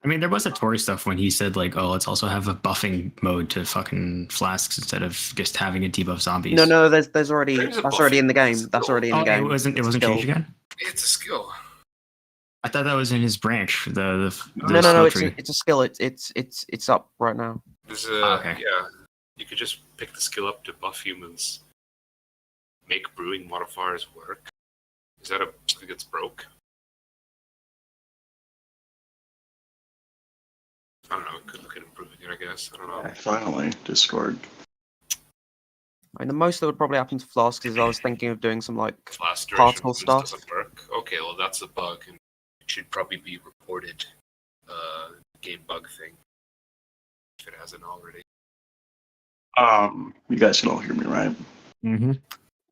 I mean, there was a Tory stuff when he said, like, oh, let's also have a buffing mode to fucking flasks instead of just having it debuff zombies. No, there's already There's a that's already in the buffing game. That's skill. already in Oh, the game. it wasn't Skill. changed again? It's a skill. I thought that was in his branch. The No, skill it's tree. it's a skill. It's up right now. There's Okay. Yeah, you could just pick the skill up to buff humans. Make brewing modifiers work. Is that something that's broke? I don't know. Could look at improving it, I guess. I don't know. Finally, Discord. I mean, the most that would probably happen to flasks is I was thinking of doing some like Flash duration particle boost stuff. doesn't work. Okay, well that's a bug, and it should probably be reported. Game bug thing, if it hasn't already. You guys can all hear me, right? Mm-hmm.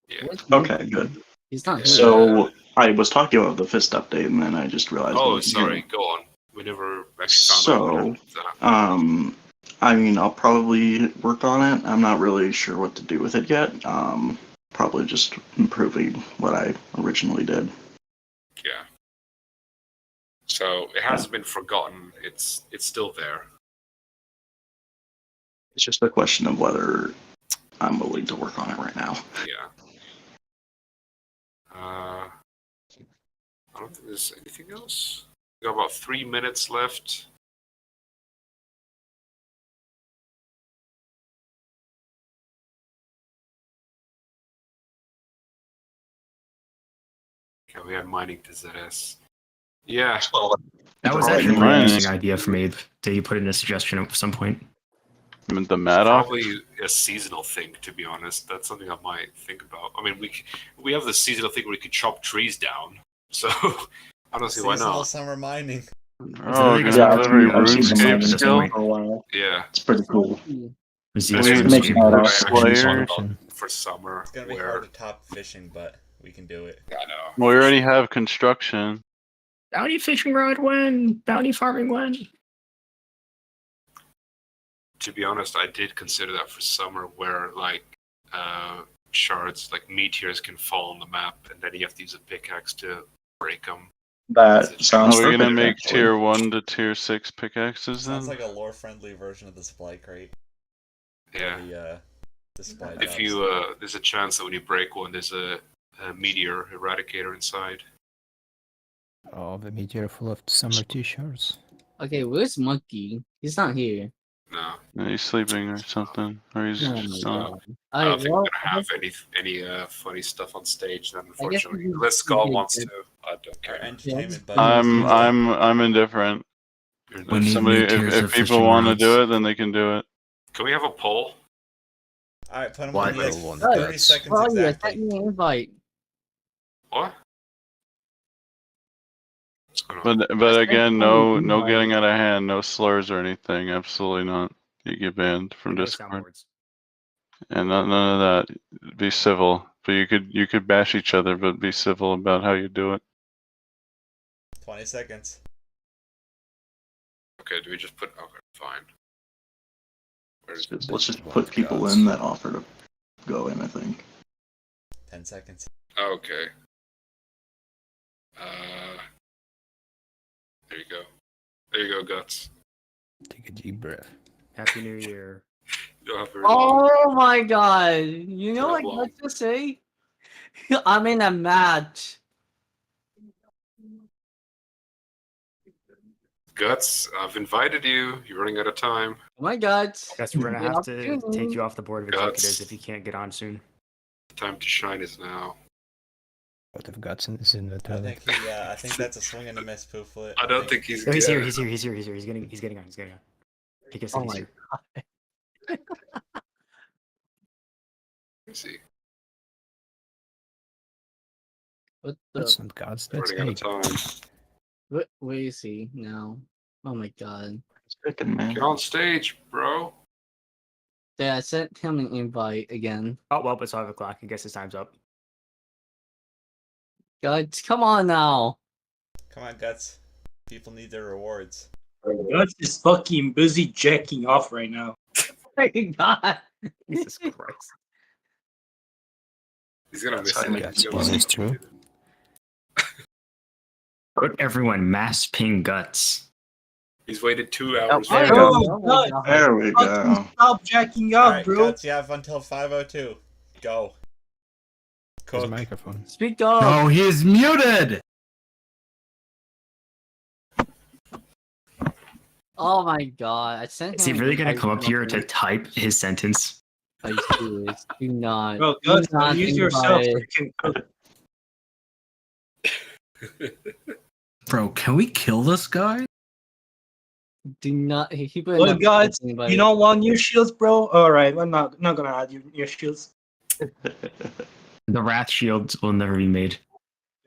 Yeah. Okay, good. He's not here. So I was talking about the fist update, and then I just realized. Oh, what was sorry. doing. Go on. We never actually found out. What I mean, I'll probably work on it. I'm not really sure what to do with it yet. Probably just improving what I originally did. Yeah. So it hasn't been forgotten. It's still there. It's just a question of whether I'm willing to work on it right now. Yeah. I don't think there's anything else. We got about 3 minutes left. Okay, we had mining to ZS. Yeah. That was Right, actually a right. really interesting idea from Abe. Did you put in a suggestion at some point? The Madoff. Probably a seasonal thing, to be honest. That's something I might think about. I mean, we have the seasonal thing where we could chop trees down, so I don't see why Seasonal not. summer mining. Oh, Yeah, because every I've seen the RuneScape mining skill. for a while. Yeah, It's pretty cool. Was I the mean, answer make to- that up. Slayer. for summer. It's gonna be where, hard to top fishing, but we can do it. I know. Well, we already have construction. Bounty fishing rod when? Bounty farming when? to be honest, I did consider that for summer, where like shards, like meteors, can fall on the map, and then you have to use a pickaxe to break them. That Are sounds we perfect. gonna make actually. tier 1 to tier 6 pickaxes Sounds then? like a lore-friendly version of the supply crate. Yeah. The supply If drops. you there's a chance that when you break one, there's a meteor eradicator inside. Oh, the meteor full of summer t-shirts. Okay, where's Monkey? He's not here. No, Yeah, he's sleeping or something, or he's Oh just my not. god. I don't Alright, think well, we're gonna have any funny stuff on stage then, I guess unfortunately. we Unless did Skull wants good. to. I don't Our care. entertainment Yeah. budget. is used up. I'm indifferent. You're We If need somebody, new tiers if of people fishing want to rods. do it, then they can do it. Can we have a poll? Alright, put him What? on the Michael won 30 guts. seconds Well, yeah, exactly. send me an invite. What? What's going on? But I again, sent no you an no invite. getting out of hand, no slurs or anything. Absolutely not. You get banned from No Discord, soundboards. and none of that. Be civil. But you could bash each other, but be civil about how you do it. 20 seconds. Okay, do we just put? Okay, fine. Where is it? Let's just What put people guts. in that offer to go in, I think. 10 seconds. Okay. There you go. There you go, Guts. Take a deep breath. Happy New Year. You don't have very long. Oh my god. You know Not what long. let's just say? I'm in a match. Guts, I've invited you. You're running out of time. Oh my god. Guess we're gonna Yeah, have to take you off the board of Guts. executives if you can't get on soon. The time to shine is now. Out of guts in his I inventory. think that's a swing and a miss, Pooflet. I don't think he's. Oh, he's yeah. here. He's here. He's here. He's here. He's getting on. He's getting on. He Oh he's my here. Let me see. What That's the not guts, We're that's running out hate. of time. where is he now? Oh my god. Chicken, man. Get on stage, bro. Yeah, I sent him an invite again. Oh well, it's 5:00. I guess his time's up. God, come on now. Come on, Guts. People need their rewards. Guts is fucking busy jacking off right now. My god. Jesus Christ. He's gonna miss That's it. how you Guts, make is it this true? Put everyone mass ping guts. He's waited 2 hours. there for we it. go. Oh my God. god. There we Fucking go. stop jacking off, Alright, bro. Guts, you have until 5:02. Go. His Cook. microphone. Speak up. Oh, he is muted. Oh my god. I sent him Is he an really gonna invite come up here to already. type his sentence? Are you serious? Do not. Bro, do Guts, not use yourself. invite. You can cook. Bro, can we kill this guy? Do not. He put in Well, a Guts, invite. you don't want new shields, bro? Alright, I'm not gonna add you new shields. The Wrath Shields will never be made.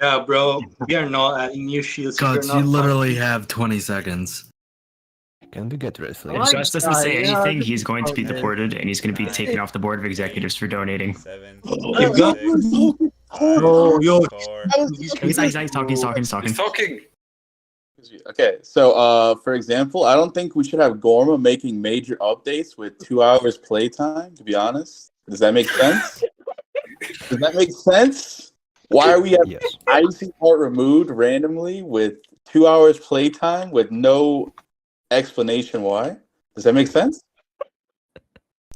Yeah, bro, we are not adding new shields. Guts, You're you not literally have 20 seconds. Can we get red Oh flags? my If Gus doesn't God, say yeah, anything, this he's is going to be okay. deported, and he's going to be Nine, taken off the board of executives for donating. 7, Hey, 6, Guts. 5, Oh, yo. 4. He's talking. He's talking. He's talking. Okay, so for example, I don't think we should have Gorma making major updates with 2 hours playtime, to be honest. Does that make sense? Does that make sense? Why are we having Yes. icy part removed randomly with 2 hours playtime with no explanation why? Does that make sense?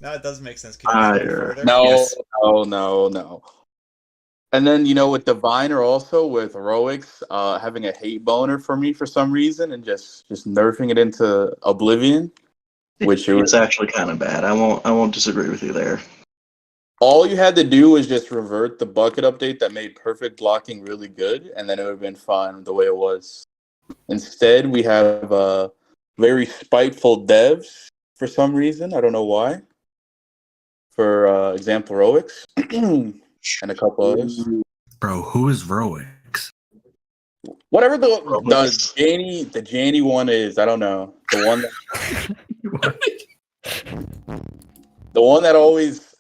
No, it doesn't make sense. Can you explain Fire. further? No, Yes. no. And then, with Diviner also, with Roix having a hate boner for me for some reason and just nerfing it into oblivion, which it It's was, actually kind of bad. I won't disagree with you there. all you had to do was just revert the bucket update that made perfect blocking really good, and then it would have been fine the way it was. Instead, we have very spiteful devs for some reason. I don't know why. For example, Roix and a couple others. Bro, who is Roix? Whatever the Janie one is, I don't know. The one that always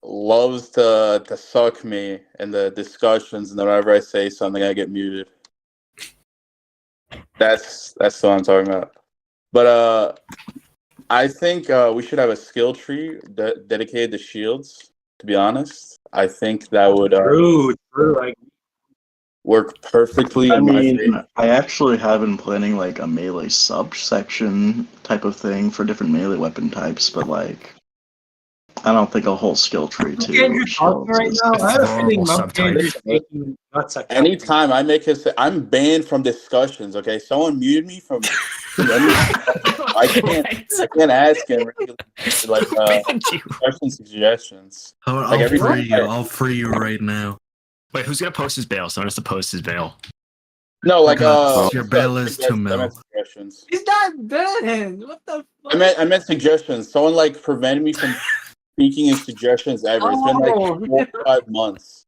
loves to suck me in the discussions, and then whenever I say something, I get muted. That's what I'm talking about. But I think we should have a skill tree dedicated to shields. To be honest, I think that would True. work perfectly I in my mean, favor. I actually have been planning like a melee subsection type of thing for different melee weapon types, but like, I don't think a whole skill tree Look to at you talking shields right is. now. I have a feeling Horrible Mount Andrew's subtype. making nuts like Anytime I make I'm banned from discussions. Okay, someone muted me from any. I can't ask him like question suggestions. Like I'll every free time you. I'll free you right now. Wait, who's gonna post his bail? Someone has to post his bail. No, like Your bail is 2 I mil. meant suggestions. He's not banned. What the fuck? I meant suggestions. Someone like prevented me from speaking in suggestions ever. It's been like 4 or 5 months.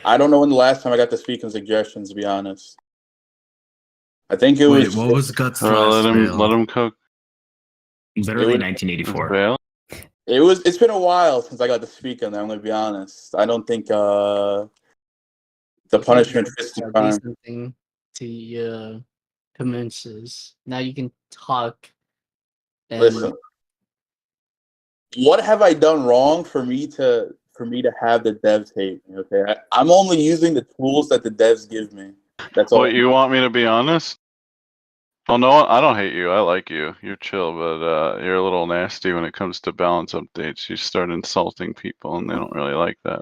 I don't know when the last time I got to speak in suggestions. To be honest, I think it Wait, was. what was Guts' let last him bail? let him cook. Literally It was- 1984. Bail. It's been a while since I got to speak on that. I'm gonna be honest. I don't think the punishment fits the crime. Something to commences. Now you can talk. And Listen, what have I done wrong for me to have the devs hate me? Okay, I'm only using the tools that the devs give me. That's all. What, you want me to be honest? Oh no, I don't hate you. I like you. You're chill, but you're a little nasty when it comes to balance updates. You start insulting people, and they don't really like that.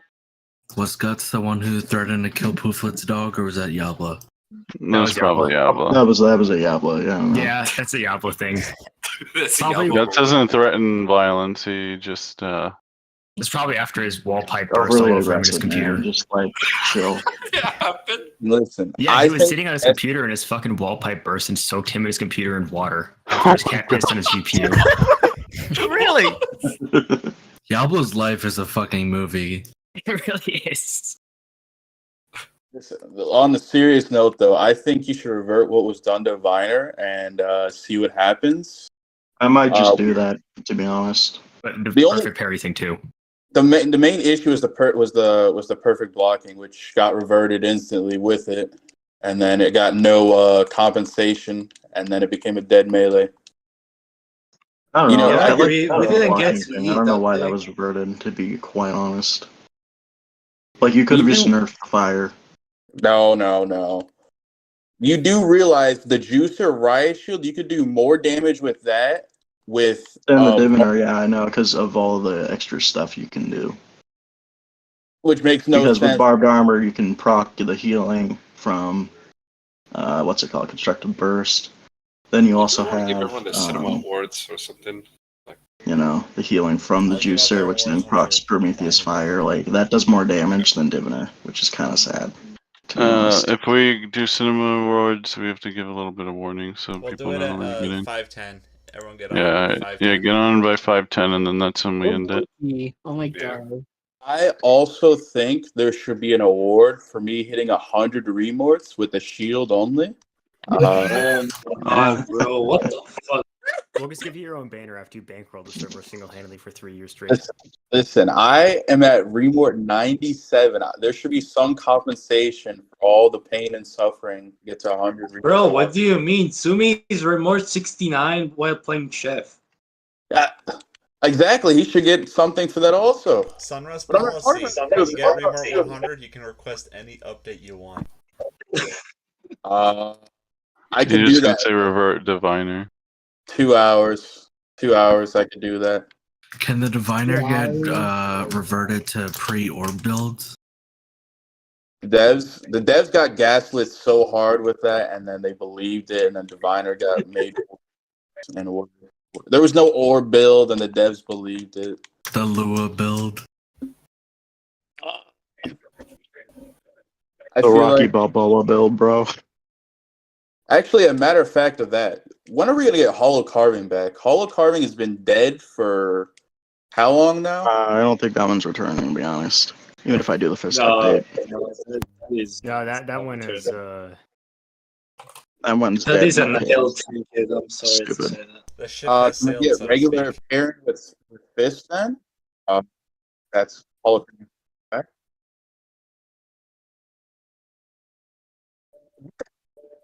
Was Guts the one who threatened to kill Pooflet's dog, or was that Yabla? That's probably Yabla. That was a Yabla, yeah. Yeah, that's a Yabla thing. That's Probably- Yabla. Guts doesn't threaten violence. He just It's probably after his wall pipe burst Overly all over him in his aggressive, computer. man. Just like chill. Listen, Yeah, he was sitting on his computer and his fucking wall pipe burst and soaked him and his computer in water after his cat pissed on his GPU. Really? Yabla's life is a fucking movie. It really is. Listen, on the serious note, though, I think you should revert what was done to Viner and see what happens. I might just do that, to be honest. But the The only- perfect parry thing too. The main issue was the perfect blocking, which got reverted instantly with it, and then it got no compensation, and then it became a dead melee. I don't You know. know, I I like we the didn't blocking get to thing. eat I don't know that why thing. that was reverted, to be quite honest. Like, you could have just nerfed the fire. No. You do realize the juicer riot shield, you could do more damage with that with And the diviner, yeah, I know, because of all the extra stuff you can do. which makes no Because with sense. barbed armor, you can proc the healing from, what's it called, constructive burst. Then you also want to give have, everyone the cinema awards or something. you know, the healing from the juicer, which then procs Prometheus fire. Like, that does more damage than diviner, which is kind of sad. To be honest. if we do cinema awards, we have to give a little bit of warning so We'll people do it know when we get at in. 5:10. Everyone get on. Yeah, at 5:10. yeah, get on by 5:10, and then that's when we end it. Oh my god. I also think there should be an award for me hitting 100 remorts with a shield only. Oh my, bro, what the fuck? We'll just give you your own banner after you bankroll the server single-handedly for 3 years straight. Listen, I am at remort 97. There should be some compensation for all the pain and suffering to get to 100 remorts. Bro, what do you mean? Sumi's remorse 69 while playing Chef. Exactly, he should get something for that also. Sunrust But I'm not part policy. of that. When you get remort 100, you can request any update you want. I could You're do just gonna that. say revert diviner. 2 hours. 2 hours, I could do that. Can the diviner get reverted to pre-orb builds? The devs got gaslit so hard with that, and then they believed it, and then diviner got made. And there was no orb build, and the devs believed it. The Lua build. The Rocky Balboa build, bro. Actually, a matter of fact of that, when are we gonna get hollow carving back? Hollow carving has been dead for how long now? I don't think that one's returning, to be honest. Even if I do the first update. No, that one is That one's That dead. is an L trinket, I'm sorry to Stupid. say that. The ship has Can we sailed, get so to regular speak. pairing with fist then? That's hollow carving back.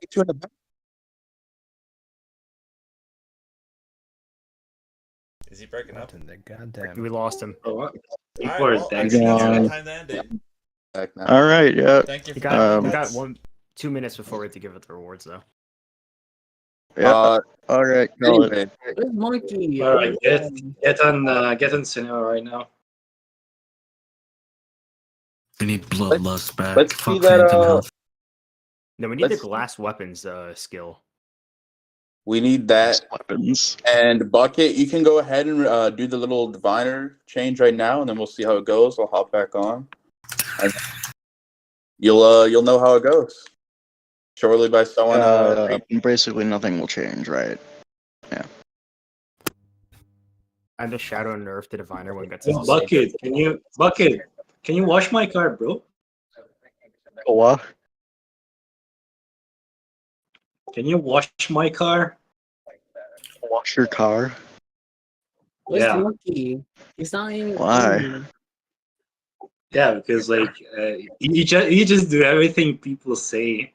Get you in the back. Is he breaking up? What in the goddamn? We lost him. Oh, what? All People right, are well, I dead. think that's a Yeah. good time to end it. Back now. All right, yeah. Thank you We for got that. we got 2 minutes before we have to give it the rewards though. Yeah. All right, call it. Anyway, Where's Monkey? All right, get on cinema right now. We need bloodlust back. let's Fuck see that. Phantom Health. No, we need the Let's- glass weapons skill. we need that. Weapons. And Bucket, you can go ahead and do the little diviner change right now, and then we'll see how it goes. I'll hop back on. And you'll know how it goes. Shortly by someone. Basically, nothing will change, right? And the shadow nerf the diviner when it gets Yo, Bucket, can you wash my car, bro? What? Can you wash my car? Wash your car? Where's Yeah. Monkey? He's not in. Why? Yeah, because like you just do everything people say.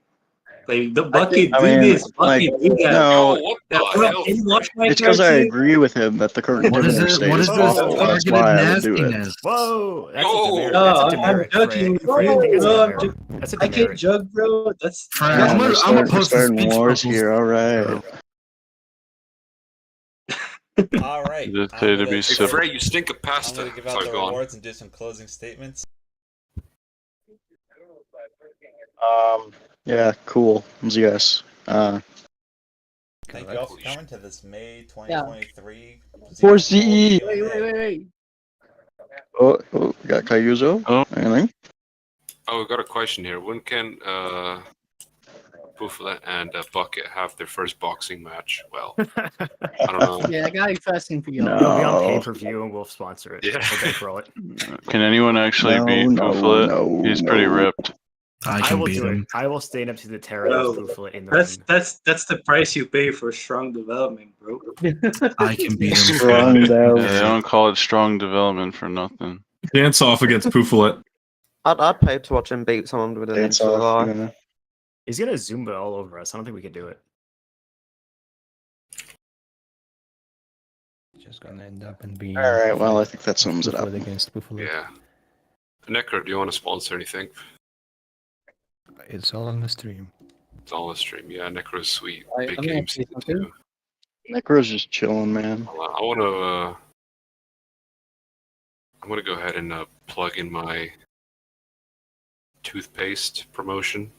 Like the Bucket, I do mean, this, like, Bucket, do that. no, Yo, what Yeah, the bro, hell? can you wash my it's car because I too? agree with him that the current What is dividend it? state What is is this awful. That's targeted why I would do it. nastiness? Whoa, that's Yo. a demerit. No, That's a I'm demerit. judging Frey. you, I think it's a bro. demerit. That's a I can't demerit. jug, bro. That's Fred, Man, I'm we're gonna we're post the starting speech wars bubbles. here. All right. All right. Just I'm say to gonna- be Hey, simple. Frey, you stink of I'm pasta. going to give out Sorry, the go on. rewards and do some closing statements. Yeah, cool. Yes. Thank you all for coming to this May 2023. For Z CE. Q&A. Wait. Oh, we got Cayuzo. Oh. Anything? Oh, we got a question here. When can Pooflet and Bucket have their first boxing match? Well, I don't know. Yeah, I got you fasting for you. No. It'll be on pay-per-view and we'll sponsor it. Yeah. We'll bankroll it. Can anyone actually beat Pooflet? He's pretty ripped. I I can will beat do him. it. I will stand up to the terror that's Bro, Pooflet in the ring. that's the price you pay for strong development, bro. I can beat him. Strong Yeah, down. they don't call it strong development for nothing. Dance off against Pooflet. I'd pay to watch him beat someone with an It's inch of off. eye. Yeah. He's gonna Zumba all over us. I don't think we can do it. Just gonna end up and being. All right. Well, I think that sums it up. Pooflet against Pooflet. Yeah. Necro, do you want to sponsor anything? It's all on the stream. It's all on the stream. Yeah, Necro's sweet. Alright, Big I'm gonna game say season something. 2. Necro's just chilling, man. I want to. I'm gonna go ahead and plug in my toothpaste promotion.